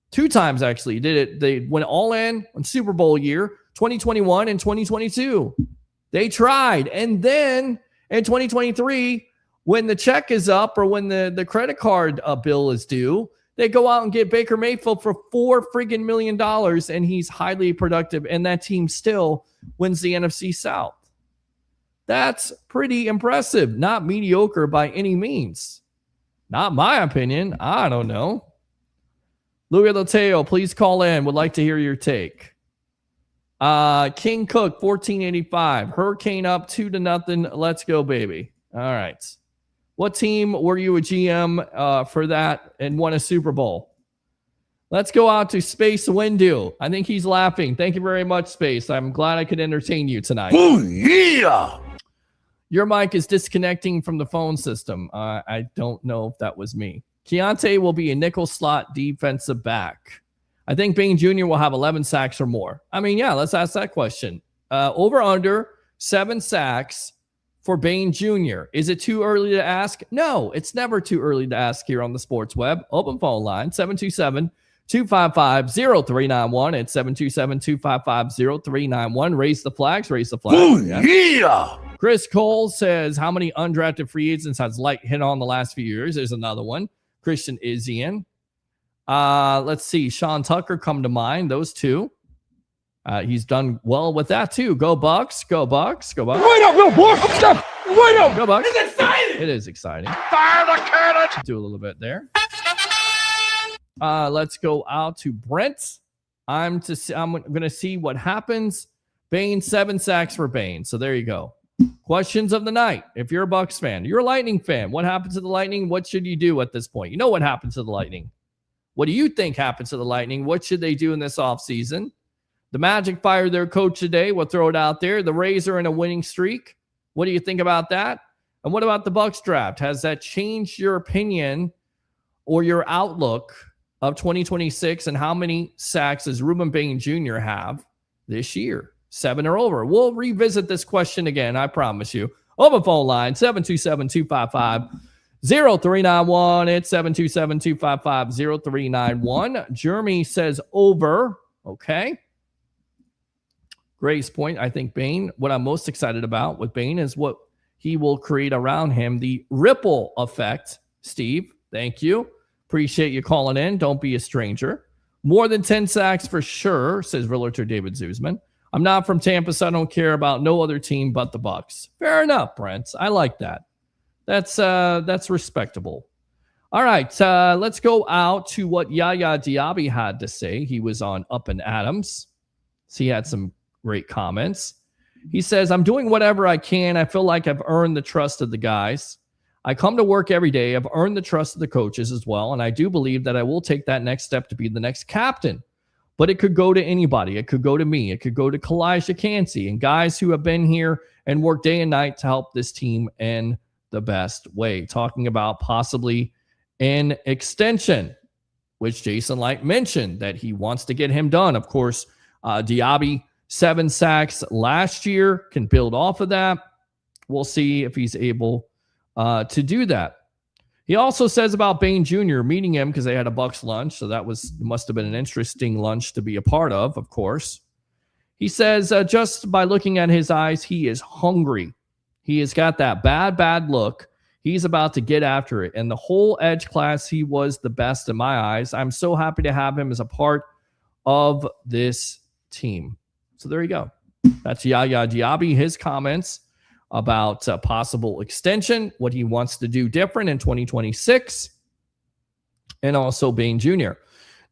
2 times, actually. They went all in on Super Bowl year, 2021 and 2022. They tried. And then in 2023, when the check is up or when the credit card bill is due, they go out and get Baker Mayfield for $4 million, and he's highly productive, and that team still wins the NFC South. That's pretty impressive. Not mediocre by any means. Not my opinion. I don't know. Louis Loteo, please call in. Would like to hear your take. King Cook, 1485. Hurricane up 2-0. Let's go, baby. All right. What team were you a GM for that and won a Super Bowl? Let's go out to Space Windu. I think he's laughing. Thank you very much, Space. I'm glad I could entertain you tonight. Oh, yeah. Your mic is disconnecting from the phone system. I don't know if that was me. Keontae will be a nickel slot defensive back. I think Bain Jr. will have 11 sacks or more. I mean, yeah, let's ask that question. Over under 7 sacks for Bain Jr. Is it too early to ask? No, it's never too early to ask here on the Sports Web. Open phone line, 727-255-0391. It's 727-255-0391. Raise the flags, raise the flags. Oh, yeah. Chris Cole says, how many undrafted free agents has Light hit on the last few years? There's another one. Christian Izzian. Let's see. Sean Tucker come to mind. Those two. He's done well with that too. Go Bucs. Go Bucs. Go Bucs. Wait up, little boy. Stop. Wait up. Go Bucs. It's exciting. It is exciting. Fire the cannon. Do a little bit there. Let's go out to Brent. I'm going to see what happens. Bain, 7 sacks for Bain. So there you go. Questions of the night. If you're a Bucs fan, you're a Lightning fan. What happened to the Lightning? What should you do at this point? You know what happened to the Lightning. What do you think happened to the Lightning? What should they do in this offseason? The Magic fired their coach today. We'll throw it out there. The Rays are in a winning streak. What do you think about that? And what about the Bucs draft? Has that changed your opinion or your outlook of 2026? And how many sacks does Ruben Bain Jr. have this year? 7 or over. We'll revisit this question again, I promise you. Open phone line, 727-255-0391. It's 727-255-0391. Jeremy says over. Okay. Grace Point, I think Bain, what I'm most excited about with Bain is what he will create around him, the ripple effect. Steve, thank you. Appreciate you calling in. Don't be a stranger. More than 10 sacks for sure, says Realtor David Zuzman. I'm not from Tampa, so I don't care about no other team but the Bucs. Fair enough, Brent. I like that. That's respectable. All right, let's go out to what Yaya Diaby had to say. He was on Up and Adams. So he had some great comments. He says, I'm doing whatever I can. I feel like I've earned the trust of the guys. I come to work every day. I've earned the trust of the coaches as well, and I do believe that I will take that next step to be the next captain. But it could go to anybody. It could go to me. It could go to Kalijah Cansey and guys who have been here and worked day and night to help this team in the best way. Talking about possibly an extension, which Jason Light mentioned that he wants to get him done. Of course, Diaby, 7 sacks last year, can build off of that. We'll see if he's able to do that. He also says about Bain Jr. meeting him because they had a Bucs lunch, so that must have been an interesting lunch to be a part of course. He says just by looking at his eyes, he is hungry. He has got that bad look. He's about to get after it. And the whole edge class, he was the best in my eyes. I'm so happy to have him as a part of this team. So there you go. That's Yaya Diaby, his comments about possible extension, what he wants to do different in 2026, and also Bain Jr.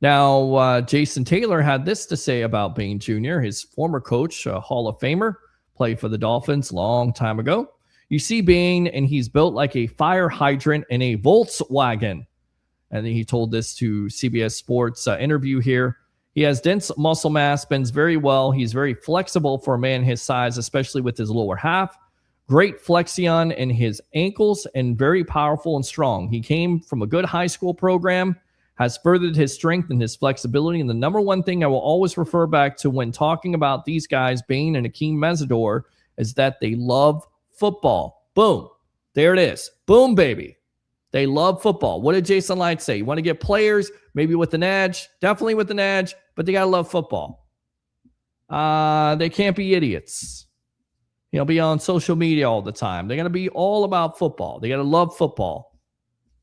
Now, Jason Taylor had this to say about Bain Jr., his former coach, a Hall of Famer, played for the Dolphins long time ago. You see Bain, and he's built like a fire hydrant in a Volkswagen. And then he told this to CBS Sports interview here. He has dense muscle mass, bends very well. He's very flexible for a man his size, especially with his lower half. Great flexion in his ankles and very powerful and strong. He came from a good high school program, has furthered his strength and his flexibility. And the number one thing I will always refer back to when talking about these guys, Bain and Akeem Mesidor, is that they love football. Boom. There it is. Boom, baby. They love football. What did Jason Light say? You want to get players, maybe with an edge, definitely with an edge, but they got to love football. They can't be idiots. Be on social media all the time. They're going to be all about football. They got to love football.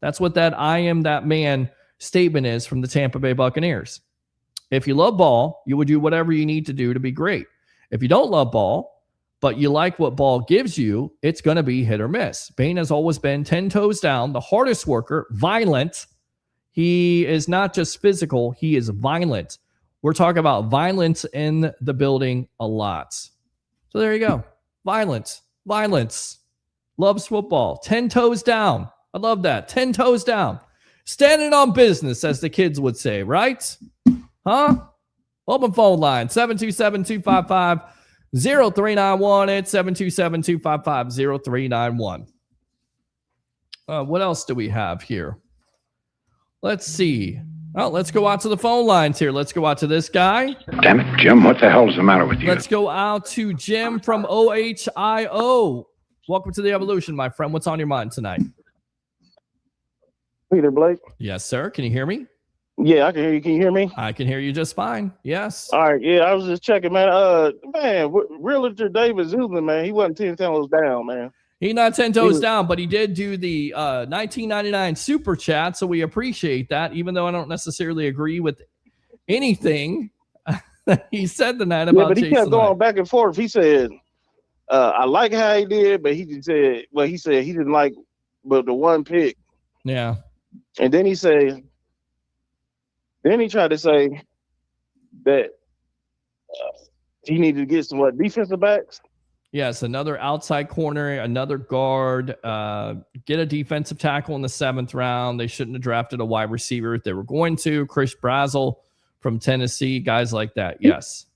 That's what that I am that man statement is from the Tampa Bay Buccaneers. If you love ball, you would do whatever you need to do to be great. If you don't love ball, but you like what ball gives you, it's going to be hit or miss. Bain has always been 10 toes down, the hardest worker, violent. He is not just physical, he is violent. We're talking about violence in the building a lot. So there you go. Violence. Loves football. 10 toes down. I love that. 10 toes down. Standing on business, as the kids would say, right? Huh? Open phone line, 727-255-0391. It's 727-255-0391. What else do we have here? Let's see. Oh, let's go out to the phone lines here. Let's go out to this guy. Damn it, Jim, what the hell is the matter with you? Let's go out to Jim from OHIO. Welcome to the Evolution, my friend. What's on your mind tonight? Peter Blake. Yes, sir. Can you hear me? Yeah, I can hear you. Can you hear me? I can hear you just fine. Yes. All right. Yeah, I was just checking, man. Realtor David Zulan, man, he wasn't 10 toes down, man. He's not 10 toes down, but he did do the $19.99 super chat, so we appreciate that, even though I don't necessarily agree with anything that he said tonight about but he Jason kept going Light. back and forth. He said, I like how he did, but he said he didn't like but the one pick. Yeah. And then he tried to say that he needed to get some defensive backs. Yes, another outside corner, another guard, get a defensive tackle in the 7th round. They shouldn't have drafted a wide receiver if they were going to. Chris Brazel from Tennessee, guys like that. Yes.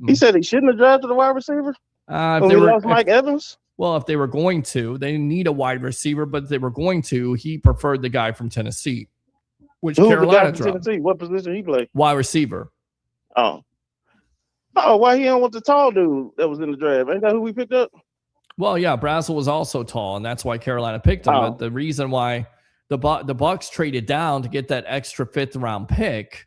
He said he shouldn't have drafted a wide receiver? If they lost Mike Evans? Well, if they were going to, they didn't need a wide receiver, but if they were going to, he preferred the guy from Tennessee, which Carolina dropped. Tennessee? What position he played? Wide receiver. Oh, why he don't want the tall dude that was in the draft? Ain't that who we picked up? Well, yeah, Brazel was also tall, and that's why Carolina picked him. But the reason why the Bucs traded down to get that extra 5th round pick,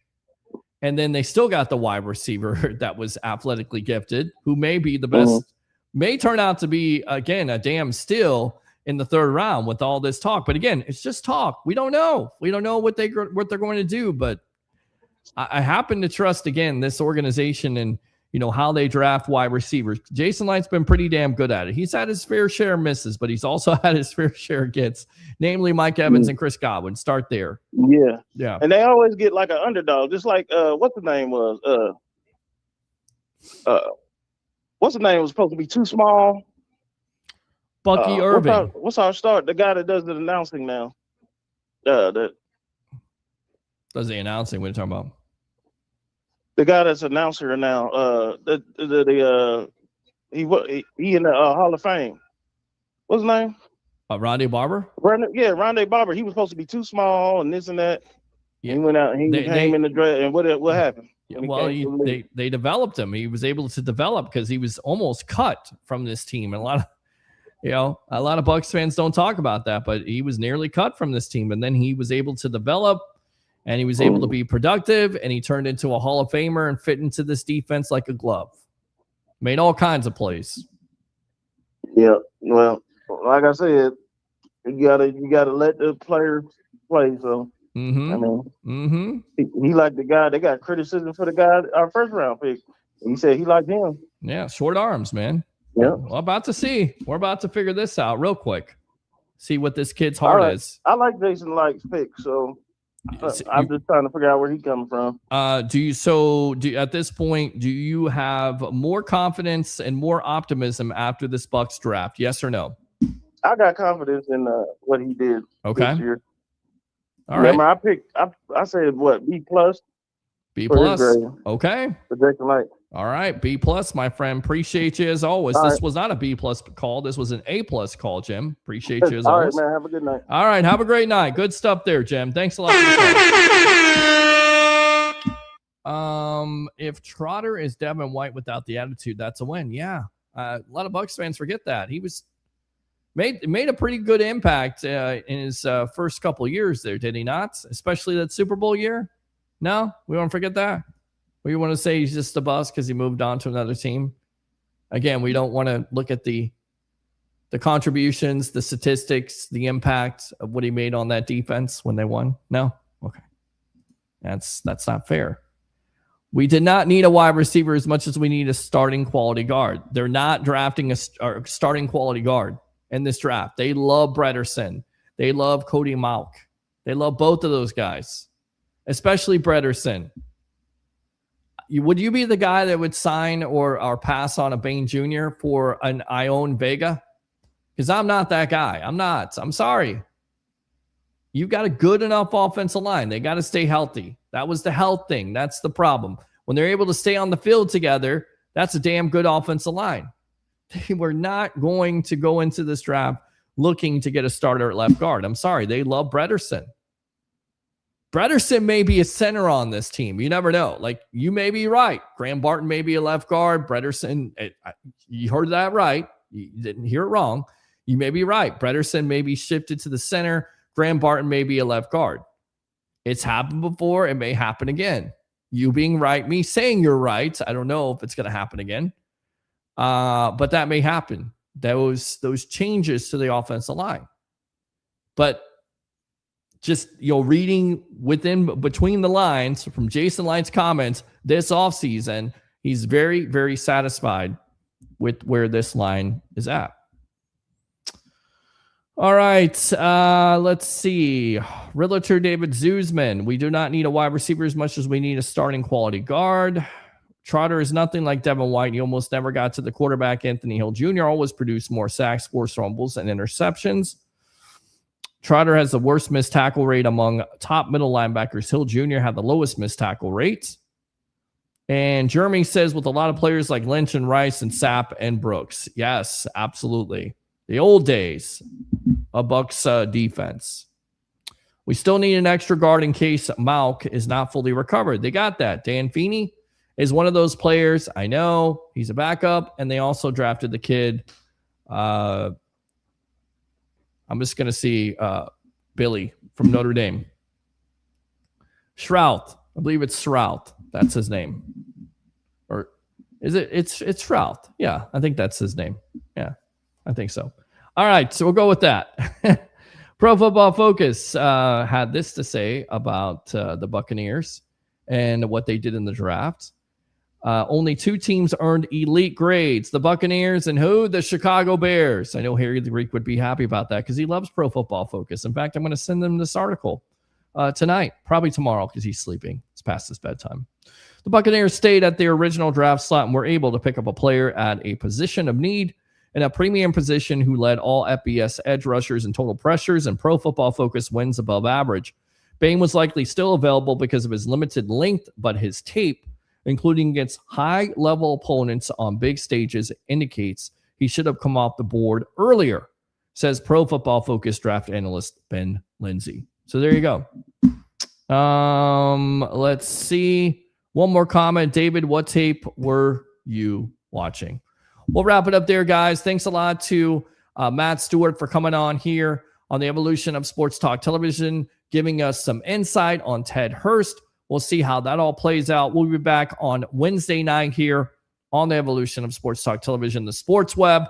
and then they still got the wide receiver that was athletically gifted, who may be the best, may turn out to be, again, a damn steal in the 3rd round with all this talk. But again, it's just talk. We don't know. We don't know what they're going to do. But I happen to trust, again, this organization and how they draft wide receivers. Jason Light's been pretty damn good at it. He's had his fair share of misses, but he's also had his fair share of gets, namely Mike Evans and Chris Godwin. Start there. Yeah. And they always get like an underdog, just like what's the name was? What's the name was supposed to be too small? Bucky Irving. What's our start? The guy that does the announcing now. Does the announcing? What are you talking about? The guy that's announcer now. He in the Hall of Fame. What's his name? Rondé Barber? Rondé Barber. He was supposed to be too small and this and that. Yeah. He went out and he came in the draft. And what happened? Well, they developed him. He was able to develop because he was almost cut from this team. And a lot of Bucs fans don't talk about that, but he was nearly cut from this team. And then he was able to develop, and he was able to be productive, and he turned into a Hall of Famer and fit into this defense like a glove. Made all kinds of plays. Yeah. Well, like I said, you gotta let the players play. So I mean, he liked the guy. They got criticism for the guy, our first round pick. He said he liked him. Yeah, short arms, man. Yeah. Well, about to see. We're about to figure this out real quick. See what this kid's heart is. I like Jason Light's pick, so I'm just trying to figure out where he's coming from. Do you at this point, do you have more confidence and more optimism after this Bucs draft? Yes or no? I got confidence in what he did this year. All right. Remember, I said what, B+? B+. Okay. For Jason Light. All right, B+, my friend. Appreciate you as always. This was not a B+ call. This was an A+ call, Jim. Appreciate you as always. All right, man. Have a good night. All right, have a great night. Good stuff there, Jim. Thanks a lot. If Trotter is Devin White without the attitude, that's a win. Yeah, a lot of Bucs fans forget that he was made a pretty good impact in his first couple of years there, did he not? Especially that Super Bowl year. No, we won't forget that. We want to say he's just a bust because he moved on to another team. Again, we don't want to look at the contributions, the statistics, the impact of what he made on that defense when they won. No? Okay. That's not fair. We did not need a wide receiver as much as we need a starting quality guard. They're not drafting a starting quality guard in this draft. They love Brederson. They love Cody Mauch. They love both of those guys, especially Brederson. Would you be the guy that would sign or pass on a Bain Jr. for an Ione Vega? Because I'm not that guy. I'm not. I'm sorry. You've got a good enough offensive line. They got to stay healthy. That was the health thing. That's the problem. When they're able to stay on the field together, that's a damn good offensive line. They were not going to go into this draft looking to get a starter at left guard. I'm sorry. They love Brederson. Brederson may be a center on this team. You never know. Like, you may be right. Graham Barton may be a left guard. Brederson, you heard that right. You didn't hear it wrong. You may be right. Brederson may be shifted to the center. Graham Barton may be a left guard. It's happened before. It may happen again. You being right, me saying you're right. I don't know if it's going to happen again. But that may happen. Those changes to the offensive line. But just, reading between the lines from Jason Light's comments this offseason, he's very, very satisfied with where this line is at. All right, let's see. Realtor David Zuzman. We do not need a wide receiver as much as we need a starting quality guard. Trotter is nothing like Devin White. He almost never got to the quarterback. Anthony Hill Jr. always produced more sacks, forced fumbles, and interceptions. Trotter has the worst missed tackle rate among top middle linebackers. Hill Jr. had the lowest missed tackle rate. And Jeremy says with a lot of players like Lynch and Rice and Sapp and Brooks. Yes, absolutely. The old days of Bucs defense. We still need an extra guard in case Mauch is not fully recovered. They got that. Dan Feeney is one of those players. I know he's a backup, and they also drafted the kid. I'm just going to see Billy from Notre Dame. Shrout. I believe it's Shrout. That's his name. Or is it? It's Shrout. Yeah, I think that's his name. Yeah, I think so. All right, so we'll go with that. Pro Football Focus had this to say about the Buccaneers and what they did in the draft. Only 2 teams earned elite grades, the Buccaneers and who? The Chicago Bears. I know Harry the Greek would be happy about that because he loves Pro Football Focus. In fact, I'm going to send him this article tonight, probably tomorrow because he's sleeping. It's past his bedtime. The Buccaneers stayed at their original draft slot and were able to pick up a player at a position of need in a premium position who led all FBS edge rushers in total pressures and Pro Football Focus wins above average. Bain was likely still available because of his limited length, but his tape, including against high-level opponents on big stages, indicates he should have come off the board earlier, says Pro Football Focus draft analyst Ben Lindsay. So there you go. Let's see. One more comment. David, what tape were you watching? We'll wrap it up there, guys. Thanks a lot to Matt Stewart for coming on here on the Evolution of Sports Talk Television, giving us some insight on Ted Hurst. We'll see how that all plays out. We'll be back on Wednesday night here on the Evolution of Sports Talk Television, the Sports Web.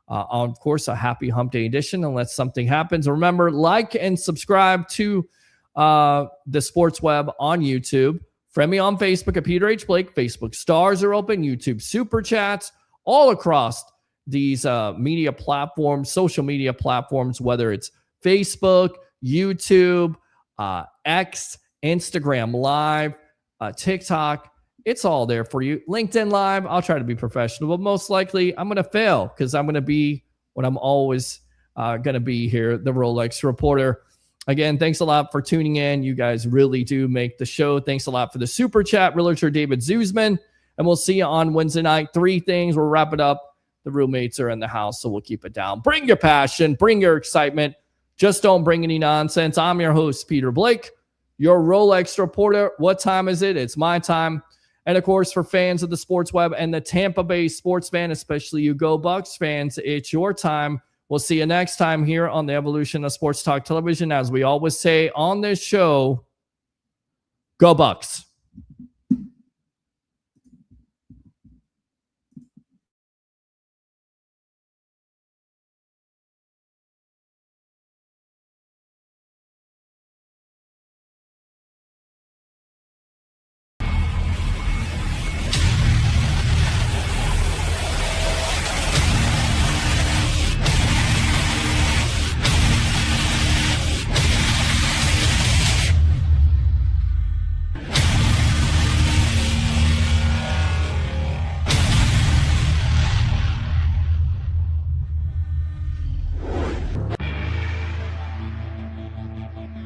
Of course, a happy hump day edition unless something happens. Remember, like and subscribe to the Sports Web on YouTube. Friend me on Facebook at Peter H. Blake. Facebook stars are open. YouTube super chats all across these media platforms, social media platforms, whether it's Facebook, YouTube, X, Instagram Live, TikTok. It's all there for you. LinkedIn Live, I'll try to be professional, but most likely I'm going to fail because I'm going to be what I'm always going to be here, the Rolex reporter. Again, thanks a lot for tuning in. You guys really do make the show. Thanks a lot for the super chat, Realtor David Zuzman. And we'll see you on Wednesday night. 3 things. We'll wrap it up. The roommates are in the house, so we'll keep it down. Bring your passion. Bring your excitement. Just don't bring any nonsense. I'm your host, Peter Blake, your Rolex reporter. What time is it? It's my time. And, of course, for fans of the Sports Web and the Tampa Bay sports fan, especially you Go Bucs fans, it's your time. We'll see you next time here on the Evolution of Sports Talk Television. As we always say on this show, Go Bucs.